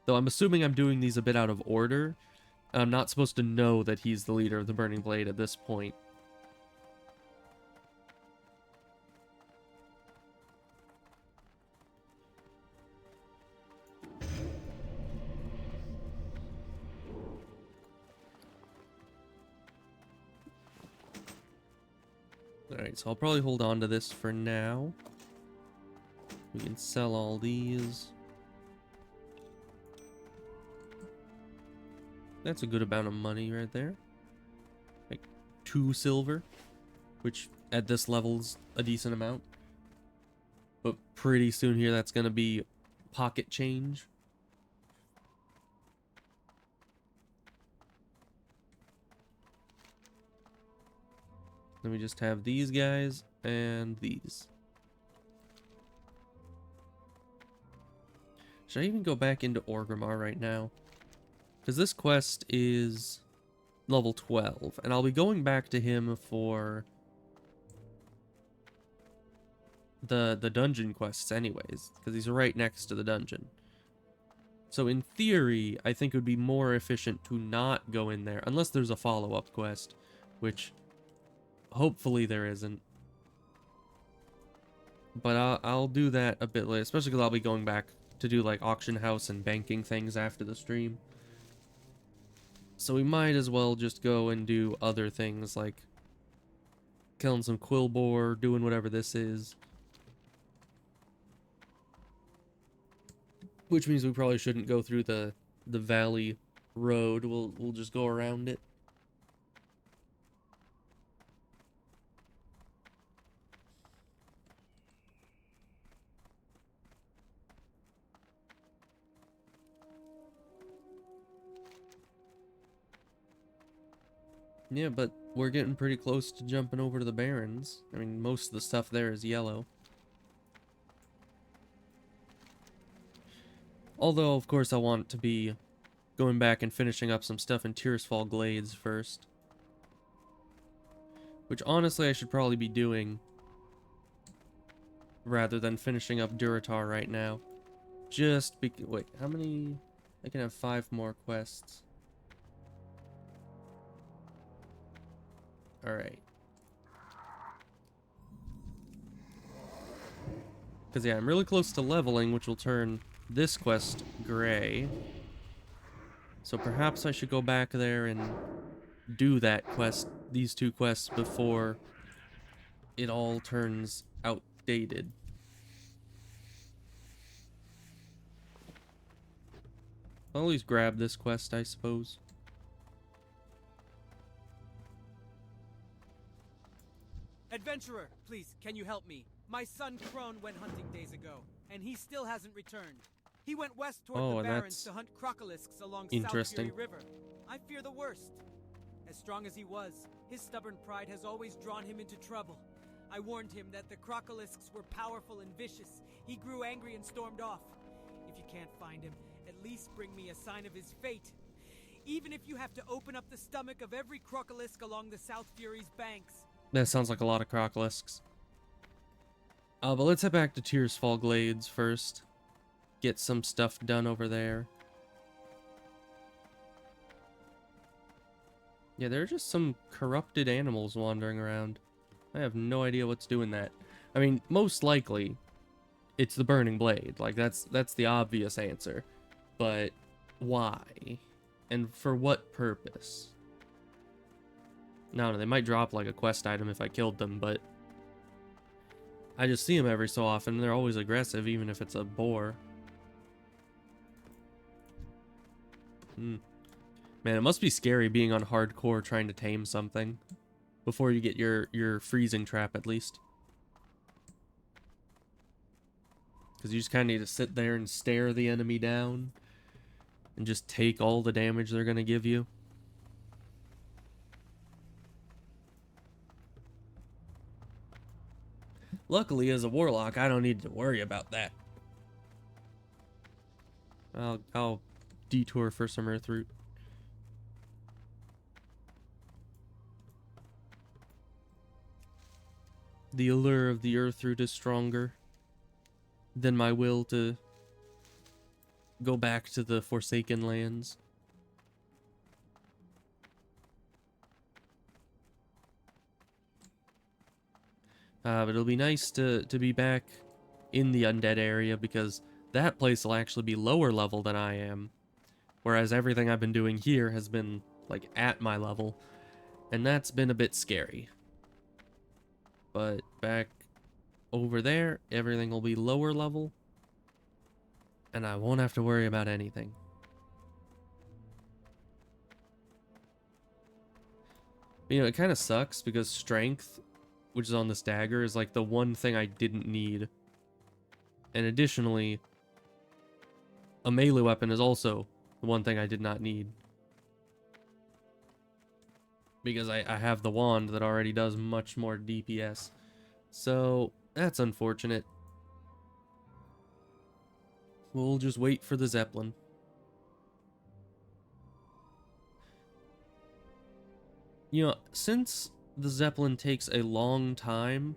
Though I'm assuming I'm doing these a bit out of order. I'm not supposed to know that he's the leader of the Burning Blade at this point. Alright, so I'll probably hold on to this for now. We can sell all these. That's a good amount of money right there. Like 2 silver, which at this level's a decent amount. But pretty soon here that's gonna be pocket change. Let me just have these guys and these. Should I even go back into Orgrimmar right now? Because this quest is level 12, and I'll be going back to him for the dungeon quests anyways, because he's right next to the dungeon. So in theory, I think it would be more efficient to not go in there, unless there's a follow-up quest, which hopefully there isn't. But I'll do that a bit later, especially because I'll be going back to do like auction house and banking things after the stream. So we might as well just go and do other things like killing some Quillboar, doing whatever this is. Which means we probably shouldn't go through the valley road. We'll just go around it. Yeah, but we're getting pretty close to jumping over to the Barrens. I mean, most of the stuff there is yellow. Although, of course, I want to be going back and finishing up some stuff in Tearsfall Glades first. Which, honestly, I should probably be doing rather than finishing up Duratar right now. Just because... Wait, how many... I can have 5 more quests. Alright. Because, yeah, I'm really close to leveling, which will turn this quest gray. So perhaps I should go back there and do that quest, these 2 quests, before it all turns outdated. I'll always grab this quest, I suppose. Adventurer, please, can you help me? My son Crone went hunting days ago, and he still hasn't returned. He went west toward the Barrens to hunt crocolisks along South Fury River. I fear the worst. As strong as he was, his stubborn pride has always drawn him into trouble. I warned him that the crocolisks were powerful and vicious. He grew angry and stormed off. If you can't find him, at least bring me a sign of his fate. Even if you have to open up the stomach of every crocolisk along the South Fury's banks. That sounds like a lot of crocolisks. But let's head back to Tears Fall Glades first. Get some stuff done over there. Yeah, there are just some corrupted animals wandering around. I have no idea what's doing that. I mean, most likely, it's the Burning Blade. Like, that's the obvious answer. But why? And for what purpose? No, they might drop, like, a quest item if I killed them, but I just see them every so often, and they're always aggressive, even if it's a boar. Man, it must be scary being on hardcore trying to tame something before you get your freezing trap, at least. Because you just kind of need to sit there and stare the enemy down and just take all the damage they're going to give you. Luckily, as a warlock, I don't need to worry about that. I'll detour for some earth root. The allure of the earth root is stronger than my will to go back to the Forsaken Lands. But it'll be nice to be back in the undead area, because that place will actually be lower level than I am. Whereas everything I've been doing here has been, like, at my level. And that's been a bit scary. But back over there, everything will be lower level. And I won't have to worry about anything. You know, it kind of sucks because strength, which is on this dagger, is like the one thing I didn't need. And additionally, a melee weapon is also the one thing I did not need. Because I have the wand that already does much more DPS. So, that's unfortunate. We'll just wait for the Zeppelin. You know, since the Zeppelin takes a long time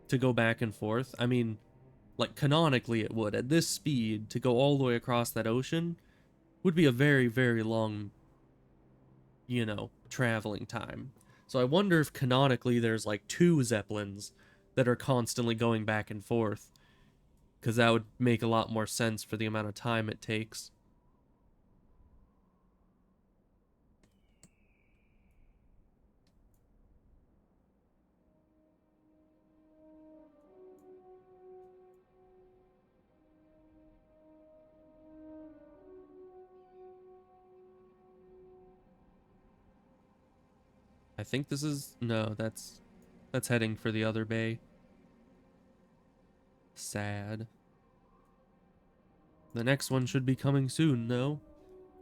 to go back and forth, I mean, like, canonically it would. At this speed, to go all the way across that ocean would be a very, very long, you know, traveling time. So I wonder if canonically there's like 2 Zeppelins that are constantly going back and forth, because that would make a lot more sense for the amount of time it takes. I think this is... No, that's heading for the other bay. Sad. The next one should be coming soon, though.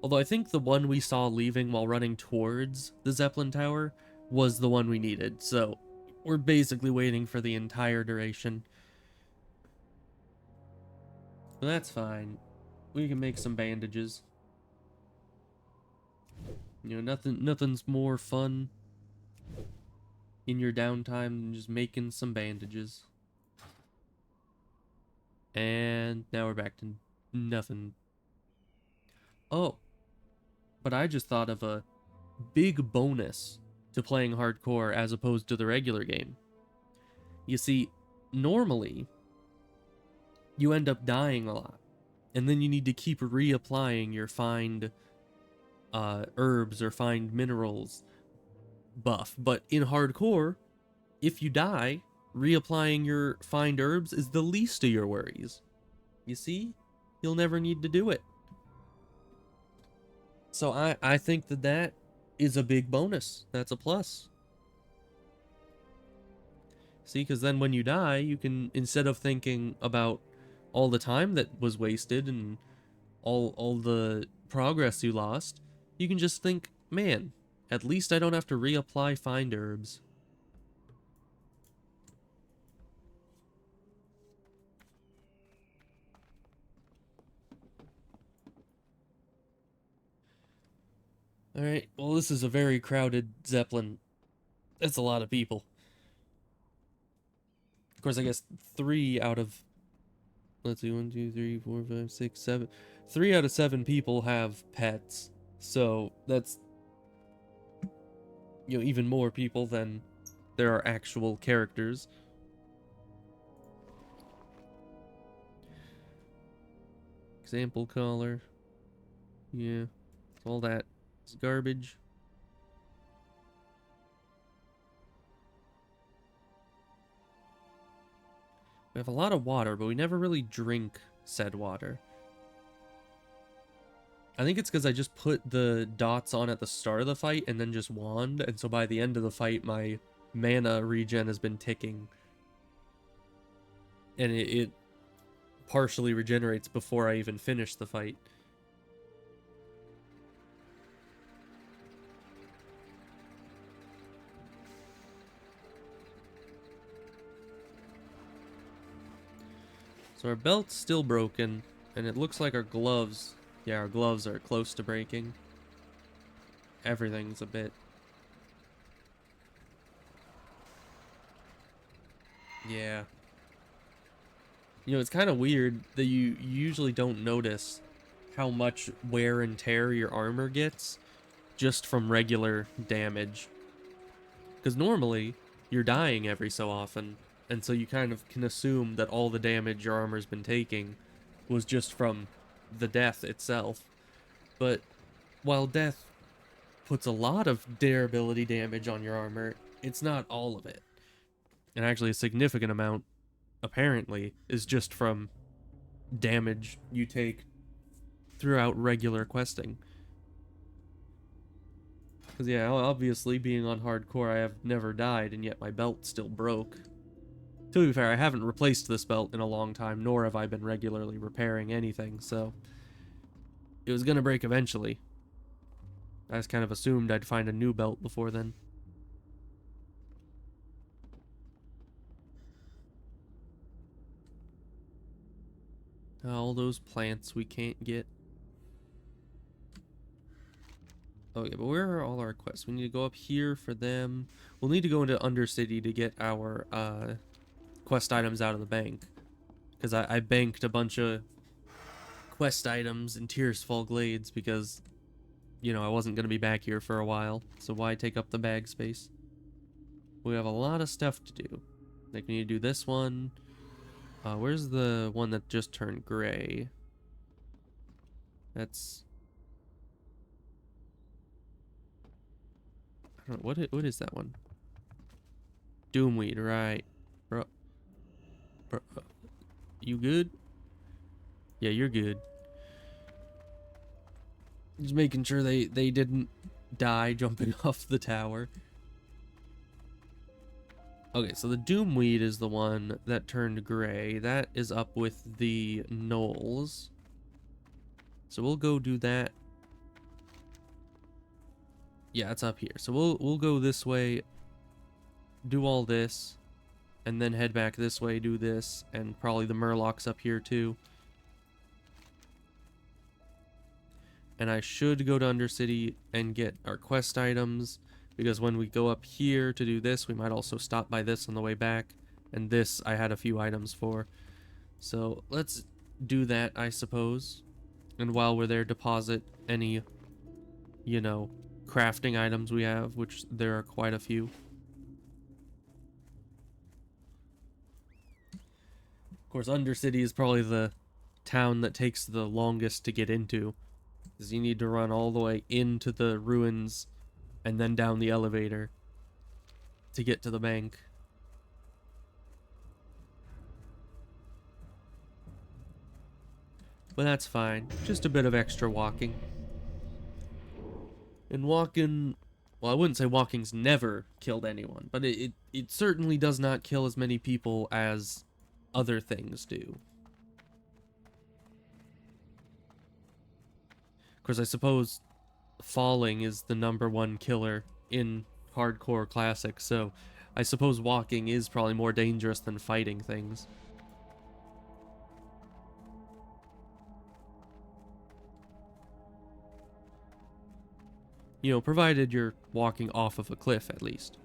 Although I think the one we saw leaving while running towards the Zeppelin Tower was the one we needed, so we're basically waiting for the entire duration. But that's fine. We can make some bandages. You know, nothing's more fun in your downtime than just making some bandages. And now we're back to nothing. Oh, but I just thought of a big bonus to playing hardcore as opposed to the regular game. You see, normally, you end up dying a lot, and then you need to keep reapplying your find herbs or find minerals buff. But in hardcore, if you die, reapplying your find herbs is the least of your worries. You see? You'll never need to do it. So I think that is a big bonus. That's a plus. See, because then when you die, you can, instead of thinking about all the time that was wasted and all the progress you lost, you can just think, man, at least I don't have to reapply find herbs. Alright, well, this is a very crowded Zeppelin. That's a lot of people. Of course, I guess 3 out of, let's see, 1, 2, 3, 4, 5, 6, 7. 3 out of 7 people have pets. So that's, even more people than there are actual characters. Example color. Yeah. All that is garbage. We have a lot of water, but we never really drink said water. I think it's because I just put the dots on at the start of the fight and then just wand, and so by the end of the fight, my mana regen has been ticking. And it partially regenerates before I even finish the fight. So our belt's still broken, and it looks like our gloves, yeah, our gloves are close to breaking. Everything's a bit. Yeah. It's kind of weird that you usually don't notice how much wear and tear your armor gets just from regular damage. Because normally, you're dying every so often, and so you kind of can assume that all the damage your armor's been taking was just from the death itself. But while death puts a lot of durability damage on your armor, it's not all of it. And actually a significant amount, apparently, is just from damage you take throughout regular questing. Because, yeah, obviously, being on hardcore, I have never died, and yet my belt still broke. To be fair, I haven't replaced this belt in a long time, nor have I been regularly repairing anything, so it was gonna break eventually. I just kind of assumed I'd find a new belt before then. All those plants we can't get. Okay, but where are all our quests? We need to go up here for them. We'll need to go into Undercity to get our quest items out of the bank. Because I banked a bunch of quest items in Tearsfall Glades because, I wasn't going to be back here for a while. So why take up the bag space? We have a lot of stuff to do. Like, we need to do this one. Where's the one that just turned gray? That's... I don't know, what is that one? Doomweed, right. Bro. You good? Yeah, you're good. Just making sure they didn't die jumping off the tower. Okay, so the Doomweed is the one that turned gray. That is up with the gnolls. So we'll go do that. Yeah, it's up here. So we'll go this way, do all this, and then head back this way, do this, and probably the Murloc's up here too. And I should go to Undercity and get our quest items, because when we go up here to do this, we might also stop by this on the way back, and this I had a few items for. So let's do that, I suppose. And while we're there, deposit any, crafting items we have, which there are quite a few. Of course, Undercity is probably the town that takes the longest to get into, because you need to run all the way into the ruins and then down the elevator to get to the bank. But that's fine. Just a bit of extra walking. And walking... Well, I wouldn't say walking's never killed anyone, but it certainly does not kill as many people as other things do. Of course, I suppose falling is the #1 killer in hardcore classic, so I suppose walking is probably more dangerous than fighting things. Provided you're walking off of a cliff, at least.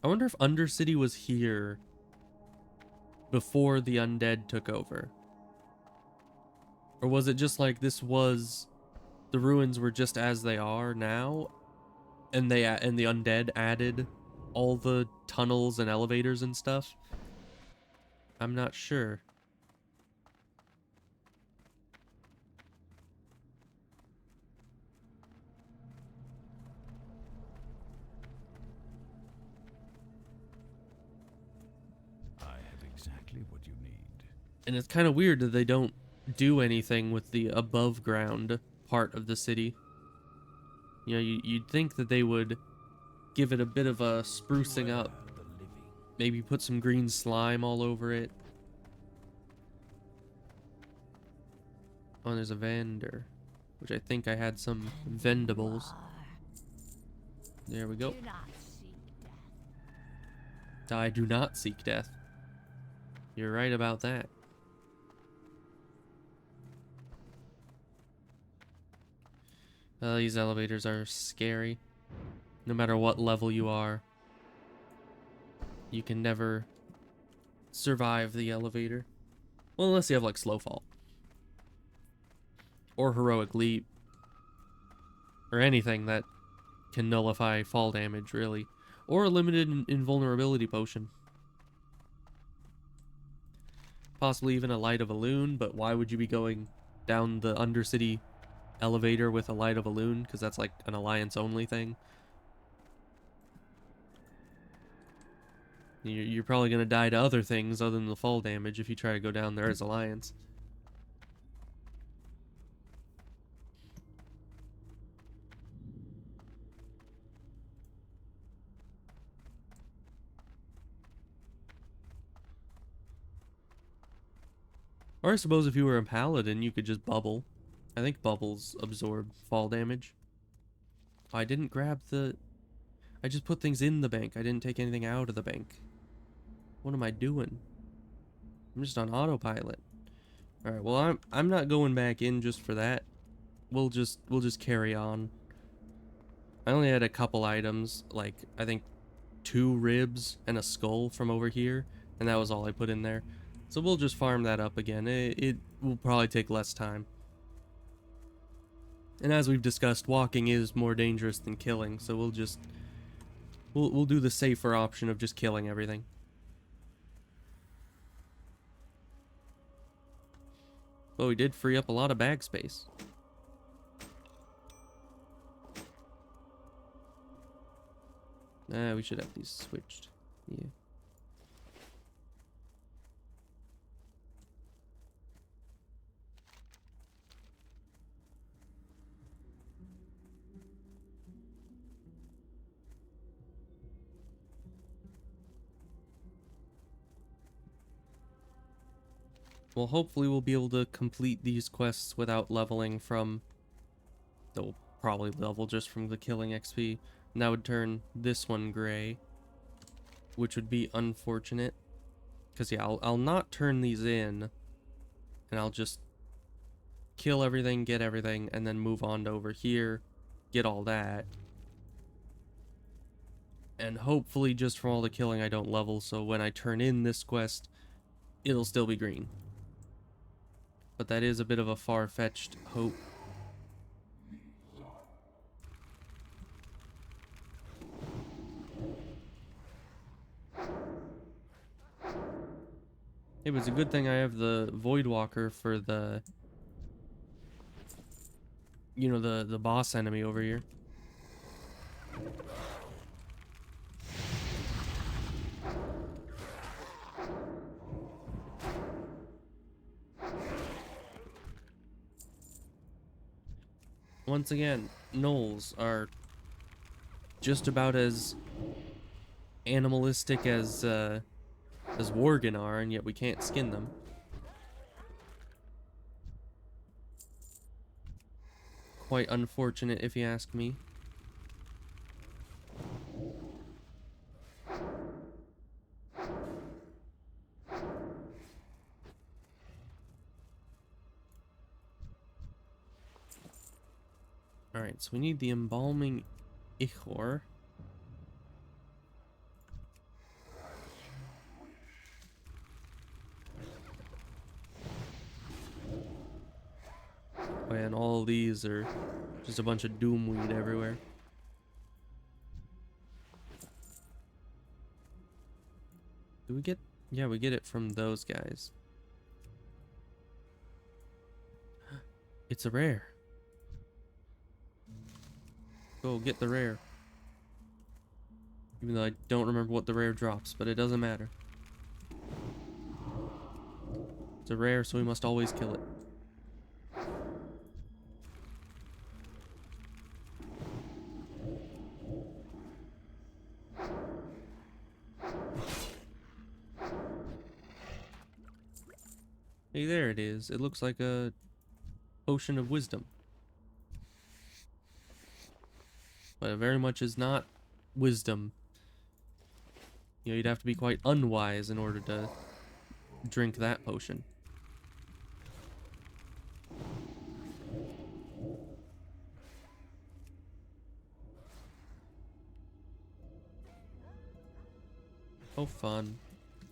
I wonder if Undercity was here before the undead took over. Or was it just like this was... The ruins were just as they are now, and the undead added all the tunnels and elevators and stuff? I'm not sure. I have exactly what you need. And it's kind of weird that they don't do anything with the above ground part of the city. You know, you'd think that they would give it a bit of a sprucing up. Maybe put some green slime all over it. Oh, there's a vendor, which I think I had some vendables. There we go. I do not seek death. You're right about that. These elevators are scary. No matter what level you are, you can never survive the elevator. Well, unless you have like slow fall. Or heroic leap. Or anything that can nullify fall damage, really. Or a limited invulnerability potion. Possibly even a light of a loon, but why would you be going down the Undercity elevator with a light of a loon? Because that's like an alliance only thing. You're probably going to die to other things other than the fall damage if you try to go down there as alliance. Or I suppose if you were a paladin, you could just bubble. I think bubbles absorb fall damage. Oh, I didn't grab the... I just put things in the bank. I didn't take anything out of the bank. What am I doing? I'm just on autopilot. Alright, well I'm not going back in just for that. We'll just carry on. I only had a couple items, like I think 2 ribs and a skull from over here, and that was all I put in there. So we'll just farm that up again. It will probably take less time. And as we've discussed, walking is more dangerous than killing, so we'll just... We'll do the safer option of just killing everything. But we did free up a lot of bag space. We should have these switched. Yeah. Well, hopefully we'll be able to complete these quests without leveling from... They'll probably level just from the killing XP. And that would turn this one gray. Which would be unfortunate. Because, yeah, I'll not turn these in. And I'll just kill everything, get everything, and then move on to over here. Get all that. And hopefully just from all the killing I don't level, so when I turn in this quest, it'll still be green. But that is a bit of a far-fetched hope. It was a good thing I have the Voidwalker for the... You know, the boss enemy over here. Once again, gnolls are just about as animalistic as worgen are, and yet we can't skin them. Quite unfortunate, if you ask me. Alright, so we need the embalming ichor. and all of these are just a bunch of doomweed everywhere. Do we get... Yeah, we get it from those guys. It's a rare. Go get the rare. Even though I don't remember what the rare drops, but it doesn't matter. It's a rare, so we must always kill it. Hey, there it is. It looks like a potion of wisdom. But it very much is not wisdom. You know, you'd have to be quite unwise in order to drink that potion. Oh, fun.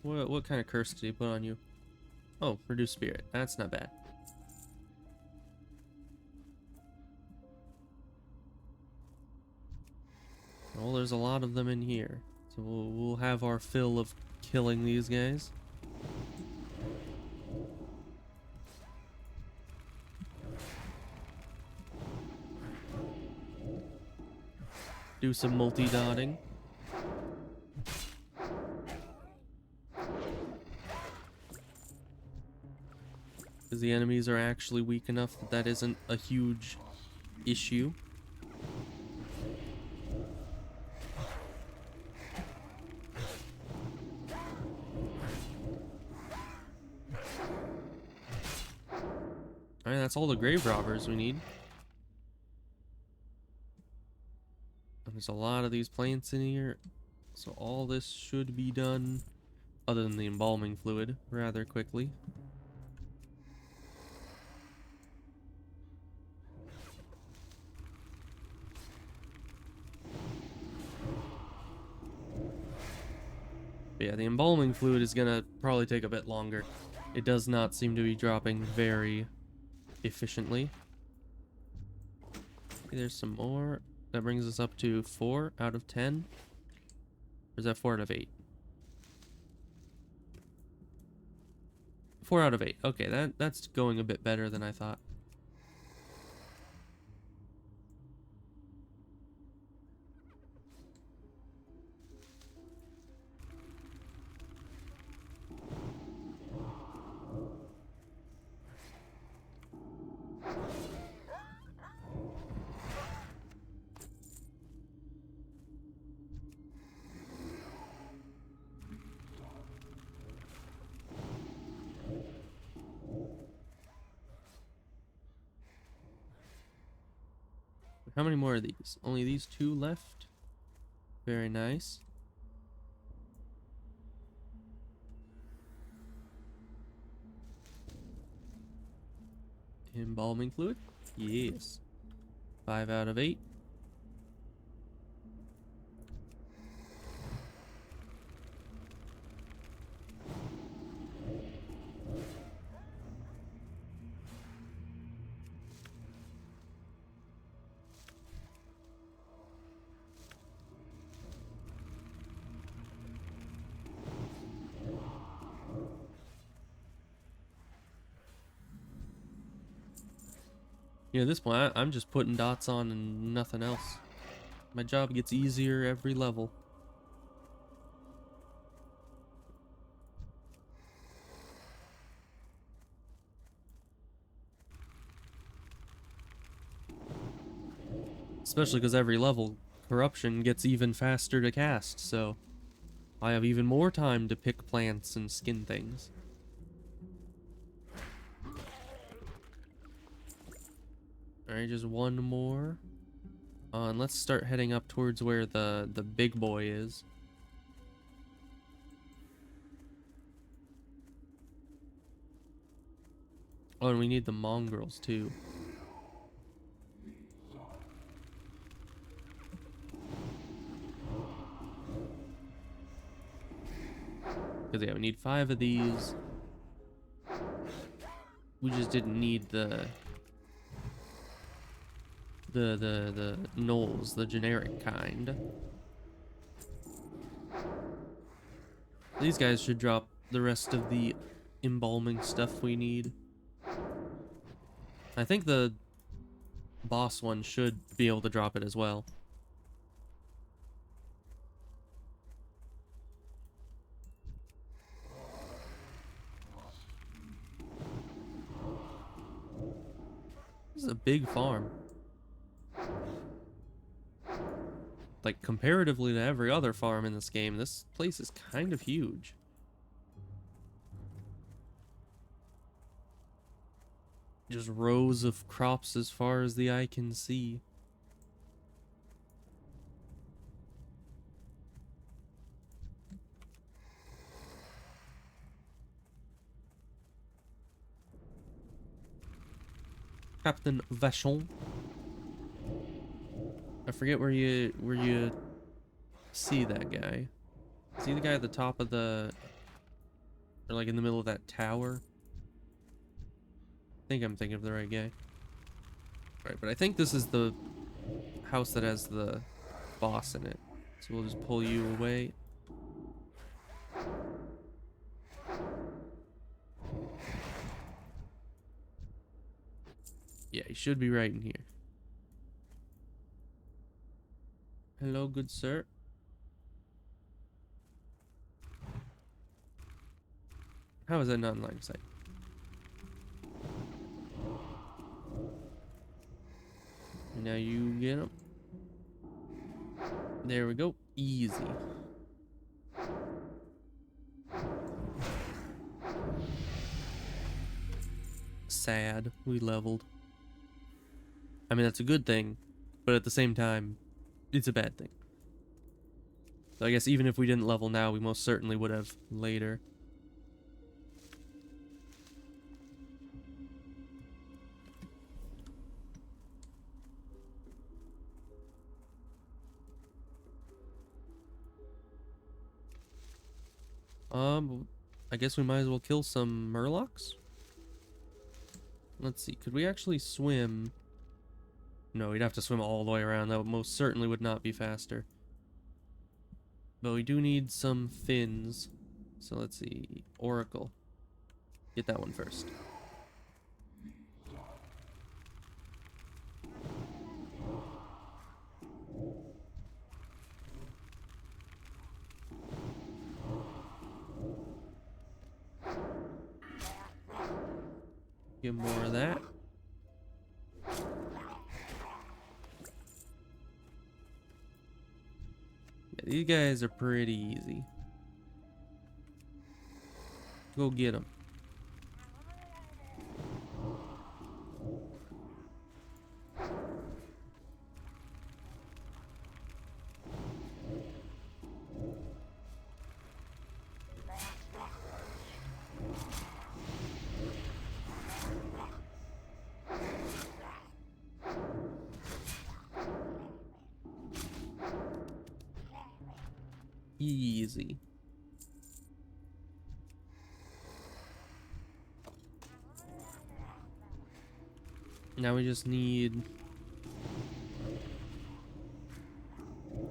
What kind of curse did he put on you? Oh, reduce spirit. That's not bad. Well, there's a lot of them in here. So we'll have our fill of killing these guys. Do some multi-dotting. Because the enemies are actually weak enough that that isn't a huge issue. Alright, that's all the grave robbers we need. And there's a lot of these plants in here, so all this should be done, other than the embalming fluid, rather quickly. But yeah, the embalming fluid is gonna probably take a bit longer. It does not seem to be dropping very efficiently. Okay, there's some more. That brings us up to 4 out of 10. Or is that 4 out of 8? 4 out of 8. Okay, that's going a bit better than I thought. How many more of these? Only these 2 left. Very nice. Embalming fluid? Yes. 5 out of 8. You know, at this point, I'm just putting dots on and nothing else. My job gets easier every level. Especially because every level, corruption gets even faster to cast, so I have even more time to pick plants and skin things. Alright, just one more. And let's start heading up towards where the big boy is. Oh, and we need the mongrels too. Because yeah, we need 5 of these. We just didn't need the the gnolls, the generic kind. These guys should drop the rest of the embalming stuff we need. I think the boss one should be able to drop it as well. This is a big farm. Like, comparatively to every other farm in this game, this place is kind of huge. Just rows of crops as far as the eye can see. Captain Vachon. I forget where you see that guy. Is he the guy at the top of the, or like in the middle of that tower? I think I'm thinking of the right guy. Right, but I think this is the house that has the boss in it. So we'll just pull you away. Yeah, he should be right in here. Hello, good sir. How is that not in line of sight? And now you get him. There we go. Easy. Sad. We leveled. I mean, that's a good thing, but at the same time, it's a bad thing. So I guess even if we didn't level now, we most certainly would have later. I guess we might as well kill some murlocs. Let's see, could we actually swim? No, we'd have to swim all the way around. That most certainly would not be faster. But we do need some fins. So let's see, Oracle. Get that one first. Get more of that. Yeah, these guys are pretty easy. Go get them. Easy. Now we just need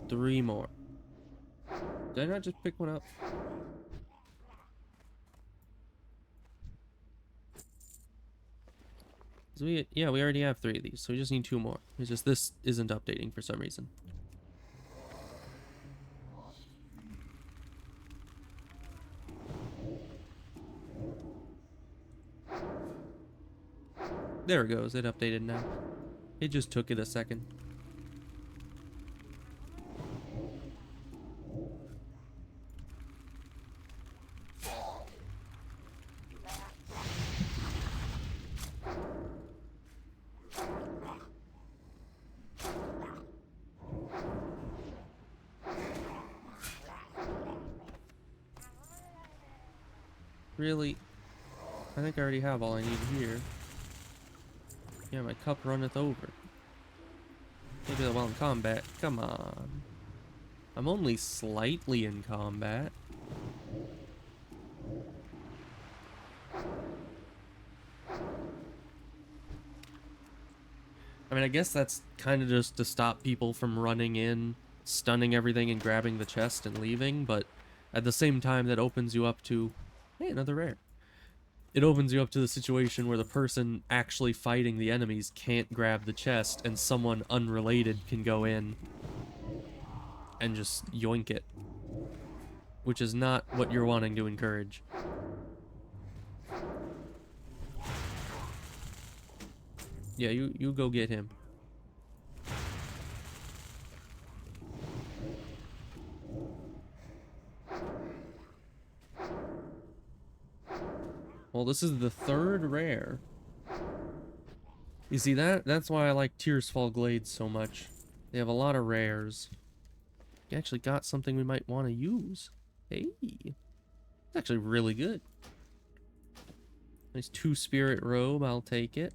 3 more. Did I not just pick one up? So we already have 3 of these, so we just need 2 more. It's just this isn't updating for some reason. There it goes, it updated now. It just took it a second. Really? I think I already have all I need here. Yeah, my cup runneth over. Can't do that while in combat. Come on. I'm only slightly in combat. I mean, I guess that's kind of just to stop people from running in, stunning everything, and grabbing the chest and leaving, but at the same time, that opens you up to... Hey, another rare. It opens you up to the situation where the person actually fighting the enemies can't grab the chest, and someone unrelated can go in and just yoink it. Which is not what you're wanting to encourage. Yeah, you go get him. Well, this is the third rare. You see, that's why I like Tearsfall Glades so much. They have a lot of rares. You actually got something we might want to use. Hey. It's actually really good. Nice 2-spirit robe, I'll take it.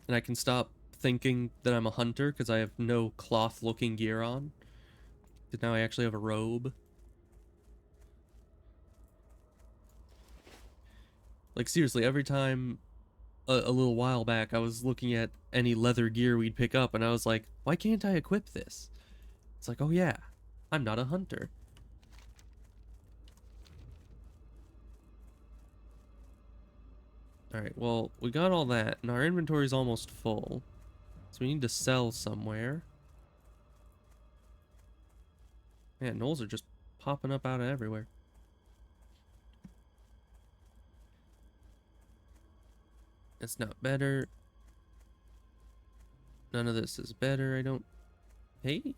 And I can stop thinking that I'm a hunter because I have no cloth-looking gear on. Because now I actually have a robe. Like, seriously, every time a little while back I was looking at any leather gear we'd pick up, and I was like, why can't I equip this? It's like, oh yeah, I'm not a hunter. Alright, well, we got all that, and our inventory's almost full. So we need to sell somewhere. Man, gnolls are just popping up out of everywhere. It's not better. None of this is better, I don't... Hey,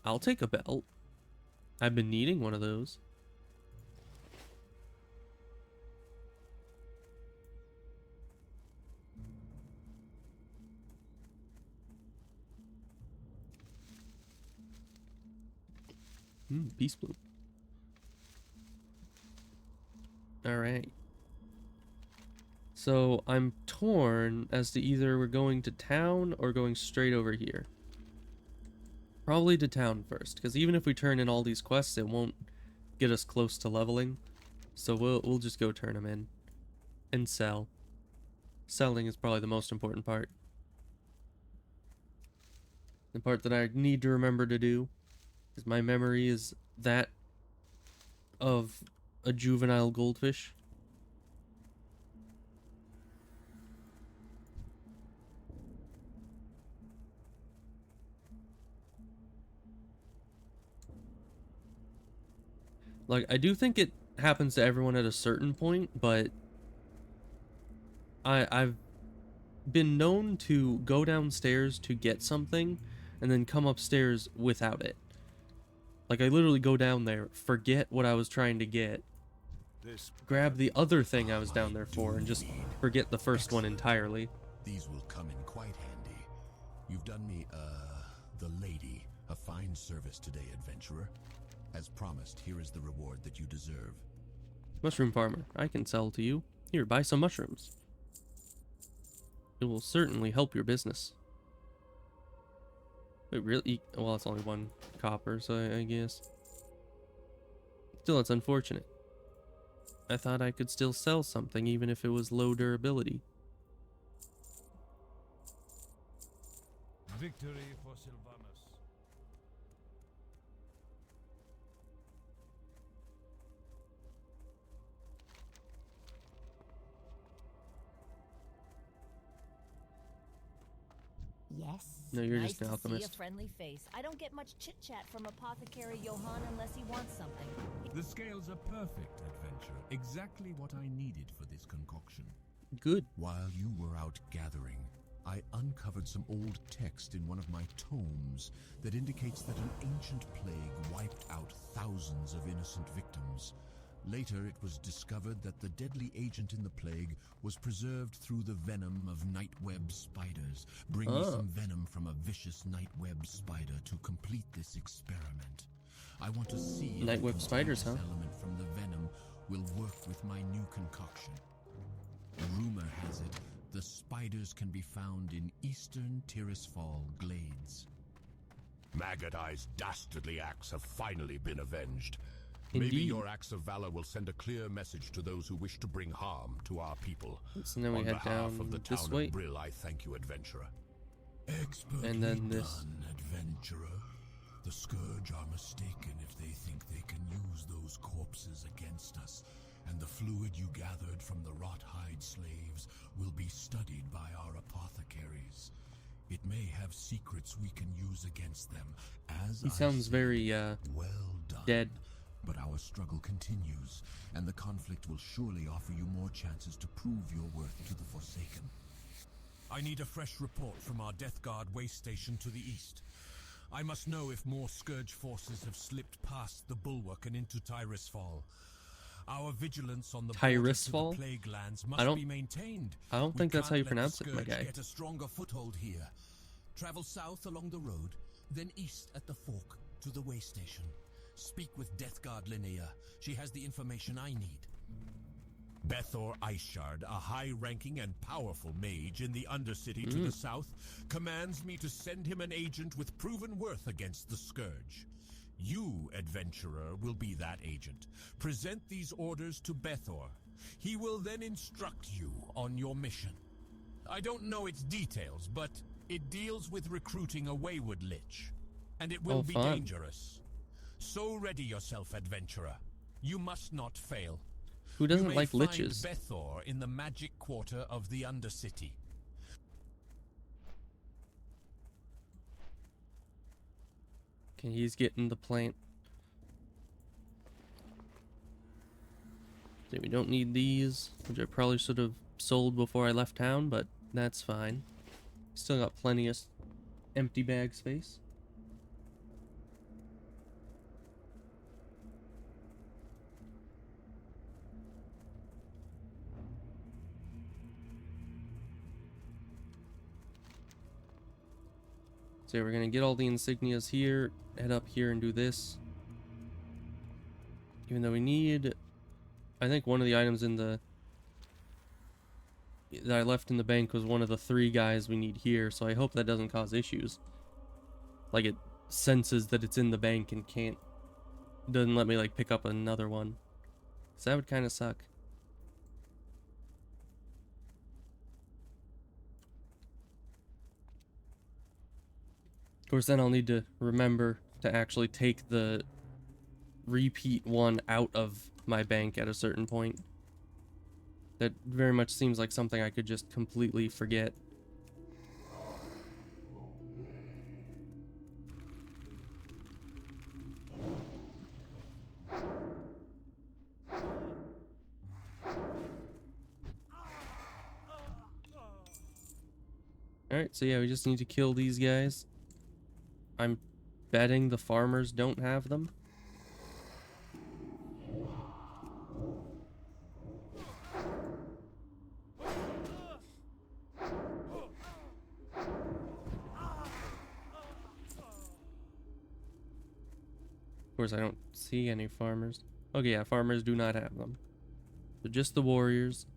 I'll take a belt. I've been needing one of those. Peace bloom. Alright. So I'm torn as to either we're going to town or going straight over here. Probably to town first, because even if we turn in all these quests, it won't get us close to leveling. So we'll just go turn them in and sell. Selling is probably the most important part. The part that I need to remember to do, because my memory is that of a juvenile goldfish. Like, I do think it happens to everyone at a certain point, but I've been known to go downstairs to get something and then come upstairs without it. Like, I literally go down there, forget what I was trying to get, grab the other thing I was down there for, and just forget the first one entirely. These will come in quite handy. You've done me, the lady, a fine service today, adventurer. As promised, here is the reward that you deserve. Mushroom farmer, I can sell to you. Here, buy some mushrooms. It will certainly help your business. Wait, really? Well, it's only 1 copper, so I guess. Still, it's unfortunate. I thought I could still sell something even if it was low durability. Victory for Sylvanas. Yes. No, you're nice just an to alchemist. See a friendly face. I don't get much chit-chat from Apothecary Johann unless he wants something. The scales are perfect, adventurer. Exactly what I needed for this concoction. Good. While you were out gathering, I uncovered some old text in one of my tomes that indicates that an ancient plague wiped out thousands of innocent victims. Later, it was discovered that the deadly agent in the plague was preserved through the venom of nightweb spiders. Bring me some venom from a vicious nightweb spider to complete this experiment. I want to see if Nightweb spiders, huh? element from the venom will work with my new concoction. Rumor has it the spiders can be found in eastern Tirisfal glades. Maggot Eye's dastardly acts have finally been avenged. Maybe Indeed. your acts of valor will send a clear message to those who wish to bring harm to our people. So then we On head behalf down of the this town way. of Brill, I thank you, adventurer. Expertly And then this. done, adventurer. The Scourge are mistaken if they think they can use those corpses against us, and the fluid you gathered from the wrought-hide slaves will be studied by our apothecaries. It may have secrets we can use against them. As He I sounds said, very well done. dead. But our struggle continues, and the conflict will surely offer you more chances to prove your worth to the Forsaken. I need a fresh report from our Death Guard waste station to the east. I must know if more Scourge forces have slipped past the bulwark and into Tyrusfall. Our vigilance on the borders to the Tyrusfall? plague lands must be maintained. I don't We think that's how you can't let the pronounce it, my Scourge guy. Get a stronger foothold here. Travel south along the road, then east at the fork to the way station. Speak with Death Guard Linnea. She has the information I need. Bethor Iceshard, a high-ranking and powerful mage in the Undercity to the south, commands me to send him an agent with proven worth against the Scourge. You, adventurer, will be that agent. Present these orders to Bethor. He will then instruct you on your mission. I don't know its details, but it deals with recruiting a wayward lich. And it will be dangerous. So ready yourself, adventurer. You must not fail. Who doesn't like liches? Bethor in the magic quarter of the Undercity. Okay, he's getting the plant. So we don't need these, which I probably should have sold before I left town, but that's fine. Still got plenty of empty bag space. So we're gonna get all the insignias here, head up here and do this. Even though we need, I think one of the items in the that I left in the bank was one of the 3 guys we need here, so I hope that doesn't cause issues. Like it senses that it's in the bank and doesn't let me like pick up another one. So that would kind of suck. Of course, then I'll need to remember to actually take the repeat one out of my bank at a certain point. That very much seems like something I could just completely forget. Alright, so yeah, we just need to kill these guys. I'm betting the farmers don't have them. Of course, I don't see any farmers. Okay, yeah, farmers do not have them. So just the warriors.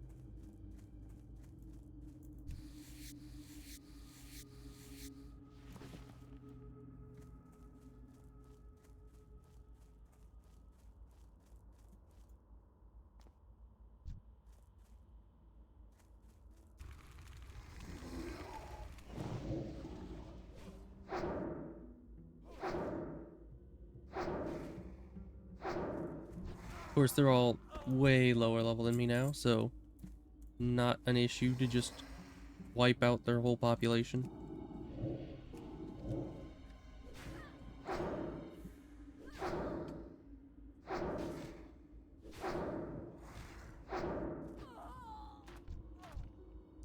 Of course, they're all way lower level than me now, so not an issue to just wipe out their whole population.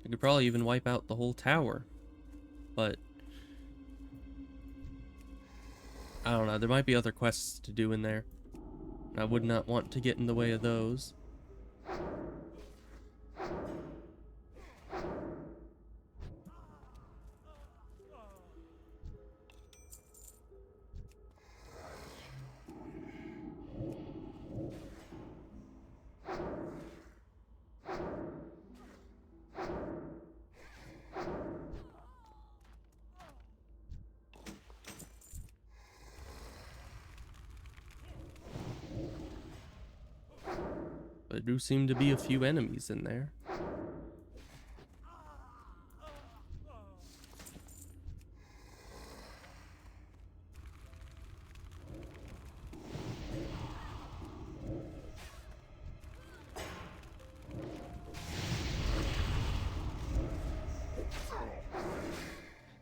I could probably even wipe out the whole tower, but I don't know, there might be other quests to do in there. I would not want to get in the way of those. There do seem to be a few enemies in there.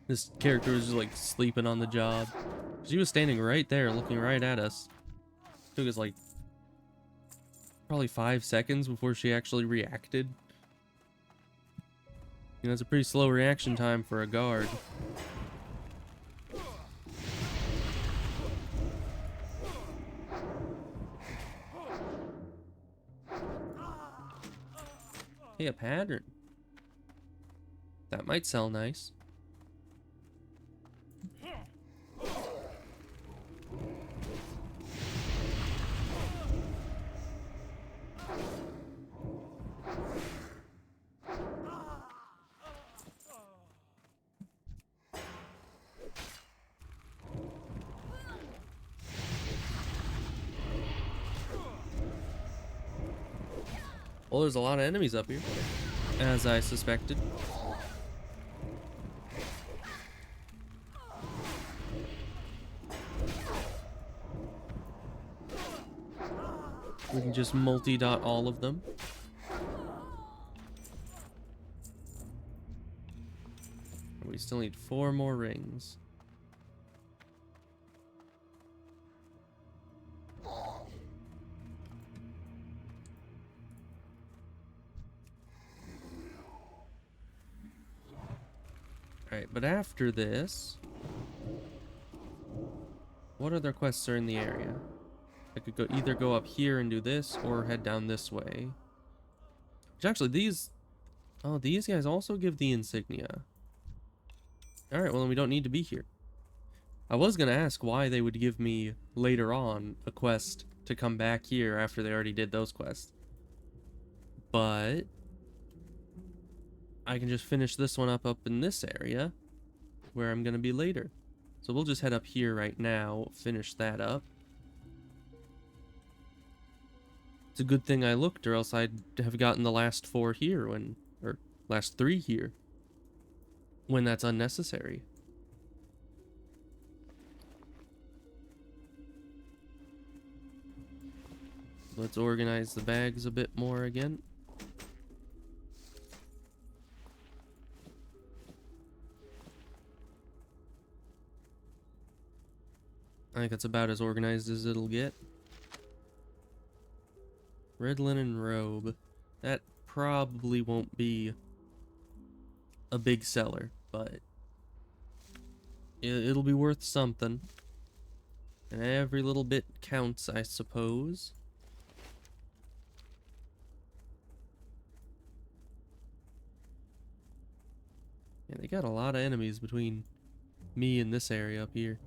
This character was just like sleeping on the job. She was standing right there looking right at us. Took us like probably 5 seconds before she actually reacted. You know, it's a pretty slow reaction time for a guard. Hey, a pattern. That might sell nice. Well, there's a lot of enemies up here, as I suspected. We can just multi-dot all of them. We still need 4 more rings. Alright, but after this, what other quests are in the area? I could either go up here and do this, or head down this way. Which actually, these guys also give the insignia. Alright, well then we don't need to be here. I was gonna ask why they would give me, later on, a quest to come back here after they already did those quests. But I can just finish this one up in this area, where I'm gonna be later. So we'll just head up here right now, finish that up. It's a good thing I looked, or else I'd have gotten the last 4 here or last 3 here, when that's unnecessary. Let's organize the bags a bit more again. I think that's about as organized as it'll get. Red linen robe. That probably won't be a big seller, but it'll be worth something. And every little bit counts, I suppose. Yeah, they got a lot of enemies between me and this area up here.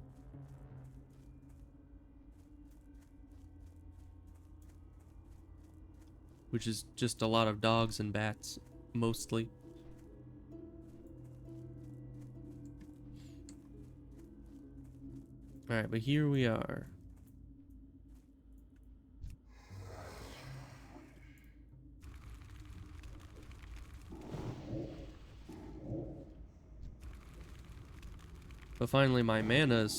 Which is just a lot of dogs and bats, mostly. Alright, but here we are. But finally my mana is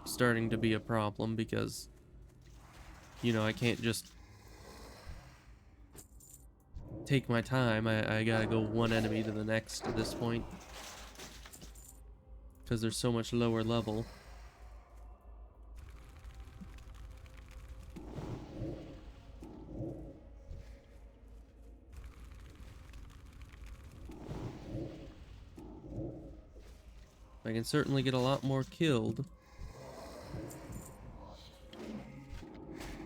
starting to be a problem because, you know, I can't just take my time. I gotta go one enemy to the next at this point, because they're so much lower level. I can certainly get a lot more killed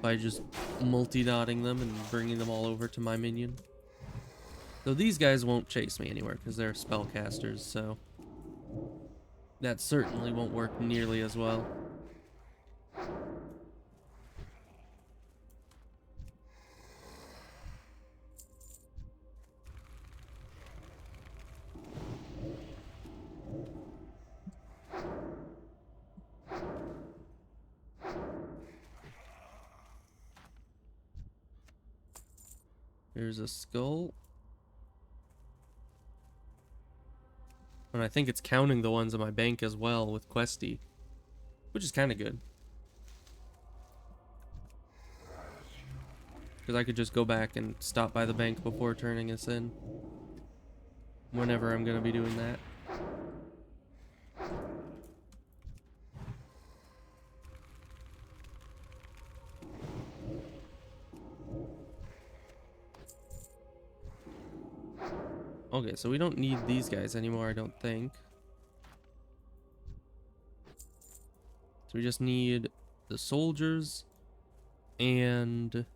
by just multi-dotting them and bringing them all over to my minion. Though these guys won't chase me anywhere because they're spellcasters, so that certainly won't work nearly as well. There's a skull. And I think it's counting the ones in my bank as well with Questy, which is kind of good. Because I could just go back and stop by the bank before turning us in. Whenever I'm going to be doing that. Okay, so we don't need these guys anymore, I don't think. So we just need the soldiers and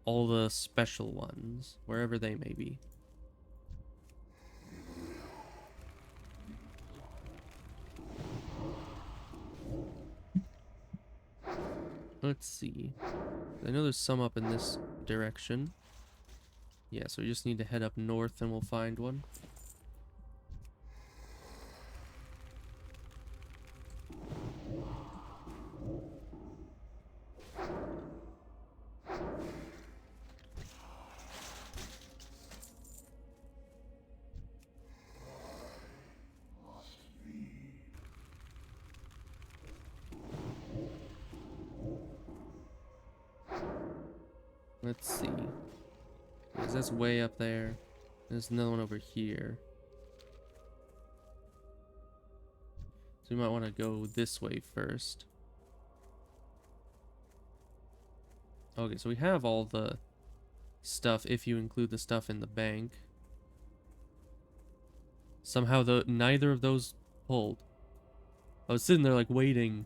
all the special ones, wherever they may be. Let's see. I know there's some up in this direction. Yeah, so we just need to head up north and we'll find one. Let's see. Is this way up there? There's another one over here. So we might want to go this way first. Okay, so we have all the stuff if you include the stuff in the bank. Somehow neither of those pulled. I was sitting there like waiting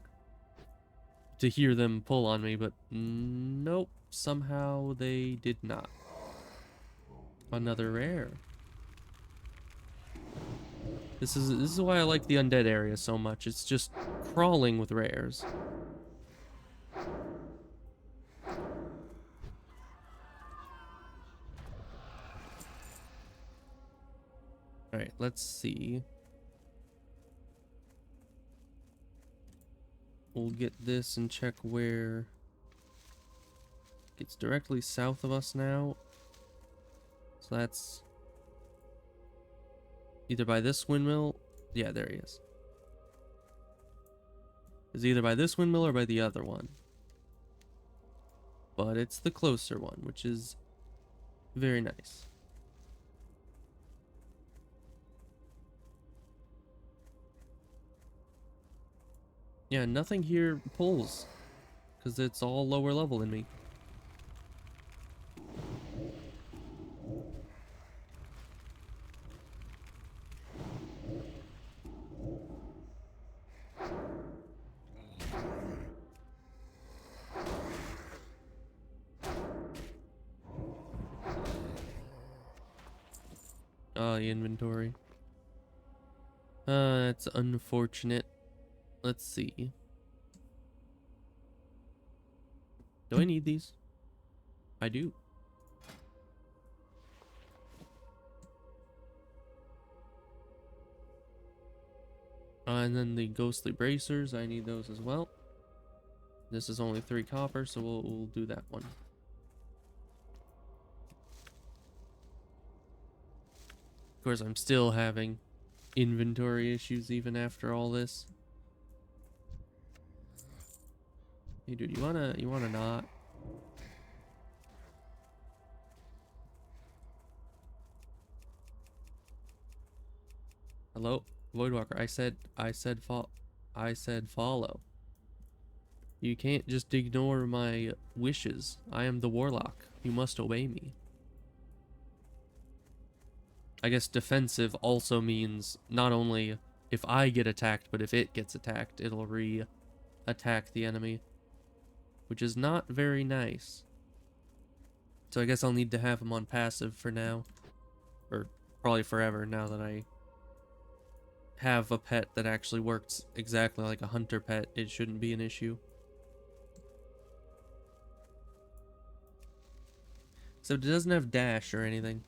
to hear them pull on me, but nope, somehow they did not. Another rare. This is why I like the undead area so much. It's just crawling with rares. Alright, let's see. We'll get this and check where... It's directly south of us now. So that's... either by this windmill... Yeah, there he is. It's either by this windmill or by the other one. But it's the closer one, which is very nice. Yeah, nothing here pulls, because it's all lower level than me. The inventory. It's unfortunate. Let's see. Do I need these? I do. And then the ghostly bracers, I need those as well. This is only 3 copper, so we'll do that one. Of course, I'm still having inventory issues even after all this. Hey dude, you wanna not? Hello? Voidwalker, I said follow. You can't just ignore my wishes. I am the warlock. You must obey me. I guess defensive also means not only if I get attacked, but if it gets attacked, it'll re-attack the enemy. Which is not very nice. So I guess I'll need to have him on passive for now. Or probably forever now that I have a pet that actually works exactly like a hunter pet. It shouldn't be an issue. So it doesn't have dash or anything.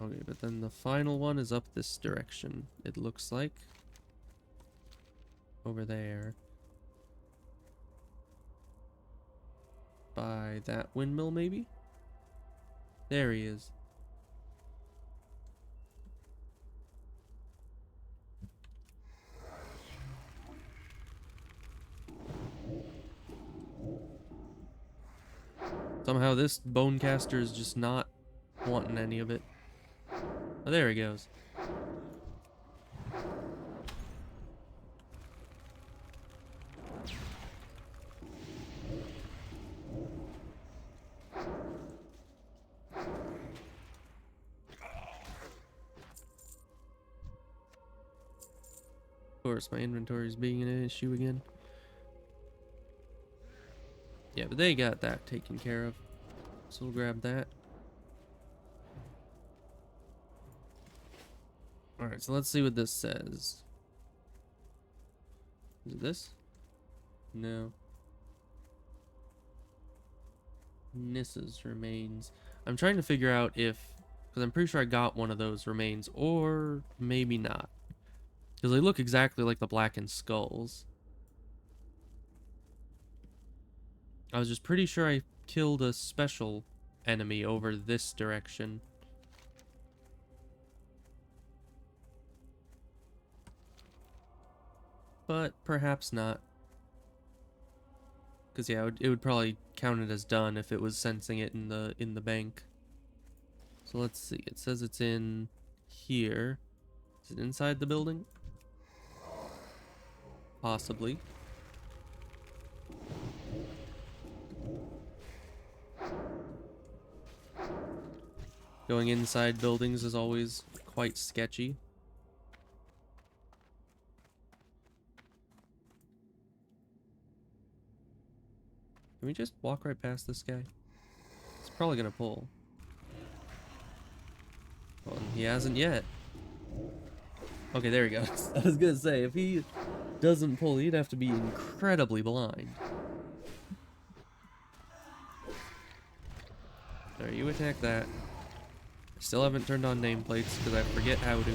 Okay, but then the final one is up this direction, it looks like. Over there. by that windmill, maybe? There he is. Somehow this bonecaster is just not wanting any of it. Oh, there he goes. Of course, my inventory is being an issue again. Yeah, but they got that taken care of. So we'll grab that. Alright, so let's see what this says. Is it this? No. Nissa's remains. I'm trying to figure out if... Because I'm pretty sure I got one of those remains, or maybe not. Because they look exactly like the blackened skulls. I was just pretty sure I killed a special enemy over this direction. But perhaps not. Because yeah, it would probably count it as done if it was sensing it in the bank. So let's see. It says it's in here. Is it inside the building? Possibly. Going inside buildings is always quite sketchy. Can we just walk right past this guy? It's probably gonna pull. Well, he hasn't yet. Okay, there he goes. I was gonna say, if he doesn't pull, he'd have to be incredibly blind. Alright, you attack that. I still haven't turned on nameplates because I forget how to.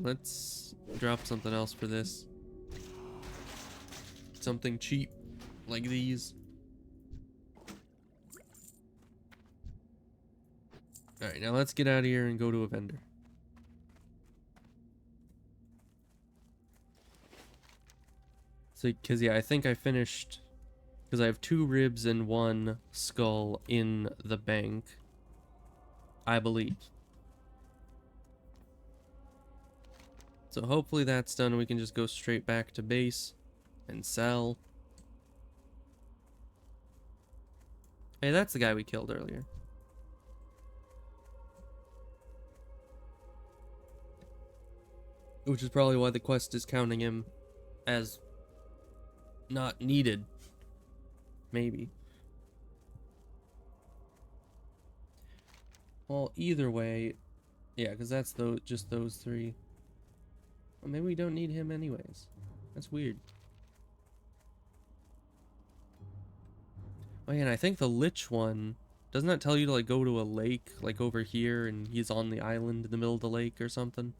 Let's drop something else for this. Something cheap, like these. Alright, now let's get out of here and go to a vendor. So, because yeah, I think I finished... Because I have 2 ribs and 1 skull in the bank. I believe. So hopefully that's done. We can just go straight back to base and sell. Hey, that's the guy we killed earlier. Which is probably why the quest is counting him as not needed. Maybe. Well, either way, yeah, because that's just those 3. Well, maybe we don't need him anyways. That's weird. Oh yeah, and I think the Lich one, doesn't that tell you to like go to a lake, like over here, and he's on the island in the middle of the lake or something?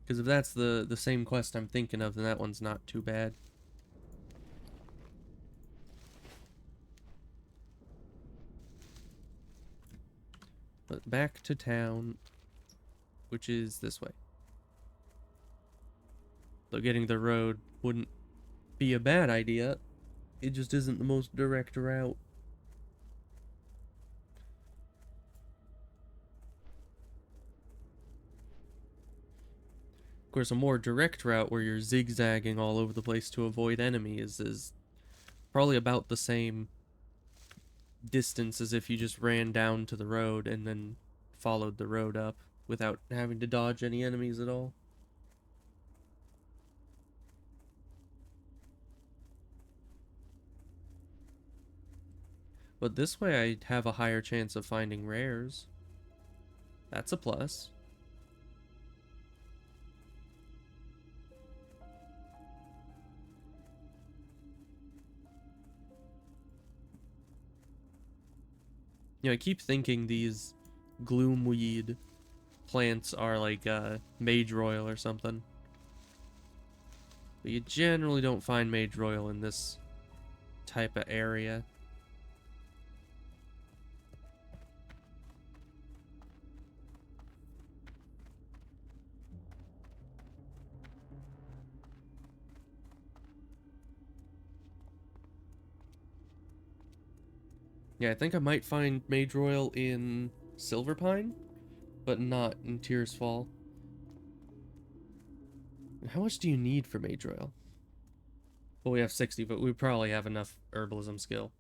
Because if that's the same quest I'm thinking of, then that one's not too bad. But back to town, which is this way. Though getting the road wouldn't be a bad idea. It just isn't the most direct route. Of course, a more direct route where you're zigzagging all over the place to avoid enemies is probably about the same distance as if you just ran down to the road and then followed the road up without having to dodge any enemies at all. But this way I have a higher chance of finding rares. That's a plus. You know, I keep thinking these gloomweed plants are like mage royal or something. But you generally don't find Mage Royal in this type of area. Yeah, I think I might find Mage Royal in Silverpine, but not in Tears Fall. How much do you need for Mage Royal? Well, we have 60, but we probably have enough herbalism skill.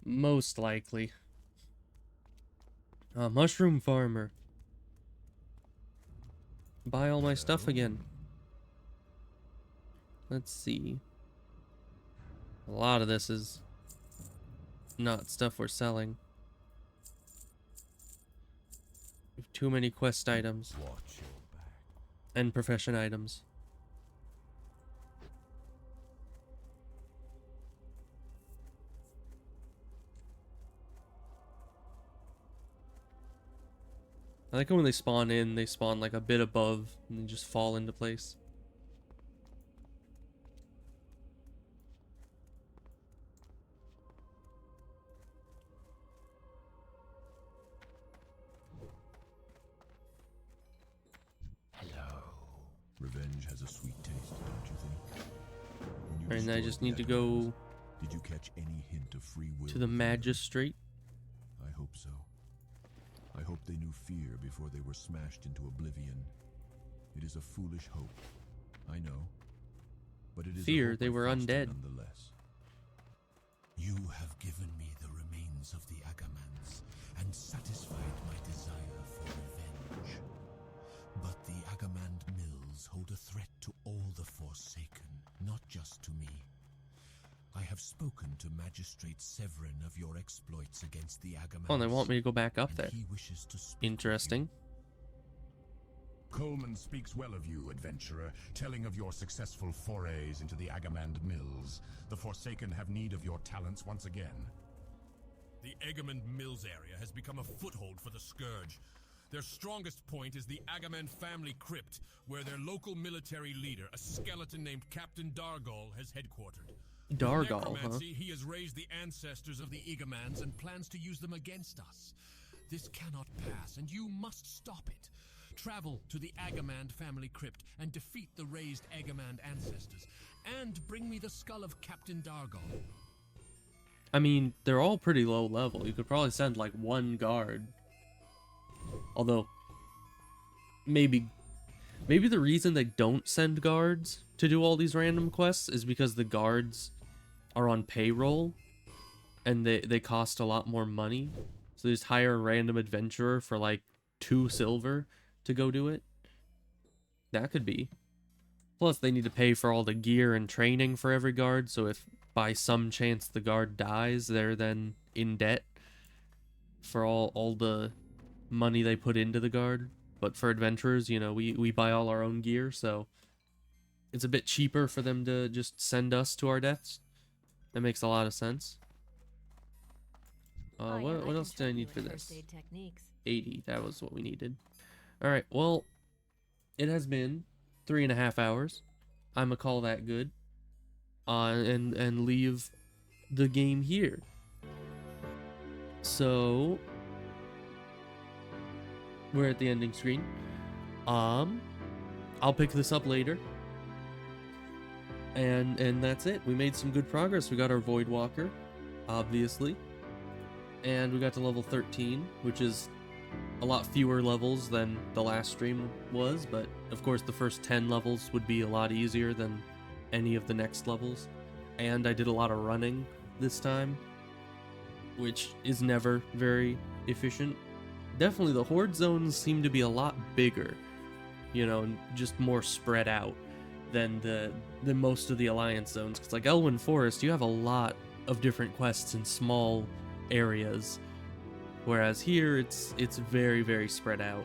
Most likely. Mushroom Farmer. Buy all my stuff again. Let's see. A lot of this is not stuff we're selling. We have too many quest items. And profession items. I like when they spawn in, they spawn like a bit above and then just fall into place. Revenge has a sweet taste, don't you think? And I just need to go Did you catch any hint of free will to the magistrate. I hope so. I hope they knew fear before they were smashed into oblivion. It is a foolish hope, I know, but it is Fear, they were undead. Nonetheless. You have given me the remains of the Agamans and satisfied my desire for revenge. But the Agamand mills hold a threat to all the Forsaken, not just to me. I have spoken to Magistrate Severin of your exploits against the Agamans. Oh, they want me to go back up there. He wishes to speak Interesting. Coleman speaks well of you, adventurer, telling of your successful forays into the Agamand mills. The Forsaken have need of your talents once again. The Agamand Mills area has become a foothold for the Scourge. Their strongest point is the Agamand family crypt, where their local military leader, a skeleton named Captain Dargol, has headquartered. Dargol, huh? He has raised the ancestors of the Agamans and plans to use them against us. This cannot pass, and you must stop it. Travel to the Agamand family crypt and defeat the raised Agamand ancestors, and bring me the skull of Captain Dargol. I mean, they're all pretty low level. You could probably send like one guard. Although, maybe the reason they don't send guards to do all these random quests is because the guards are on payroll and they cost a lot more money. So they just hire a random adventurer for like 2 silver to go do it. That could be. Plus, they need to pay for all the gear and training for every guard, so if by some chance the guard dies, they're then in debt for all the money they put into the guard. But for adventurers, you know, we buy all our own gear, so it's a bit cheaper for them to just send us to our deaths. That makes a lot of sense. What else do I need for this? 80, that was what we needed. Alright, well, it has been 3.5 hours. I'ma call that good. And leave the game here. So, we're at the ending screen. I'll pick this up later. And that's it. We made some good progress. We got our Voidwalker, obviously. And we got to level 13, which is a lot fewer levels than the last stream was, but of course the first 10 levels would be a lot easier than any of the next levels. And I did a lot of running this time, which is never very efficient. Definitely the Horde zones seem to be a lot bigger, you know, and just more spread out than most of the Alliance zones. Because like Elwyn Forest, you have a lot of different quests in small areas, whereas here it's very, very spread out.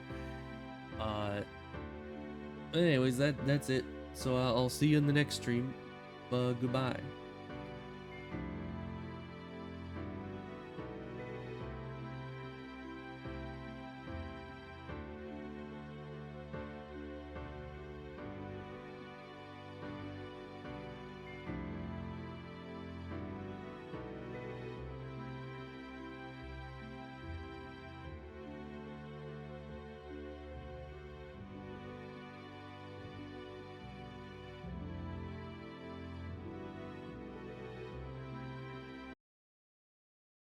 Anyways, that's it. So I'll see you in the next stream. Goodbye.